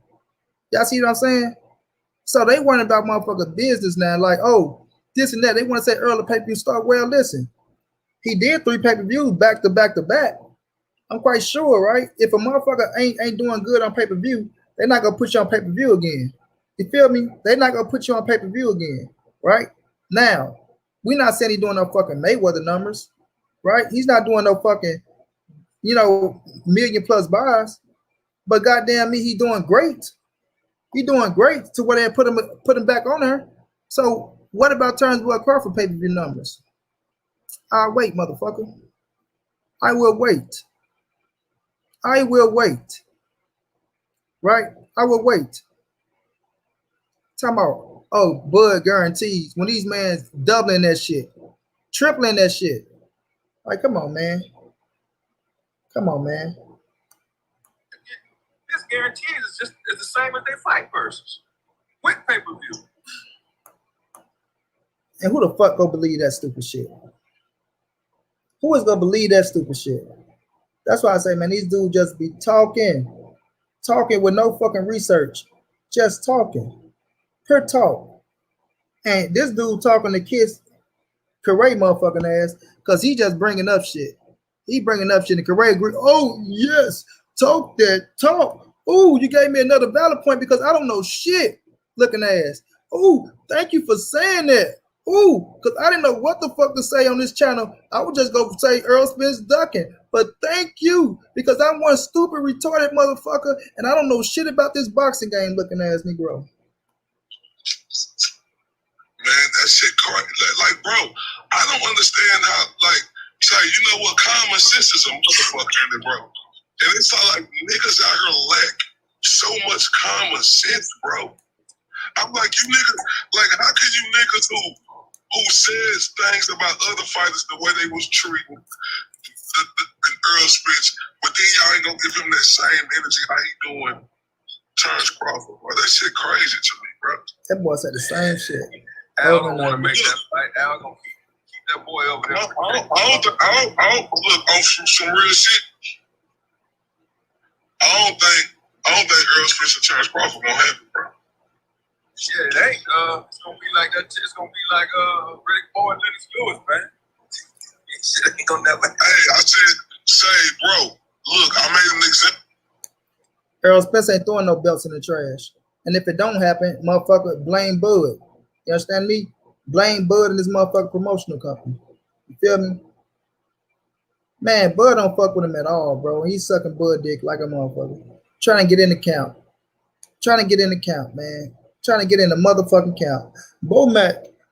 Y'all see what I'm saying? So they worrying about motherfucker business now, like, oh, this and that. They want to say Earl a pay-per-view star. Well, listen, he did 3 pay-per-views back to back to back. I'm quite sure, right? If a motherfucker ain't doing good on pay-per-view, they're not gonna put you on pay-per-view again. You feel me? They're not gonna put you on pay-per-view again, right? Now, we're not saying he's doing no fucking Mayweather numbers, right? He's not doing no fucking, million plus buys. But goddamn me, he doing great. He doing great to where they put him back on there. So what about Turnbull Crawford pay-per-view numbers? I'll wait, motherfucker. I will wait. I will wait. Right? I will wait. Talking about, oh, Bud guarantees when these mans doubling that shit, tripling that shit. Like, come on, man. Come on, man. guaranteed it's the same as they fight versus with pay-per-view. And who the fuck gonna believe that stupid shit? Who is gonna believe that stupid shit? That's why I say, man, these dudes just be talking with no fucking research, just talking, pure talk. And this dude talking to kids, Corey motherfucking ass, cause he just bringing up shit. He bringing up shit, and Corey agree. Oh yes, talk that talk. Oh, you gave me another valid point because I don't know shit. Looking ass. Oh, thank you for saying that. Ooh, because I didn't know what the fuck to say on this channel. I would just go say Earl Spence ducking. But thank you, because I'm one stupid, retarded motherfucker, and I don't know shit about this boxing game looking ass Negro. Man, that shit crazy. Like, bro, I don't understand how, like, say, you know what, common sense is a motherfucker, bro. And it's like niggas out here lack so much common sense, bro. I'm like, you niggas, like, how can you niggas who says things about other fighters the way they was treating the Earl Spence, but then y'all ain't gonna give him that same energy how he doing Terrence Crawford, bro. That shit crazy to me, bro. That boy said the same shit. Al don't want to make that fight. Al gonna keep that boy over there. I don't look on some real shit. I don't think Earl Spence and Terrence Crawford gonna happen, bro. Shit, it ain't. It's gonna be like that. It's gonna be like Rick Boy and Lennox Lewis, man. Shit ain't gonna never happen. Hey, I said, say, bro, look, I made an example. Earl Spence ain't throwing no belts in the trash. And if it don't happen, motherfucker, blame Bud. You understand me? Blame Bud and this motherfucker promotional company. You feel me? Man, Bud don't fuck with him at all, bro. He's sucking Bud dick like a motherfucker. Trying to get in the count. Trying to get in the count, man. Trying to get in the motherfucking count.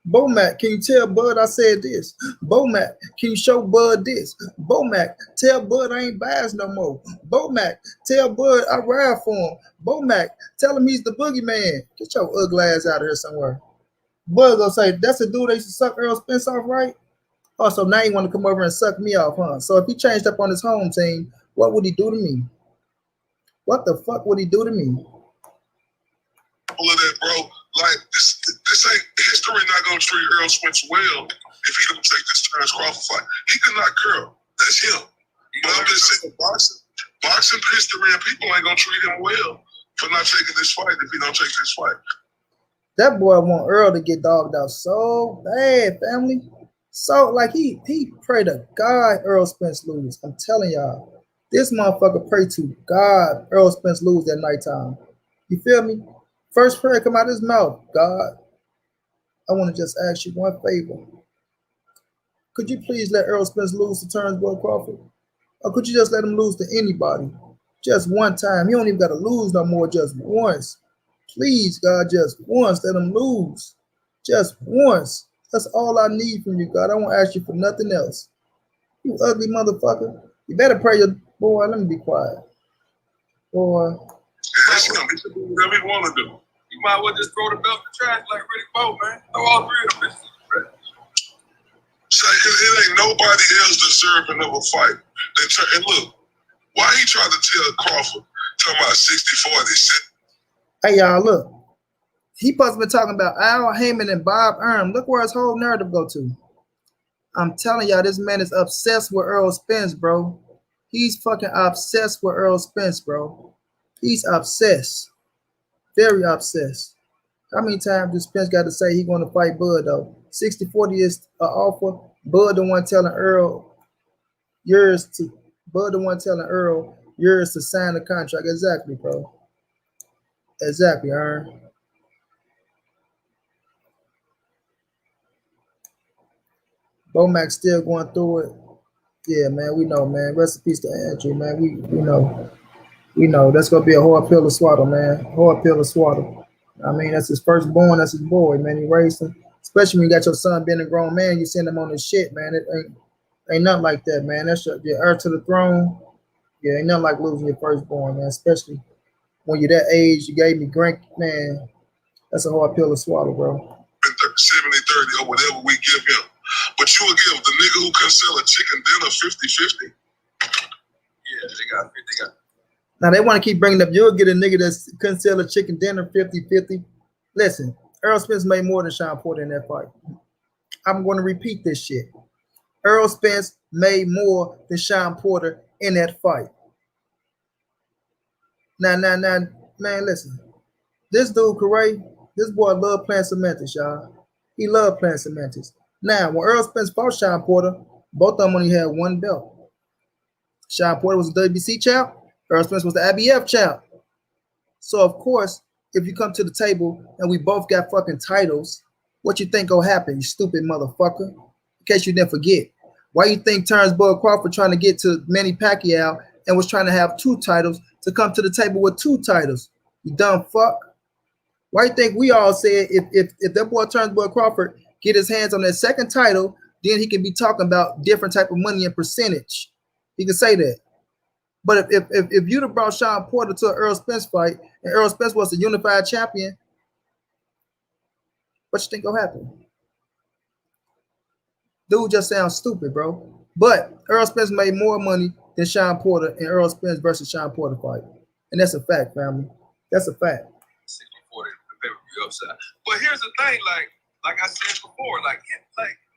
Bomac, can you tell Bud I said this? Bomac, can you show Bud this? Bomac, tell Bud I ain't biased no more. Bomac, tell Bud I ride for him. Bomac, tell him he's the boogeyman. Get your ugly ass out of here somewhere. Bud gonna say, that's the dude they used to suck Earl Spence off, right? Oh, so now you want to come over and suck me off, huh? So if he changed up on his home team, what would he do to me? What the fuck would he do to me? All of that, bro. Like, this ain't history not gonna treat Earl Spence well if he don't take this Terrence Crawford fight. He can knock Curl. That's him. But I'm just saying, boxing history and people ain't gonna treat him well for not taking this fight if he don't take this fight. That boy want Earl to get dogged out so bad, family. So, like, he pray to God Earl Spence lose. I'm telling y'all. This motherfucker pray to God Earl Spence lose at nighttime. You feel me? First prayer come out of his mouth. God, I want to just ask you one favor. Could you please let Earl Spence lose to Terrence Boy Crawford? Or could you just let him lose to anybody? Just one time. He don't even got to lose no more, just once. Please, God, just once. Let him lose. Just once. That's all I need from you, God. I won't ask you for nothing else. You ugly motherfucker. You better pray your boy. Let me be quiet. Boy. That's him. He can do whatever he want to do. You might as well just throw the belt in the trash like Rick Bowe, man. Throw all three of them bitches in the trash. Say, cause it ain't nobody else deserving of a fight. And look, why he tried to tell Crawford, talking about 60-40 shit. Hey, y'all, look. He supposed to be talking about Al Heyman and Bob Arum. Look where his whole narrative go to. I'm telling y'all, this man is obsessed with Earl Spence, bro. He's fucking obsessed with Earl Spence, bro. He's obsessed. Very obsessed. How many times does Spence got to say he going to fight Bud, though? 60-40 is an offer. Bud the one telling Earl yours to sign the contract. Exactly, bro. Exactly, Aaron. Bomac still going through it. Yeah, man, we know, man. Rest in peace to Andrew, man. We know. We know. That's going to be a hard pill to swallow, man. Hard pill to swallow. I mean, that's his firstborn. That's his boy, man. He raised him. Especially when you got your son being a grown man, you send him on this shit, man. It ain't nothing like that, man. That's your heir to the throne. Yeah, ain't nothing like losing your firstborn, man. Especially when you're that age, you gave me Grant, man. That's a hard pill to swallow, bro. 70-30 or whatever we give him. But you will give the nigga who can sell a chicken dinner 50-50. Yeah, they got 50. Now they want to keep bringing up, you'll get a nigga that couldn't sell a chicken dinner 50-50. Listen, Errol Spence made more than Sean Porter in that fight. I'm going to repeat this shit. Errol Spence made more than Sean Porter in that fight. Now, man, listen. This dude, Corey, this boy love playing semantics, y'all. He loved playing semantics. Now, when Errol Spence fought Sean Porter, both of them only had one belt. Sean Porter was the WBC champ. Errol Spence was the IBF champ. So, of course, if you come to the table and we both got fucking titles, what you think gonna happen, you stupid motherfucker? In case you didn't forget. Why you think Terrence Bud Crawford trying to get to Manny Pacquiao and was trying to have 2 titles to come to the table with 2 titles? You dumb fuck. Why you think we all said if that boy Terrence Bud Crawford get his hands on that second title, then he can be talking about different type of money and percentage. He can say that. But if you'd have brought Sean Porter to an Errol Spence fight and Errol Spence was the unified champion, what you think gonna happen? Dude just sounds stupid, bro. But Errol Spence made more money than Sean Porter in Errol Spence versus Sean Porter fight. And that's a fact, family. That's a fact. 60-40, the pay-per-view upside. But here's the thing, like I said before, like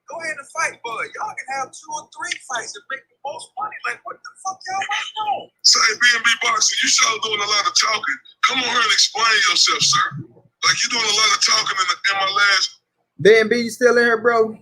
go ahead and fight, bud. Y'all can have 2 or 3 fights and make the most money. Like, what the fuck y'all want? Say, B&B Boxing, you sure doing a lot of talking. Come on here and explain yourself, sir. Like, you doing a lot of talking in my last B&B, you still in here, bro?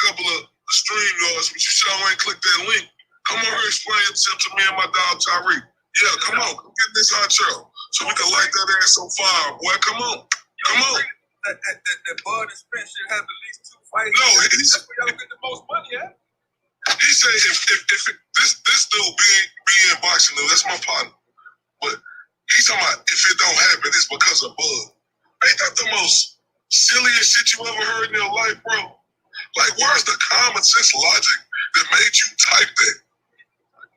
couple of stream yards, but you sure ain't clicked that link. Come on here and explain yourself to me and my dog, Tyreek. Yeah, come on. Come get this intro so we can light that ass on fire, boy. Come on. Come on. That Bud and Spence should have at least 2 fights. No, that's where y'all get the most money at. He said if this dude be in boxing, that's my partner. But he's talking about if it don't happen, it's because of Bud. Ain't that the most silliest shit you ever heard in your life, bro? Like, where's the common sense logic that made you type that?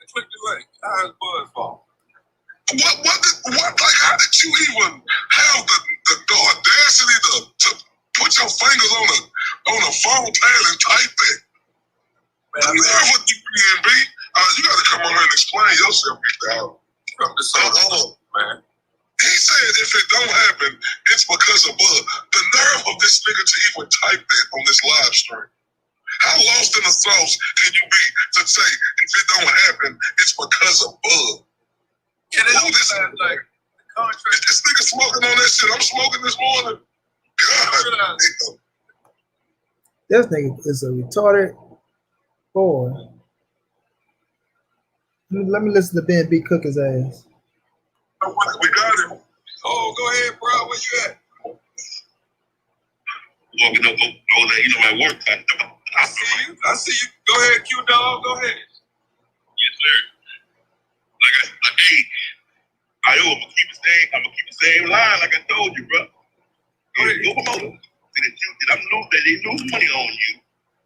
Click the link. How's Bud's fault? Like, how did you even have the audacity to put your fingers on a phone pad and type that? The nerve of you, B&B. You got to come on here and explain yourself, Big Dog. From the song, man. He said if it don't happen, it's because of Bud. The nerve of this nigga to even type that on this live stream. How lost in the sauce can you be to say if it don't happen, it's because of Bud? Yeah, this like the contract. This nigga smoking on that shit. I'm smoking this morning. God. This nigga is a retarded boy. Let me listen to B&B cook his ass. We got him. Oh, go ahead, bro. Where you at? Walking up, my work. I see you. Go ahead, Q-Dog. Go ahead. Yes, sir. I'm gonna keep the same line like I told you, bro. Go promote. They lose money on you.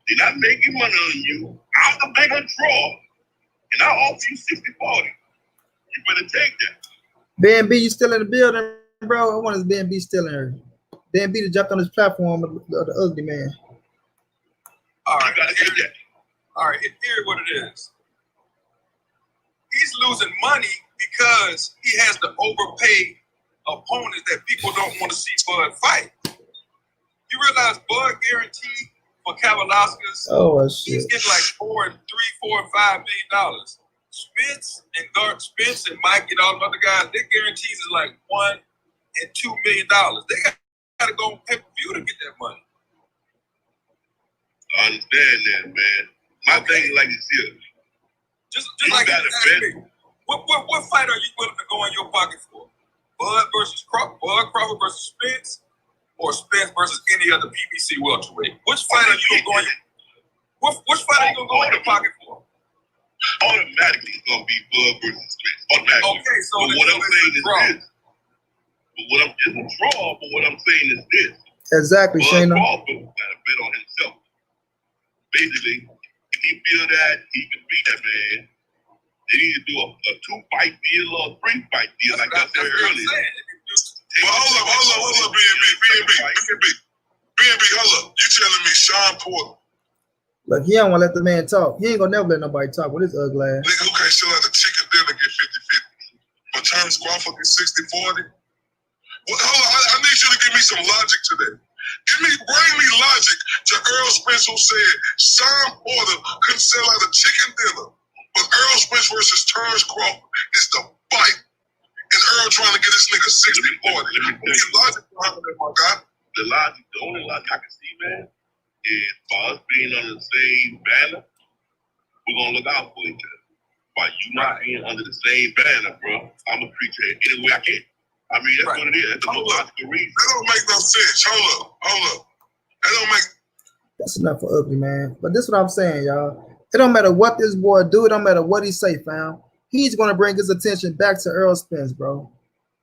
They're not making money on you. I'm the bigger draw. And I offer you 60-40. You better take that. B&B, you still in the building, bro? I want his B&B still in here. B&B to jumped on his platform of the ugly man. All right, here's what it is. He's losing money because he has to overpay opponents that people don't want to see Bud fight. You realize Bud guaranteed for Kavalauskas, he's getting like $4 and $5 million. Spence and Mike and all the other guys, their guarantees is like $1 and $2 million. They got to go on pay-per-view to get that money. I understand that, man. My thing is like this here. Just like me. What fight are you willing to go in your pocket for? Bud Crawford versus Spence, or Spence versus any other PBC welterweight? Which fight are you going to go in? Which fight are you going to go in your pocket for? Automatically, it's going to be Bud versus Spence. Automatically. Okay, so but what I'm saying is this. It's a draw, but what I'm saying is this. Exactly, Shayna. Bud Crawford got to bet on himself. Basically, if he feel that he can beat that man, they need to do a 2-fight deal or a 3-fight deal, like I said earlier. Well, hold up, B&B, hold up. You telling me Sean Porter? Look, he don't want to let the man talk. He ain't gonna never let nobody talk with his ugly ass. Nigga who can't sell out a chicken dinner get Terrence Crawford get 60-40? Well, hold on, I need you to give me some logic to that. Bring me logic to Earl Spence, who said Sean Porter couldn't sell out a chicken dinner, but Earl Spence versus Terrence Crawford is the fight. And Earl trying to get this nigga 60-40. The logic behind that, my guy. The only logic I can see, man, is by us being under the same banner, we're gonna look out for each other. By you not being under the same banner, bro, I'm gonna treat you any way I can. I mean, that's what it is. That's the most logical reason. That don't make no sense. Hold up. That don't make. That's enough for ugly, man. But this is what I'm saying, y'all. It don't matter what this boy do. It don't matter what he say, fam. He's gonna bring his attention back to Earl Spence, bro.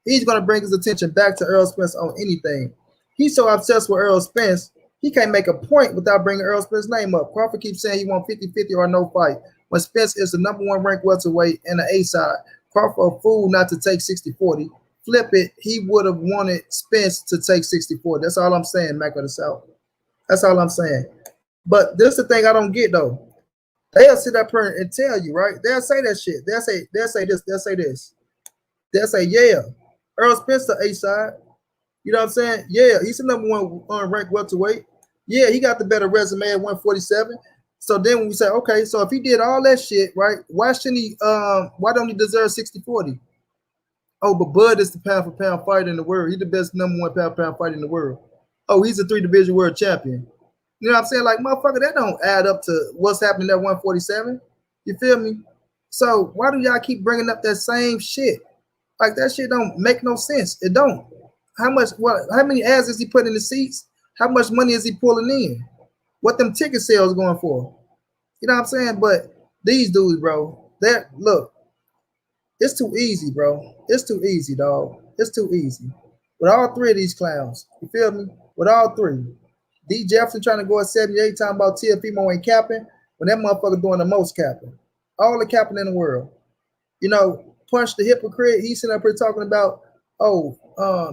He's gonna bring his attention back to Earl Spence on anything. He's so obsessed with Earl Spence, he can't make a point without bringing Earl Spence's name up. Crawford keeps saying he want 50-50 or no fight, when Spence is the #1 ranked welterweight and the A side. Crawford a fool not to take 60-40. Flip it, he would have wanted Spence to take 60-40. That's all I'm saying, Mac of the South. That's all I'm saying. But this is the thing I don't get though. They'll sit up here and tell you, right? They'll say that shit. They'll say this. They'll say this. They'll say, yeah, Earl Spence the A side. You know what I'm saying? Yeah, he's the #1 ranked welterweight. Yeah, he got the better resume at 147. So then when we say, okay, so if he did all that shit, right? Why shouldn't he? Why don't he deserve 60-40? Oh, but Bud is the pound for pound fighter in the world. He's the best #1 pound for pound fighter in the world. Oh, he's a 3-division world champion. You know what I'm saying? Like, motherfucker, that don't add up to what's happening at 147. You feel me? So why do y'all keep bringing up that same shit? Like, that shit don't make no sense. It don't. How many ads is he putting in the seats? How much money is he pulling in? What them ticket sales going for? You know what I'm saying? But these dudes, bro, look, it's too easy, bro. It's too easy, dog. It's too easy. With all three of these clowns, you feel me? With all three. D. Jefferson trying to go at 78, talking about TFemo ain't capping, when that motherfucker doing the most capping. All the capping in the world. You know, Punch the Hypocrite, he's sitting up here talking about,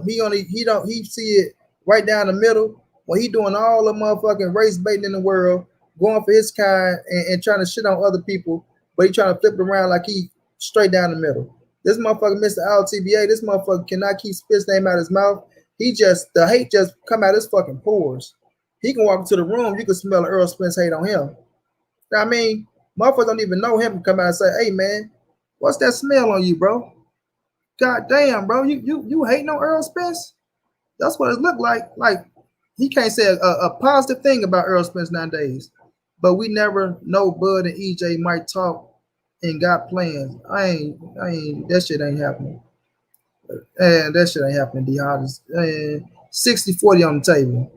he see it right down the middle when he doing all the motherfucking race baiting in the world, going for his kind and trying to shit on other people, but he trying to flip it around like he straight down the middle. This motherfucker, Mr.Iotba, this motherfucker cannot keep Spit's name out of his mouth. The hate just come out of his fucking pores. He can walk into the room, you can smell Earl Spence hate on him. I mean, motherfuckers don't even know him to come out and say, hey man, what's that smell on you, bro? God damn, bro, you hating on Earl Spence? That's what it looked like. Like, he can't say a positive thing about Earl Spence nowadays. But we never know Bud and EJ might talk and got plans. That shit ain't happening. And that shit ain't happening, D-Hod. 60-40 on the table.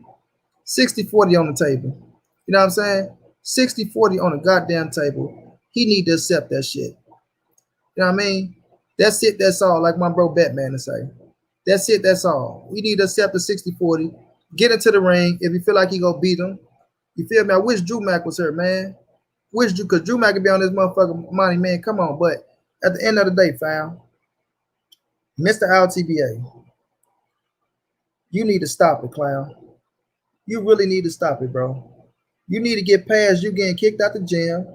60-40 on the table. You know what I'm saying? 60-40 on the goddamn table. He need to accept that shit. You know what I mean? That's it, that's all, like my bro Batman to say. That's it, that's all. We need to accept the 60-40. Get into the ring. If you feel like he gonna beat him. You feel me? I wish Drew Mack was here, man. Because Drew Mack could be on this motherfucking money, man. Come on. But at the end of the day, fam, Mr.Iotba, you need to stop it, clown. You really need to stop it, bro. You need to get past you getting kicked out the gym.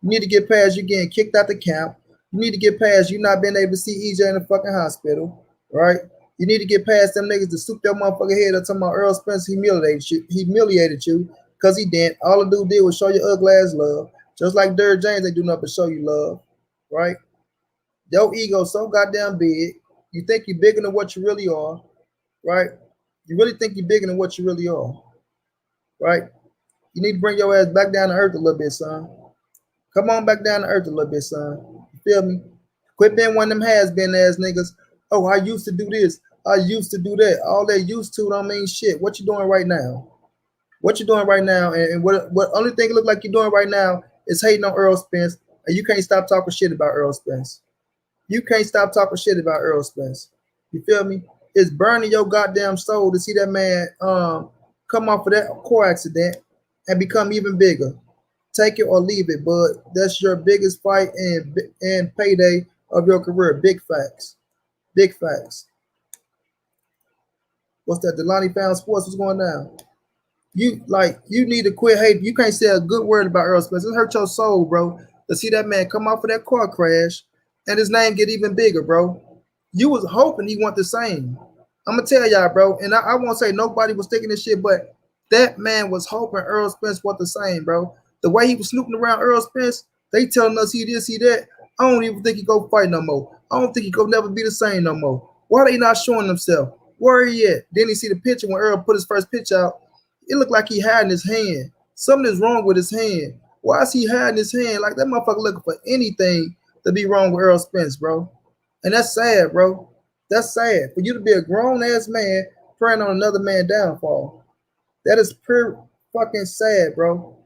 You need to get past you getting kicked out the camp. You need to get past you not being able to see EJ in the fucking hospital, right? You need to get past them niggas to soup their motherfucking head up talking about Earl Spence humiliated you because he didn't. All the dude did was show you ugly ass love. Just like Derrick James, they do nothing but show you love, right? Your ego so goddamn big. You think you're bigger than what you really are, right? You really think you're bigger than what you really are, right? You need to bring your ass back down to earth a little bit, son. Come on back down to earth a little bit, son. You feel me? Quit being one of them has-been ass niggas. Oh, I used to do this. I used to do that. All that used to don't mean shit. What you doing right now? What you doing right now? And what only thing it look like you're doing right now is hating on Earl Spence, and you can't stop talking shit about Earl Spence. You can't stop talking shit about Earl Spence. You feel me? It's burning your goddamn soul to see that man come off of that car accident and become even bigger. Take it or leave it, bud. That's your biggest fight and payday of your career. Big facts. Big facts. What's that? Delani Found Sports? What's going down? You need to quit hating. You can't say a good word about Earl Spence. It hurt your soul, bro, to see that man come off of that car crash and his name get even bigger, bro. You was hoping he want the same. I'm gonna tell y'all, bro, and I won't say nobody was thinking this shit, but that man was hoping Earl Spence want the same, bro. The way he was snooping around Earl Spence, they telling us he this, he that. I don't even think he go fight no more. I don't think he go never be the same no more. Why they not showing themselves? Where he at? Then he see the picture when Earl put his first pitch out. It looked like he hiding his hand. Something is wrong with his hand. Why is he hiding his hand? Like that motherfucker looking for anything to be wrong with Earl Spence, bro. And that's sad, bro. That's sad. For you to be a grown ass man praying on another man's downfall. That is pure fucking sad, bro.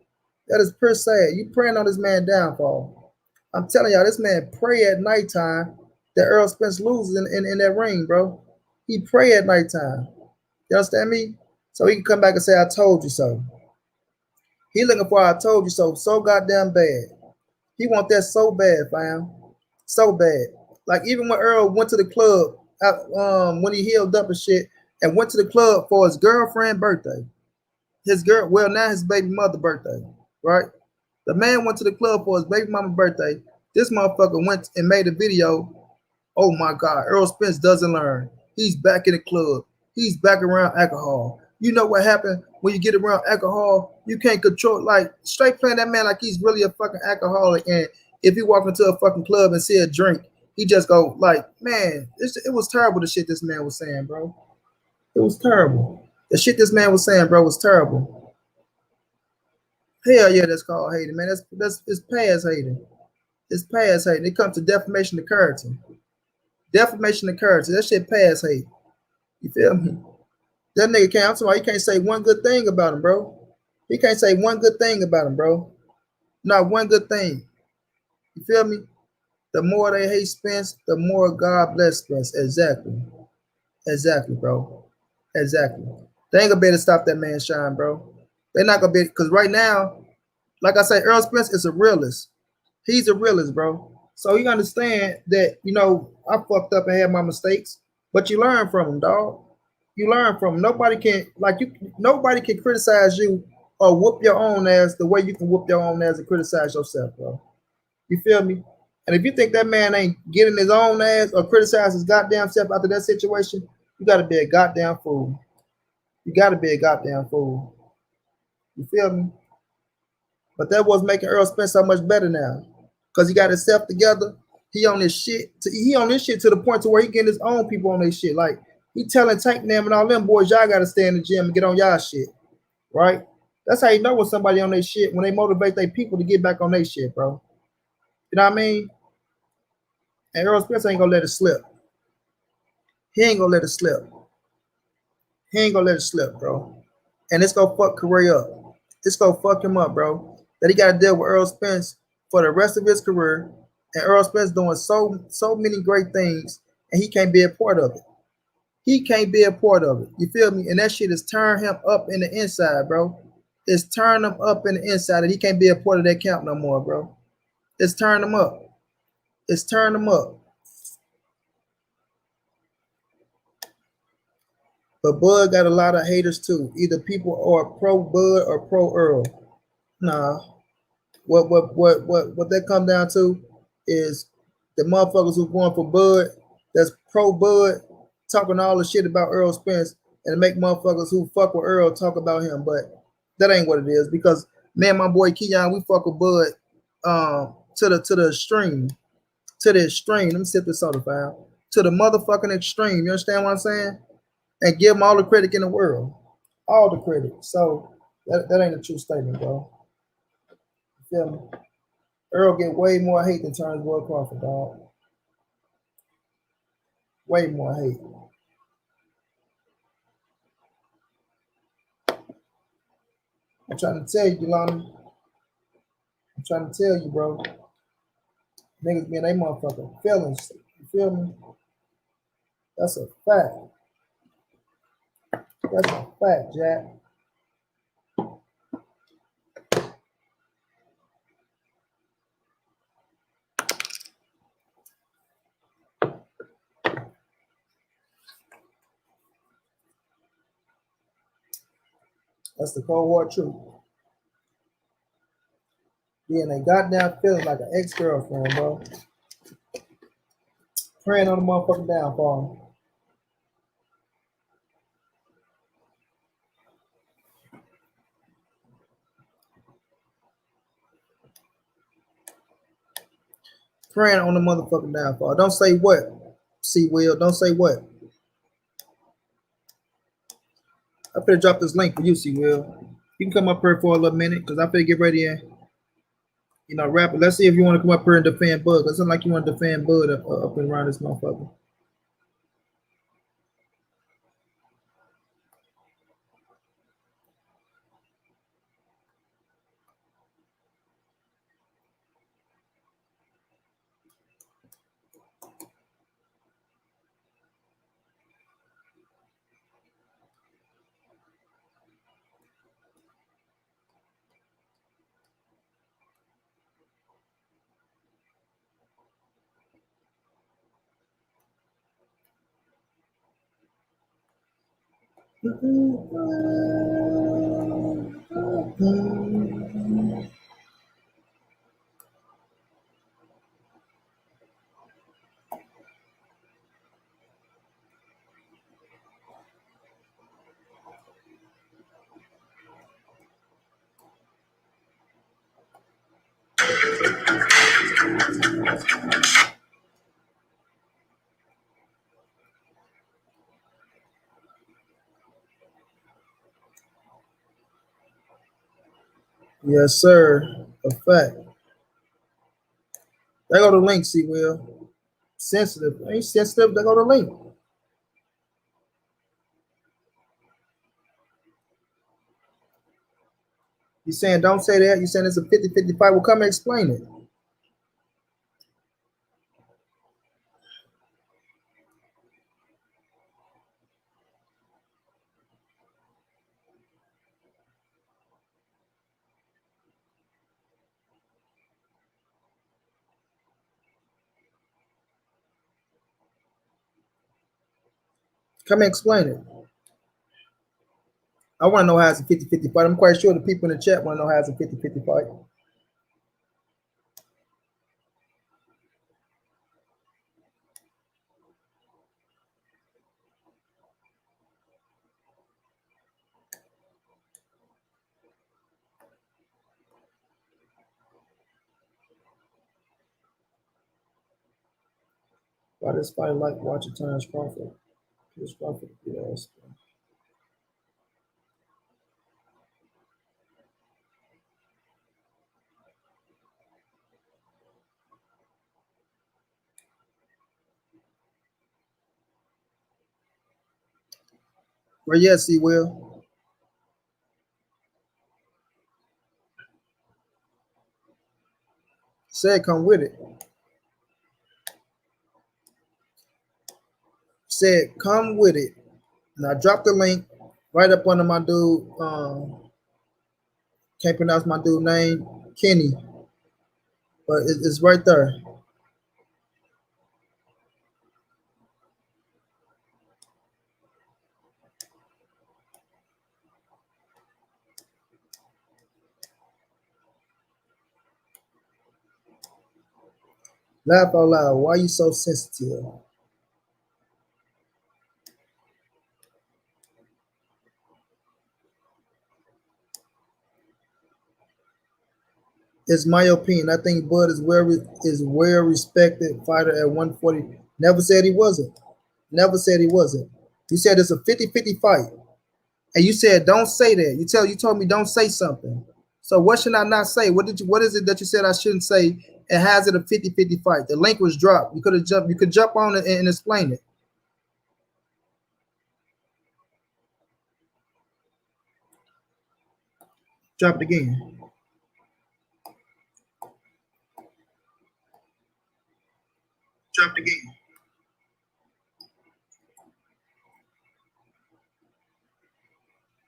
That is pure sad. You praying on this man's downfall. I'm telling y'all, this man pray at nighttime that Earl Spence loses in that ring, bro. He pray at nighttime. You understand me? So he can come back and say, I told you so. He looking for I told you so goddamn bad. He want that so bad, fam. So bad. Like even when Earl went to the club, when he healed up and shit, and went to the club for his girlfriend's birthday. Now his baby mother's birthday, right? The man went to the club for his baby mama's birthday. This motherfucker went and made a video. Oh my God, Earl Spence doesn't learn. He's back in the club. He's back around alcohol. You know what happened when you get around alcohol? You can't control, like, straight playing that man like he's really a fucking alcoholic. And if he walk into a fucking club and see a drink, he just go like, man, it was terrible the shit this man was saying, bro. It was terrible. The shit this man was saying, bro, was terrible. Hell yeah, that's called hating, man. That's it's past hating. It's past hating. It comes to defamation of character. Defamation of character. That shit past hate. You feel me? That nigga can't. He can't say one good thing about him, bro. He can't say one good thing about him, bro. Not one good thing. You feel me? The more they hate Spence, the more God bless Spence. Exactly. Exactly, bro. Exactly. They ain't gonna be able to stop that man shine, bro. They're not gonna be, because right now, like I say, Earl Spence is a realist. He's a realist, bro. So you understand that, you know, I fucked up and had my mistakes, but you learn from them, dog. You learn from them. Nobody can criticize you or whoop your own ass the way you can whoop your own ass and criticize yourself, bro. You feel me? And if you think that man ain't getting his own ass or criticize his goddamn self after that situation, you gotta be a goddamn fool. You gotta be a goddamn fool. You feel me? But that was making Earl Spence so much better now. Because he got himself together. He on this shit. He on this shit to the point to where he getting his own people on this shit. Like, he telling Tank Nam and all them boys, y'all gotta stay in the gym and get on y'all shit. Right? That's how you know when somebody on their shit, when they motivate their people to get back on their shit, bro. You know what I mean? And Earl Spence ain't gonna let it slip. He ain't gonna let it slip. He ain't gonna let it slip, bro. And it's gonna fuck career up. It's gonna fuck him up, bro. That he gotta deal with Earl Spence for the rest of his career. And Earl Spence doing so many great things, and he can't be a part of it. He can't be a part of it. You feel me? And that shit is turning him up in the inside, bro. It's turning him up in the inside, and he can't be a part of that camp no more, bro. It's turning him up. It's turning him up. But Bud got a lot of haters too. Either people are pro Bud or pro Earl. Nah. What that come down to is the motherfuckers who going for Bud, that's pro Bud, talking all the shit about Earl Spence, and make motherfuckers who fuck with Earl talk about him. But that ain't what it is, because me and my boy Keon, we fuck with Bud to the extreme. To the extreme. Let me sip this soda, file. To the motherfucking extreme. You understand what I'm saying? And give him all the credit in the world. All the credit. So that ain't a true statement, bro. You feel me? Earl get way more hate than Terrence Boyd Crawford, dog. Way more hate. I'm trying to tell you, Delano. I'm trying to tell you, bro. Niggas being they motherfucking feelings. You feel me? That's a fact. That's a fact, Jack. That's the cold hard truth. Being a goddamn feeling like an ex-girlfriend, bro. Praying on the motherfucking downfall. Praying on the motherfucking downfall. Don't say what, C Will. Don't say what. I better drop this link for you, C Will. You can come up here for a little minute because I better get ready and rap it. Let's see if you want to come up here and defend Bud. It sounds like you want to defend Bud up and around this motherfucker. Yes, sir. A fact. They go to link, C Will. Sensitive. Ain't sensitive. They go to link. You saying don't say that? You saying it's a 50-50 fight? Well, come and explain it. Come and explain it. I want to know how it's a 50-50 fight. I'm quite sure the people in the chat want to know how it's a 50-50 fight. Why this fight like watching Terrence Crawford? Chris Crawford, yes. Well, yes, he will. Said come with it. Said come with it. And I dropped the link right up under my dude. Can't pronounce my dude name, Kenny, but it's right there. Laugh out loud. Why you so sensitive? It's my opinion. I think Bud is well respected fighter at 140. Never said he wasn't. Never said he wasn't. You said it's a 50-50 fight. And you said don't say that. You told me don't say something. So what should I not say? What is it that you said I shouldn't say? It has it a 50-50 fight. The link was dropped. You could jump on it and explain it. Drop it again. Drop it again.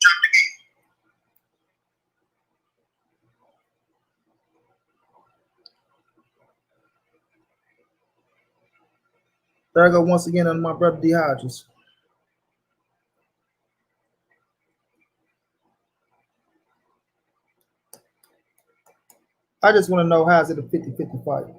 Drop it again. There I go once again on my brother D Hodges. I just want to know how is it a 50-50 fight?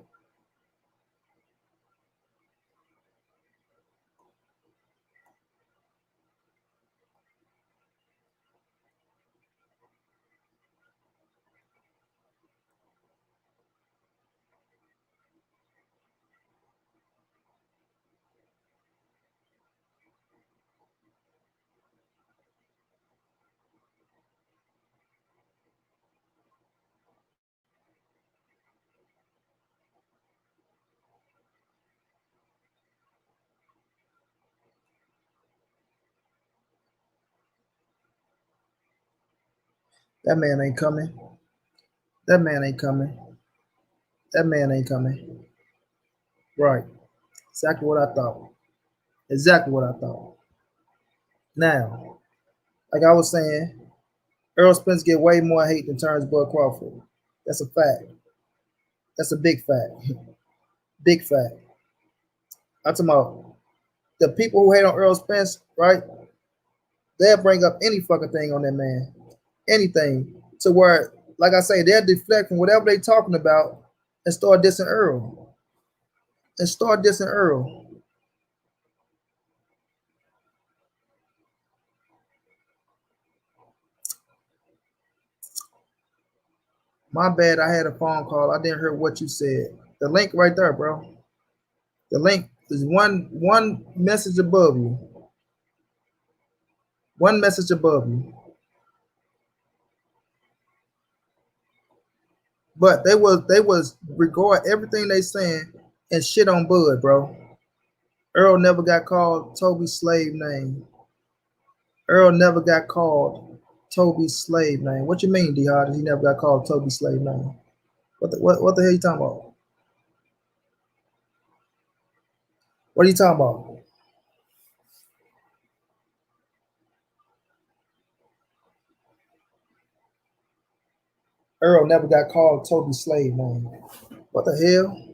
That man ain't coming. That man ain't coming. That man ain't coming. Right. Exactly what I thought. Exactly what I thought. Now, like I was saying, Earl Spence get way more hate than Terrence Bud Crawford. That's a fact. That's a big fact. Big fact. I'm talking about the people who hate on Earl Spence, right? They'll bring up any fucking thing on that man. Anything. To where, like I say, they'll deflect from whatever they talking about and start dissing Earl. And start dissing Earl. My bad, I had a phone call. I didn't hear what you said. The link right there, bro. The link is one message above you. One message above you. But they was regard everything they saying and shit on Bud, bro. Earl never got called Toby's slave name. Earl never got called Toby's slave name. What you mean, D Hard? He never got called Toby's slave name. What the hell you talking about? What are you talking about? Earl never got called Toby's slave name. What the hell?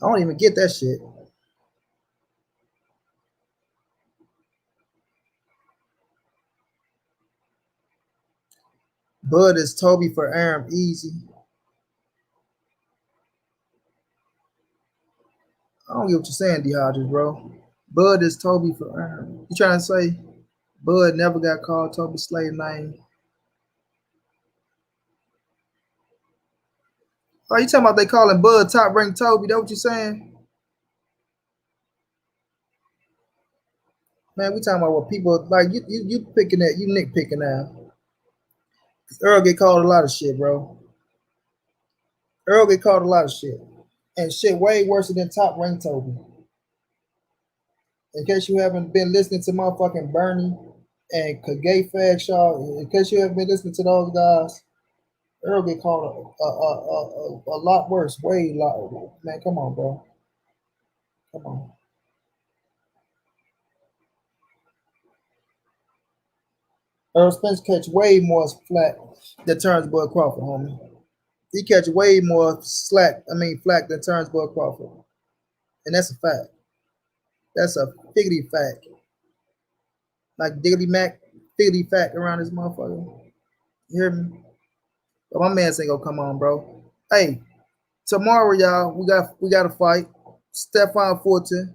I don't even get that shit. Bud is Toby for Aram Easy. I don't get what you're saying, D Hodges, bro. Bud is Toby for Aram. You trying to say Bud never got called Toby's slave name? Oh, you talking about they calling Bud top rank Toby? That what you saying? Man, we talking about what people like. You picking that? You nitpicking now? Earl get called a lot of shit, bro. Earl get called a lot of shit, and shit way worse than top rank Toby. In case you haven't been listening to motherfucking Bernie and Kagay Fagshaw, in case you haven't been listening to those guys, Earl get called a lot worse, way lot. Man, come on, bro. Come on. Earl Spence catch way more flack than Terrence Bud Crawford, homie. He catch way more flack than Terrence Bud Crawford. And that's a fact. That's a figgity fact. Like Diggity Mac, figgity fact around this motherfucker. You hear me? But my man ain't gonna come on, bro. Hey, tomorrow, y'all, we got a fight. Stephon Fulton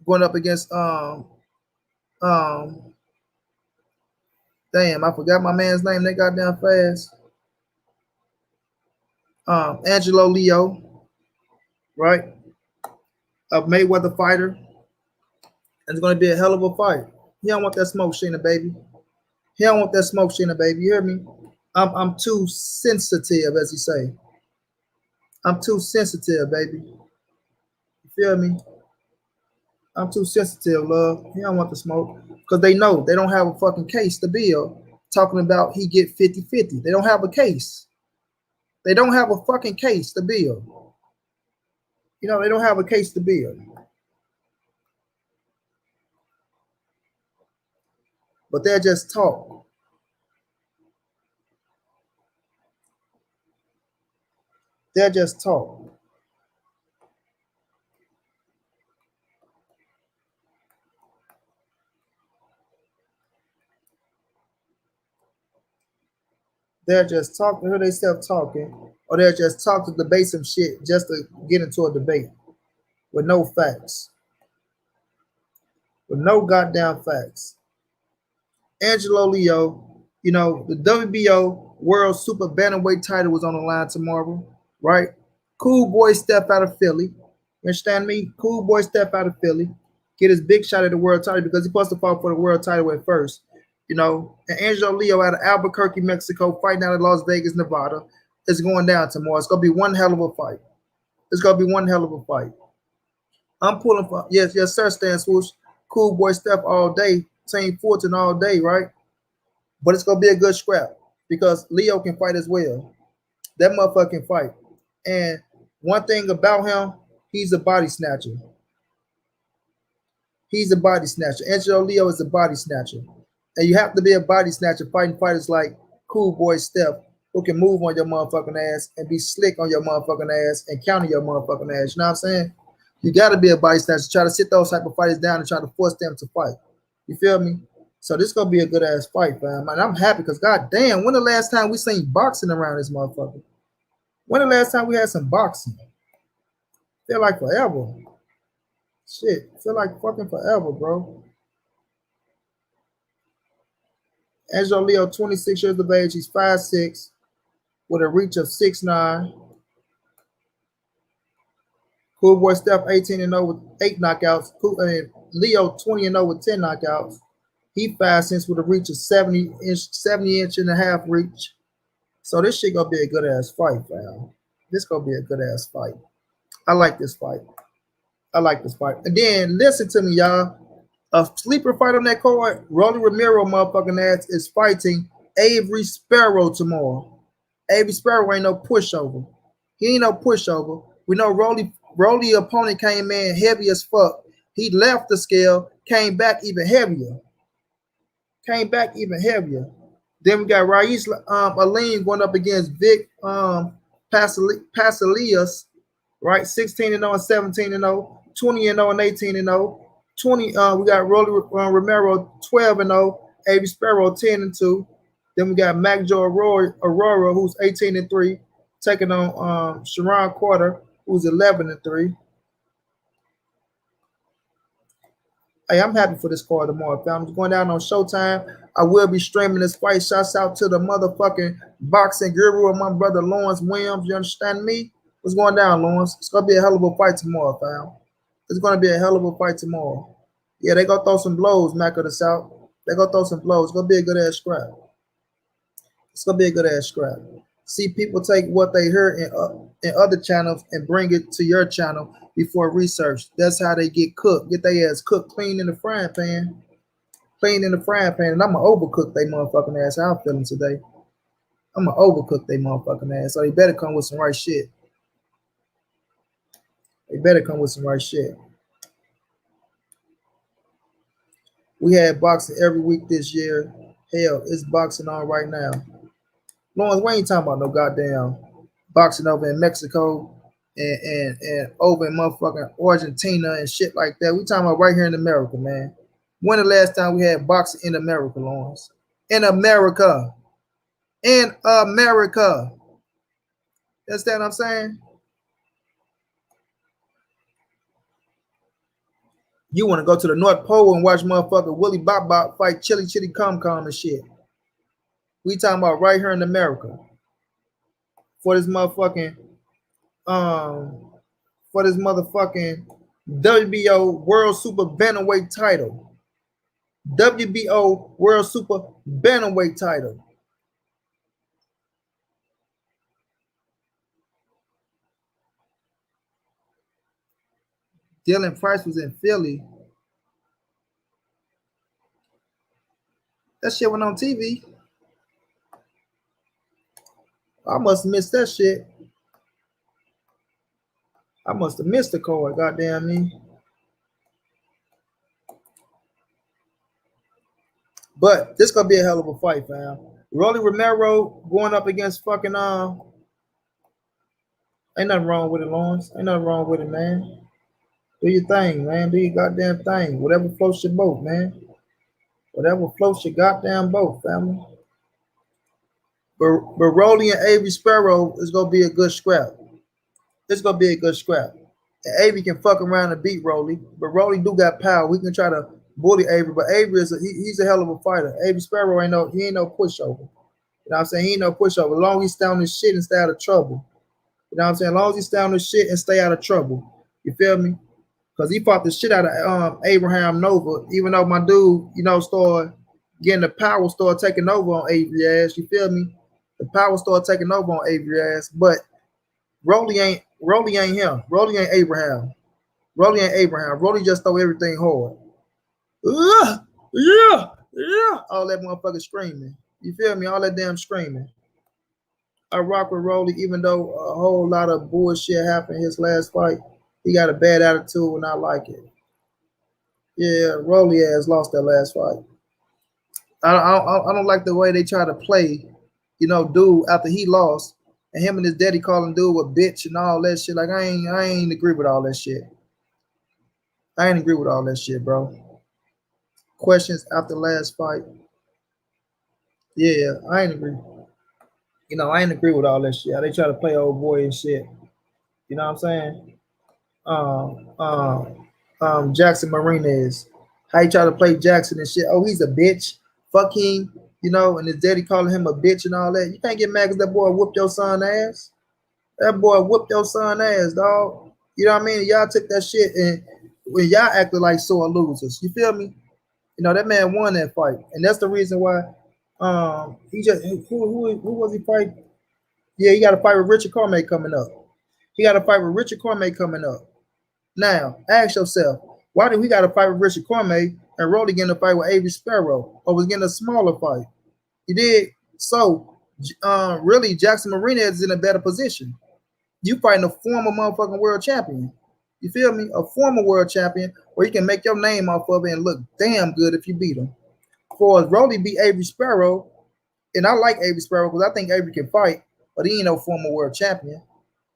going up against um damn, I forgot my man's name. They got down fast. Angelo Leo, right? A Mayweather fighter. And it's gonna be a hell of a fight. He don't want that smoke, Sheena, baby. He don't want that smoke, Sheena, baby. You hear me? I'm too sensitive, as you say. I'm too sensitive, baby. You feel me? I'm too sensitive, love. He don't want the smoke. Because they know they don't have a fucking case to build talking about he get 50-50. They don't have a case. They don't have a fucking case to build. You know, they don't have a case to build. But they'll just talk. They'll just talk. They'll just talk to hear themselves talking, or they'll just talk to debate some shit just to get into a debate with no facts. With no goddamn facts. Angelo Leo, you know, the WBO World Super Bantamweight title was on the line tomorrow, right? Cool boy step out of Philly. You understand me? Cool boy step out of Philly. Get his big shot at the world title because he's supposed to fight for the world title at first. You know, and Angelo Leo out of Albuquerque, Mexico, fighting out of Las Vegas, Nevada. It's going down tomorrow. It's gonna be one hell of a fight. It's gonna be one hell of a fight. I'm pulling for yes, sir, Stan Swoosh. Cool boy Steph all day, Team Fortune all day, right? But it's gonna be a good scrap because Leo can fight as well. That motherfucker can fight. And one thing about him, he's a body snatcher. He's a body snatcher. Angelo Leo is a body snatcher. And you have to be a body snatcher fighting fighters like Cool Boy Steph, who can move on your motherfucking ass and be slick on your motherfucking ass and counter your motherfucking ass. You know what I'm saying? You got to be a body snatcher. Try to sit those type of fighters down and try to force them to fight. You feel me? So this gonna be a good ass fight, fam. And I'm happy because goddamn, when the last time we seen boxing around this motherfucker? When the last time we had some boxing? Feel like forever. Shit, feel like fucking forever, bro. Angelo Leo, 26 years of age. He's 5'6", with a reach of 6'9". Cool Boy Steph, 18-0 with 8 knockouts. And Leo, 20-0 with 10 knockouts. He 5'6" with a reach of 70 inch and a half reach. So this shit gonna be a good ass fight, fam. This gonna be a good ass fight. I like this fight. I like this fight. And then listen to me, y'all. A sleeper fight on that card, Rolly Romero motherfucking ass is fighting Avery Sparrow tomorrow. Avery Sparrow ain't no pushover. He ain't no pushover. We know Rolly opponent came in heavy as fuck. He left the scale, came back even heavier. Came back even heavier. Then we got Raiz Aline going up against Vic Pasalias, right? 16-0 and 17-0, 20-0 and 18-0. 20. We got Rolly Romero 12-0, Avery Sparrow 10-2. Then we got MacJo Aurora, who's 18-3, taking on Sharon Carter, who's 11-3. Hey, I'm happy for this card tomorrow, fam. It's going down on Showtime. I will be streaming this fight. Shouts out to the motherfucking boxing guru of my brother Lawrence Williams. You understand me? What's going down, Lawrence? It's gonna be a hell of a fight tomorrow, fam. It's gonna be a hell of a fight tomorrow. Yeah, they gonna throw some blows, Mac of the South. They gonna throw some blows. It's gonna be a good ass scrap. It's gonna be a good ass scrap. See people take what they heard in other channels and bring it to your channel before research. That's how they get cooked. Get their ass cooked clean in the frying pan. Clean in the frying pan. And I'm gonna overcook they motherfucking ass. How I'm feeling today. I'm gonna overcook they motherfucking ass. So they better come with some right shit. They better come with some right shit. We had boxing every week this year. Hell, it's boxing on right now. Lawrence, we ain't talking about no goddamn boxing over in Mexico and over in motherfucking Argentina and shit like that. We talking about right here in America, man. When the last time we had boxing in America, Lawrence? In America. In America. You understand what I'm saying? You want to go to the North Pole and watch motherfucker Willie Bop Bop fight Chili Chili Cum Cum and shit. We talking about right here in America. For this motherfucking WBO World Super Bantamweight title. WBO World Super Bantamweight title. Dylan Price was in Philly. That shit went on TV. I must have missed that shit. I must have missed the card, goddamn me. But this gonna be a hell of a fight, fam. Rolly Romero going up against fucking ain't nothing wrong with it, Lawrence. Ain't nothing wrong with it, man. Do your thing, man. Do your goddamn thing. Whatever floats your boat, man. Whatever floats your goddamn boat, family. But Rolly and Avery Sparrow is gonna be a good scrap. It's gonna be a good scrap. And Avery can fuck around and beat Rolly, but Rolly do got power. We can try to bully Avery, but Avery is he's a hell of a fighter. Avery Sparrow ain't no pushover. You know what I'm saying? He ain't no pushover. As long as he stay on his shit and stay out of trouble. You know what I'm saying? As long as he stay on his shit and stay out of trouble. You feel me? Because he fought the shit out of Abraham Nova, even though my dude, started getting the power, started taking over on Avery ass. You feel me? The power started taking over on Avery ass. But Rolly ain't him. Rolly ain't Abraham. Rolly and Abraham. Rolly just throw everything hard. Yeah, yeah. All that motherfucker screaming. You feel me? All that damn screaming. I rock with Rolly, even though a whole lot of bullshit happened his last fight. He got a bad attitude, and I like it. Yeah, Rolly has lost that last fight. I don't like the way they try to play, dude after he lost, and him and his daddy calling dude a bitch and all that shit. Like I ain't agree with all that shit. I ain't agree with all that shit, bro. Questions after last fight. Yeah, I ain't agree. I ain't agree with all that shit. How they try to play old boy and shit. You know what I'm saying? Um, um, Jackson Martinez. How he try to play Jackson and shit. Oh, he's a bitch. Fuck him. And his daddy calling him a bitch and all that. You can't get mad because that boy whooped your son ass. That boy whooped your son ass, dog. You know what I mean? Y'all took that shit and when y'all acted like sore losers. You feel me? That man won that fight. And that's the reason why he just who was he fighting? Yeah, he got a fight with Richard Cormier coming up. He got a fight with Richard Cormier coming up. Now, ask yourself, why did we got to fight with Richard Cormier and Rolly getting a fight with Avery Sparrow, or was getting a smaller fight? He did. So, really, Jackson Martinez is in a better position. You fighting a former motherfucking world champion. You feel me? A former world champion where you can make your name off of it and look damn good if you beat him. For Rolly beat Avery Sparrow, and I like Avery Sparrow because I think Avery can fight, but he ain't no former world champion.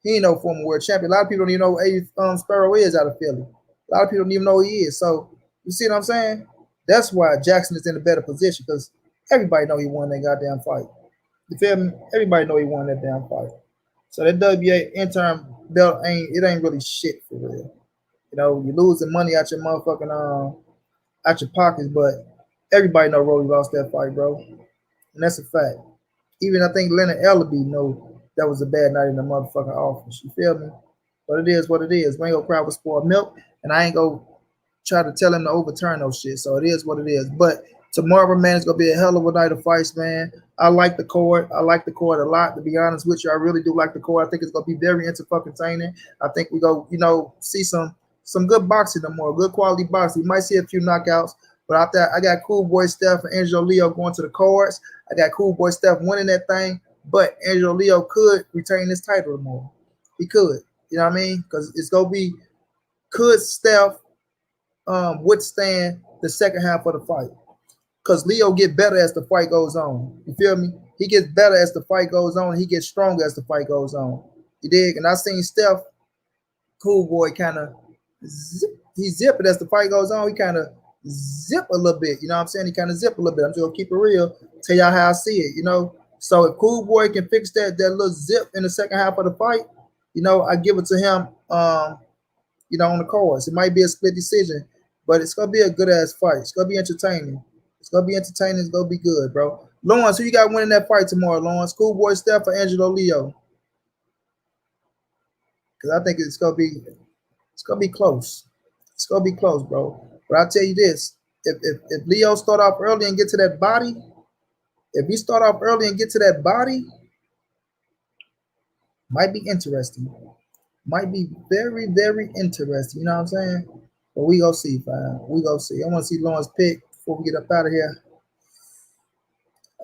He ain't no former world champion. A lot of people don't even know who Avery Sparrow is out of Philly. A lot of people don't even know who he is. So you see what I'm saying? That's why Jackson is in a better position because everybody know he won that goddamn fight. You feel me? Everybody know he won that damn fight. So that WBA interim belt ain't really shit for real. You're losing money out your motherfucking out your pockets, but everybody know Rolly lost that fight, bro. And that's a fact. Even I think Leonard Ellaby know that was a bad night in the motherfucking office. You feel me? But it is what it is. We ain't gonna cry with spoiled milk, and I ain't gonna try to tell him to overturn those shit. So it is what it is. But tomorrow, man, it's gonna be a hell of a night of fights, man. I like the card. I like the card a lot. To be honest with you, I really do like the card. I think it's gonna be very entertaining. I think we go, see some good boxing tomorrow, good quality boxing. You might see a few knockouts. But after that, I got Cool Boy Steph and Angelo Leo going to the cards. I got Cool Boy Steph winning that thing, but Angelo Leo could retain his title tomorrow. He could. You know what I mean? Because it's going to be, could Steph withstand the second half of the fight? Because Leo get better as the fight goes on. You feel me? He gets better as the fight goes on. He gets stronger as the fight goes on. You dig? And I seen Steph, Cool Boy, kind of he zip it as the fight goes on. He kind of zip a little bit, you know what I'm saying? He kind of zip a little bit. I'm just gonna keep it real, tell y'all how I see it, So if Cool Boy can fix that little zip in the second half of the fight, I give it to him on the cards. It might be a split decision, but it's gonna be a good ass fight. It's gonna be entertaining. It's gonna be entertaining, it's gonna be good, bro. Lawrence, who you got winning that fight tomorrow, Lawrence? Cool Boy Steph or Angelo Leo? Because I think it's gonna be close. It's gonna be close, bro. But I'll tell you this: if Leo start off early and get to that body, might be interesting. Might be very, very interesting. You know what I'm saying? But we go see, fam. We go see. I want to see Lawrence pick before we get up out of here.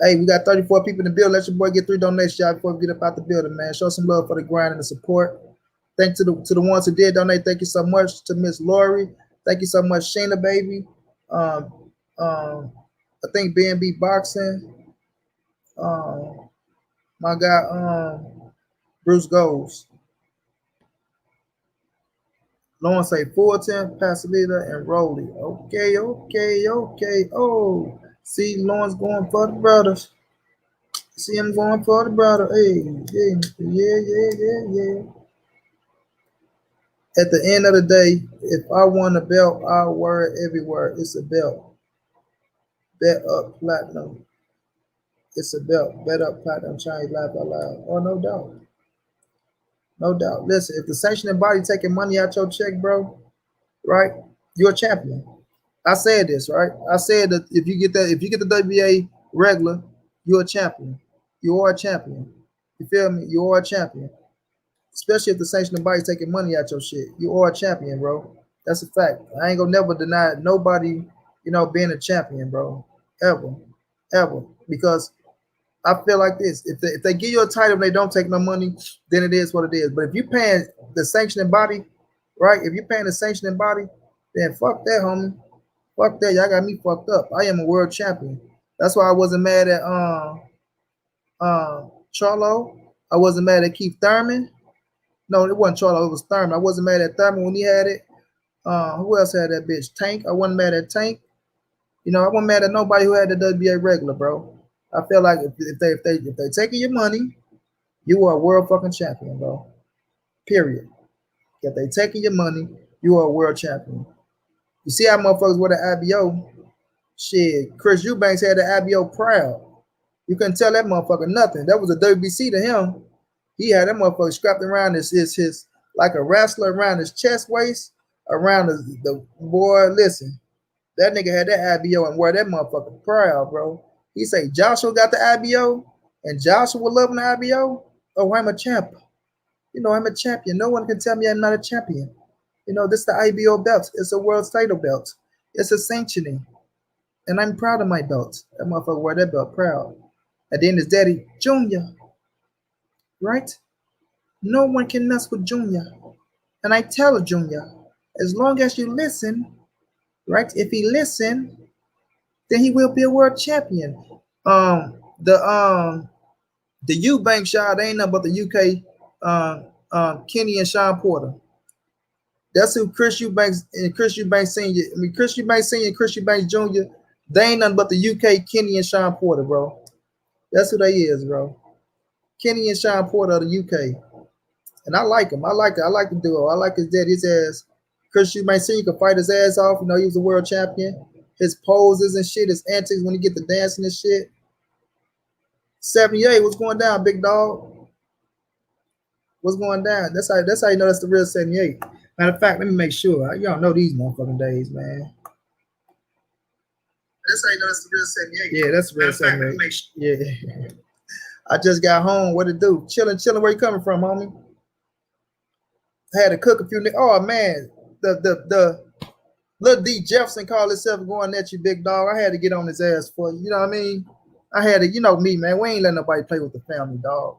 Hey, we got 34 people in the building. Let your boy get 3 donations, y'all, before we get up out the building, man. Show some love for the grind and the support. Thanks to the ones who did donate. Thank you so much to Miss Lori. Thank you so much, Shayna, baby. I think B&B Boxing. My guy, Bruce Goes. Lawrence say Fulton, Pasadena, and Rowley. Okay. Oh, see Lawrence going for the brothers. See him going for the brother. Hey, yeah. At the end of the day, if I won a belt, I'll wear it everywhere. It's a belt. Bet up platinum. It's a belt. Bet up platinum. Change life out loud. Oh, no doubt. No doubt. Listen, if the sanctioning body taking money out your check, bro, right? You're a champion. I said this, right? I said that if you get the WBA regular, you're a champion. You are a champion. You feel me? You are a champion. Especially if the sanctioning body's taking money out your shit. You are a champion, bro. That's a fact. I ain't gonna never deny nobody, being a champion, bro. Ever. Ever. Because I feel like this. If they give you a title and they don't take no money, then it is what it is. But if you paying the sanctioning body, right? If you're paying the sanctioning body, then fuck that, homie. Fuck that. Y'all got me fucked up. I am a world champion. That's why I wasn't mad at Charlo. I wasn't mad at Keith Thurman. No, it wasn't Charlo, it was Thurman. I wasn't mad at Thurman when he had it. Who else had that bitch? Tank. I wasn't mad at Tank. I wasn't mad at nobody who had the WBA regular, bro. I feel like if they taking your money, you are a world fucking champion, bro. Period. If they taking your money, you are a world champion. You see how motherfuckers with the IBO? Shit, Chris Eubanks had the IBO proud. You couldn't tell that motherfucker nothing. That was a WBC to him. He had that motherfucker strapped around his like a wrestler around his chest waist, around the boy. Listen, that nigga had that IBO and wore that motherfucker proud, bro. He say Joshua got the IBO and Joshua loving the IBO. Oh, I'm a champ. I'm a champion. No one can tell me I'm not a champion. This is the IBO belt. It's a world title belt. It's a sanctioning. And I'm proud of my belt. That motherfucker wore that belt proud. And then his daddy, Junior, right? No one can mess with Junior. And I tell Junior, as long as you listen, right? If he listen, then he will be a world champion. The Eubank shot ain't nothing but the UK Kenny and Sean Porter. That's who Chris Eubanks and Chris Eubanks Senior. I mean Chris Eubanks Senior and Chris Eubanks Jr. They ain't nothing but the UK Kenny and Sean Porter, bro. That's who they is, bro. Kenny and Sean Porter of the UK. And I like him. I like the duo. I like his dad. His ass. Chris Eubanks Senior could fight his ass off. He was a world champion. His poses and shit, his antics when he get the dancing and shit. 78, what's going down, big dog? What's going down? That's how you know that's the real 78. Matter of fact, let me make sure. Y'all know these motherfucking days, man. That's how you know that's the real 78. Yeah, that's the real 78. Yeah. I just got home. What it do? Chilling. Where you coming from, homie? I had to cook a few. Oh man, the little D Jefferson called himself going at you, big dog. I had to get on his ass for you. You know what I mean? I had to, me, man. We ain't letting nobody play with the family, dog.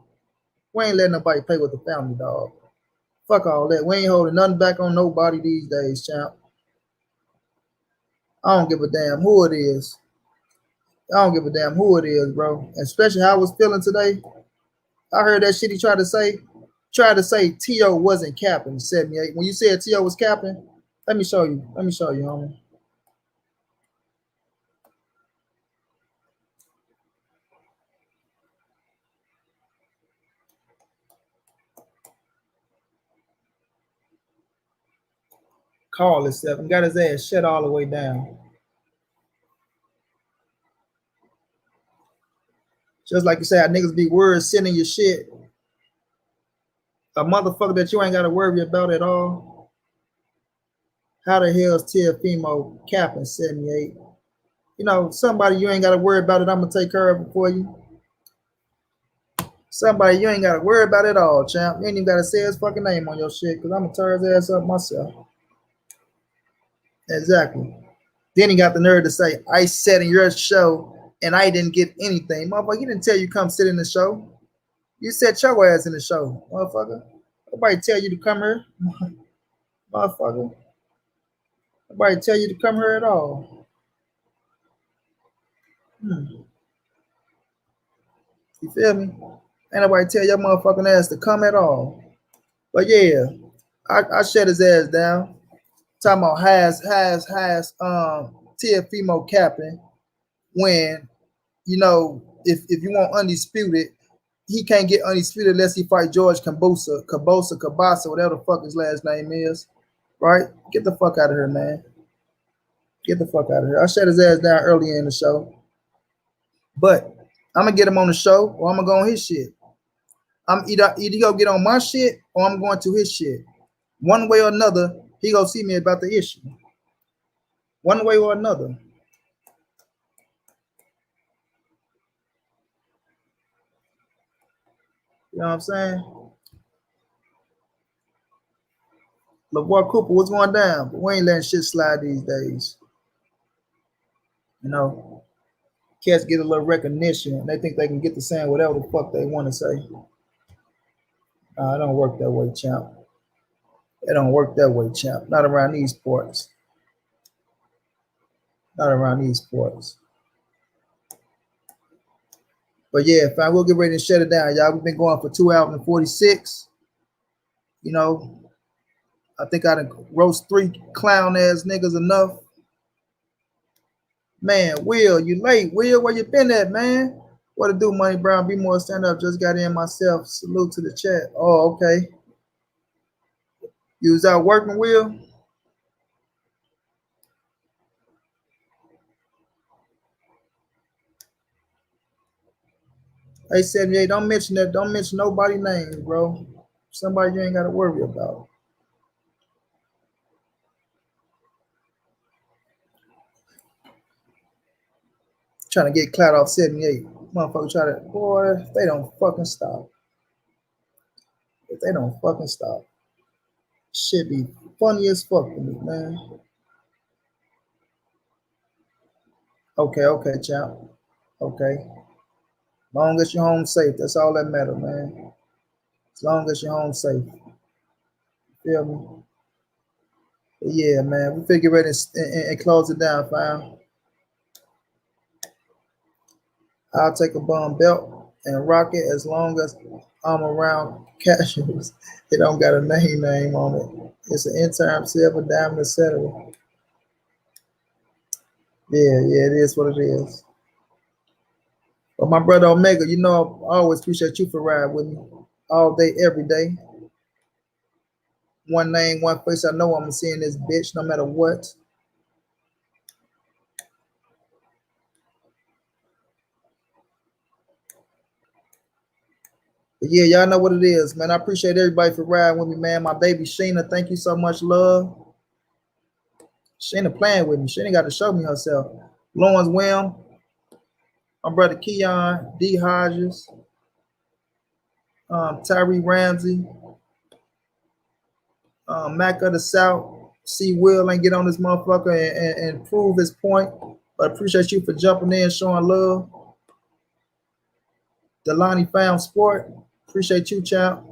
We ain't letting nobody play with the family, dog. Fuck all that. We ain't holding nothing back on nobody these days, champ. I don't give a damn who it is. I don't give a damn who it is, bro. Especially how I was feeling today. I heard that shit he tried to say. T.O. wasn't capping 78. When you said T.O. was capping, let me show you. Homie. Call himself and got his ass shut all the way down. Just like you say, how niggas be words sending your shit. A motherfucker that you ain't got to worry about at all. How the hell is Teofimo capping 78? Somebody you ain't got to worry about it. I'm going to take care of it for you. Somebody you ain't got to worry about it at all, champ. You ain't even got to say his fucking name on your shit because I'm going to tear his ass up myself. Exactly. Then he got the nerve to say, I sat in your show and I didn't get anything. Motherfucker, he didn't tell you come sit in the show. You set your ass in the show, motherfucker. Nobody tell you to come here, motherfucker. Nobody tell you to come here at all. You feel me? Ain't nobody tell your motherfucking ass to come at all. But yeah, I shut his ass down. Talking about has Teofimo capping when if you want undisputed, he can't get undisputed unless he fight George Cabasa, whatever the fuck his last name is. Right? Get the fuck out of here, man. Get the fuck out of here. I shut his ass down earlier in the show. But I'm gonna get him on the show or I'm gonna go on his shit. I'm either go get on my shit or I'm going to his shit. One way or another, he gonna see me about the issue. One way or another. You know what I'm saying? LeVar Cooper, what's going down? But we ain't letting shit slide these days. You know, cats get a little recognition and they think they can get to saying whatever the fuck they want to say. It don't work that way, champ. It don't work that way, champ. Not around these parts. Not around these parts. But yeah, fam, we'll get ready to shut it down, y'all. We've been going for 2 hours and 46. You know, I think I done roast 3 clown ass niggas enough. Man, Will, you late. Will, where you been at, man? What to do, Money Brown? Be more stand up. Just got in myself. Salute to the chat. Oh, okay. You was out working, Will? Hey, 78, don't mention that. Don't mention nobody's names, bro. Somebody you ain't got to worry about. Trying to get clout off 78. Motherfucker try to, boy, if they don't fucking stop. If they don't fucking stop. Shit be funny as fuck to me, man. Okay, champ. Okay. Long as you're home safe, that's all that matters, man. As long as you're home safe. Feel me? But yeah, man, we figure ready and close it down, fam. I'll take a bum belt and rock it as long as I'm around cashews. It don't got a name on it. It's an interim silver, diamond, etc. Yeah, it is what it is. But my brother Omega, you know, I always appreciate you for riding with me all day, every day. One name, one face. I know I'm seeing this bitch no matter what. But yeah, y'all know what it is, man. I appreciate everybody for riding with me, man. My baby Sheena, thank you so much, love. Sheena playing with me. Sheena got to show me herself. Lawrence William, my brother Keon, D. Hodges, Tyree Ramsey, Mac of the South. C. Will and get on this motherfucker and prove his point. But I appreciate you for jumping in, showing love. Delani Fam Sport, appreciate you, champ.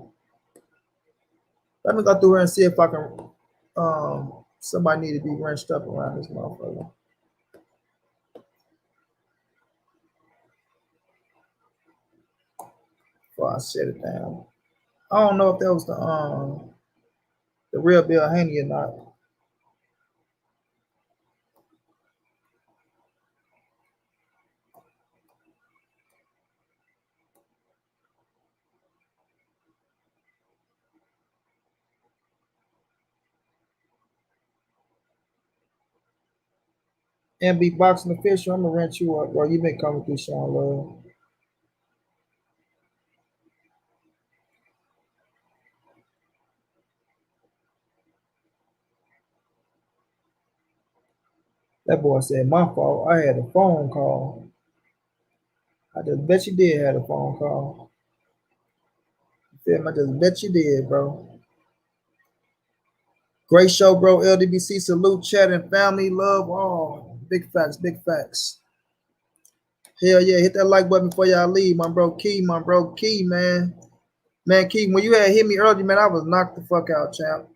Let me go through here and see if I can. Somebody need to be wrenched up around this motherfucker. Before I set it down, I don't know if that was the real Bill Haney or not. MB Boxing Official, I'm gonna rent you up, bro. You been coming through showing love. That boy said, my fault. I had a phone call. I just bet you did have a phone call. You feel me? I just bet you did, bro. Great show, bro. LDBC, salute, chat, and family. Love all. Big facts, big facts. Hell yeah, hit that like button before y'all leave, my bro Key, man. Man, Key, when you had hit me earlier, man, I was knocked the fuck out, champ.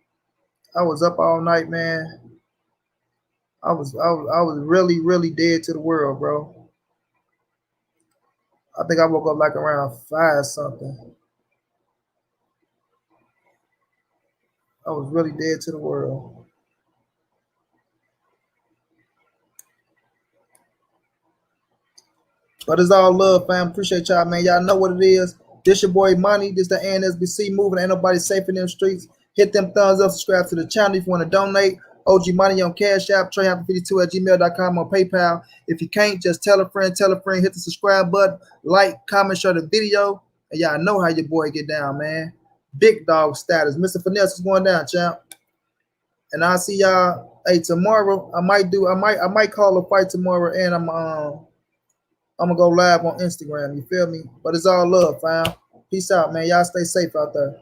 I was up all night, man. I was really, really dead to the world, bro. I think I woke up like around 5 something. I was really dead to the world. But it's all love, fam. Appreciate y'all, man. Y'all know what it is. This your boy Money. This the ANSBC moving. Ain't nobody safe in them streets. Hit them thumbs up. Subscribe to the channel if you want to donate. OG Money on Cash App. TreyHappy52@gmail.com on PayPal. If you can't, just tell a friend. Hit the subscribe button. Like, comment, share the video. And y'all know how your boy get down, man. Big dog status. Mr. Finesse is going down, champ. And I'll see y'all. Hey, tomorrow I might call a fight tomorrow, and I'm gonna go live on Instagram. You feel me? But it's all love, fam. Peace out, man. Y'all stay safe out there.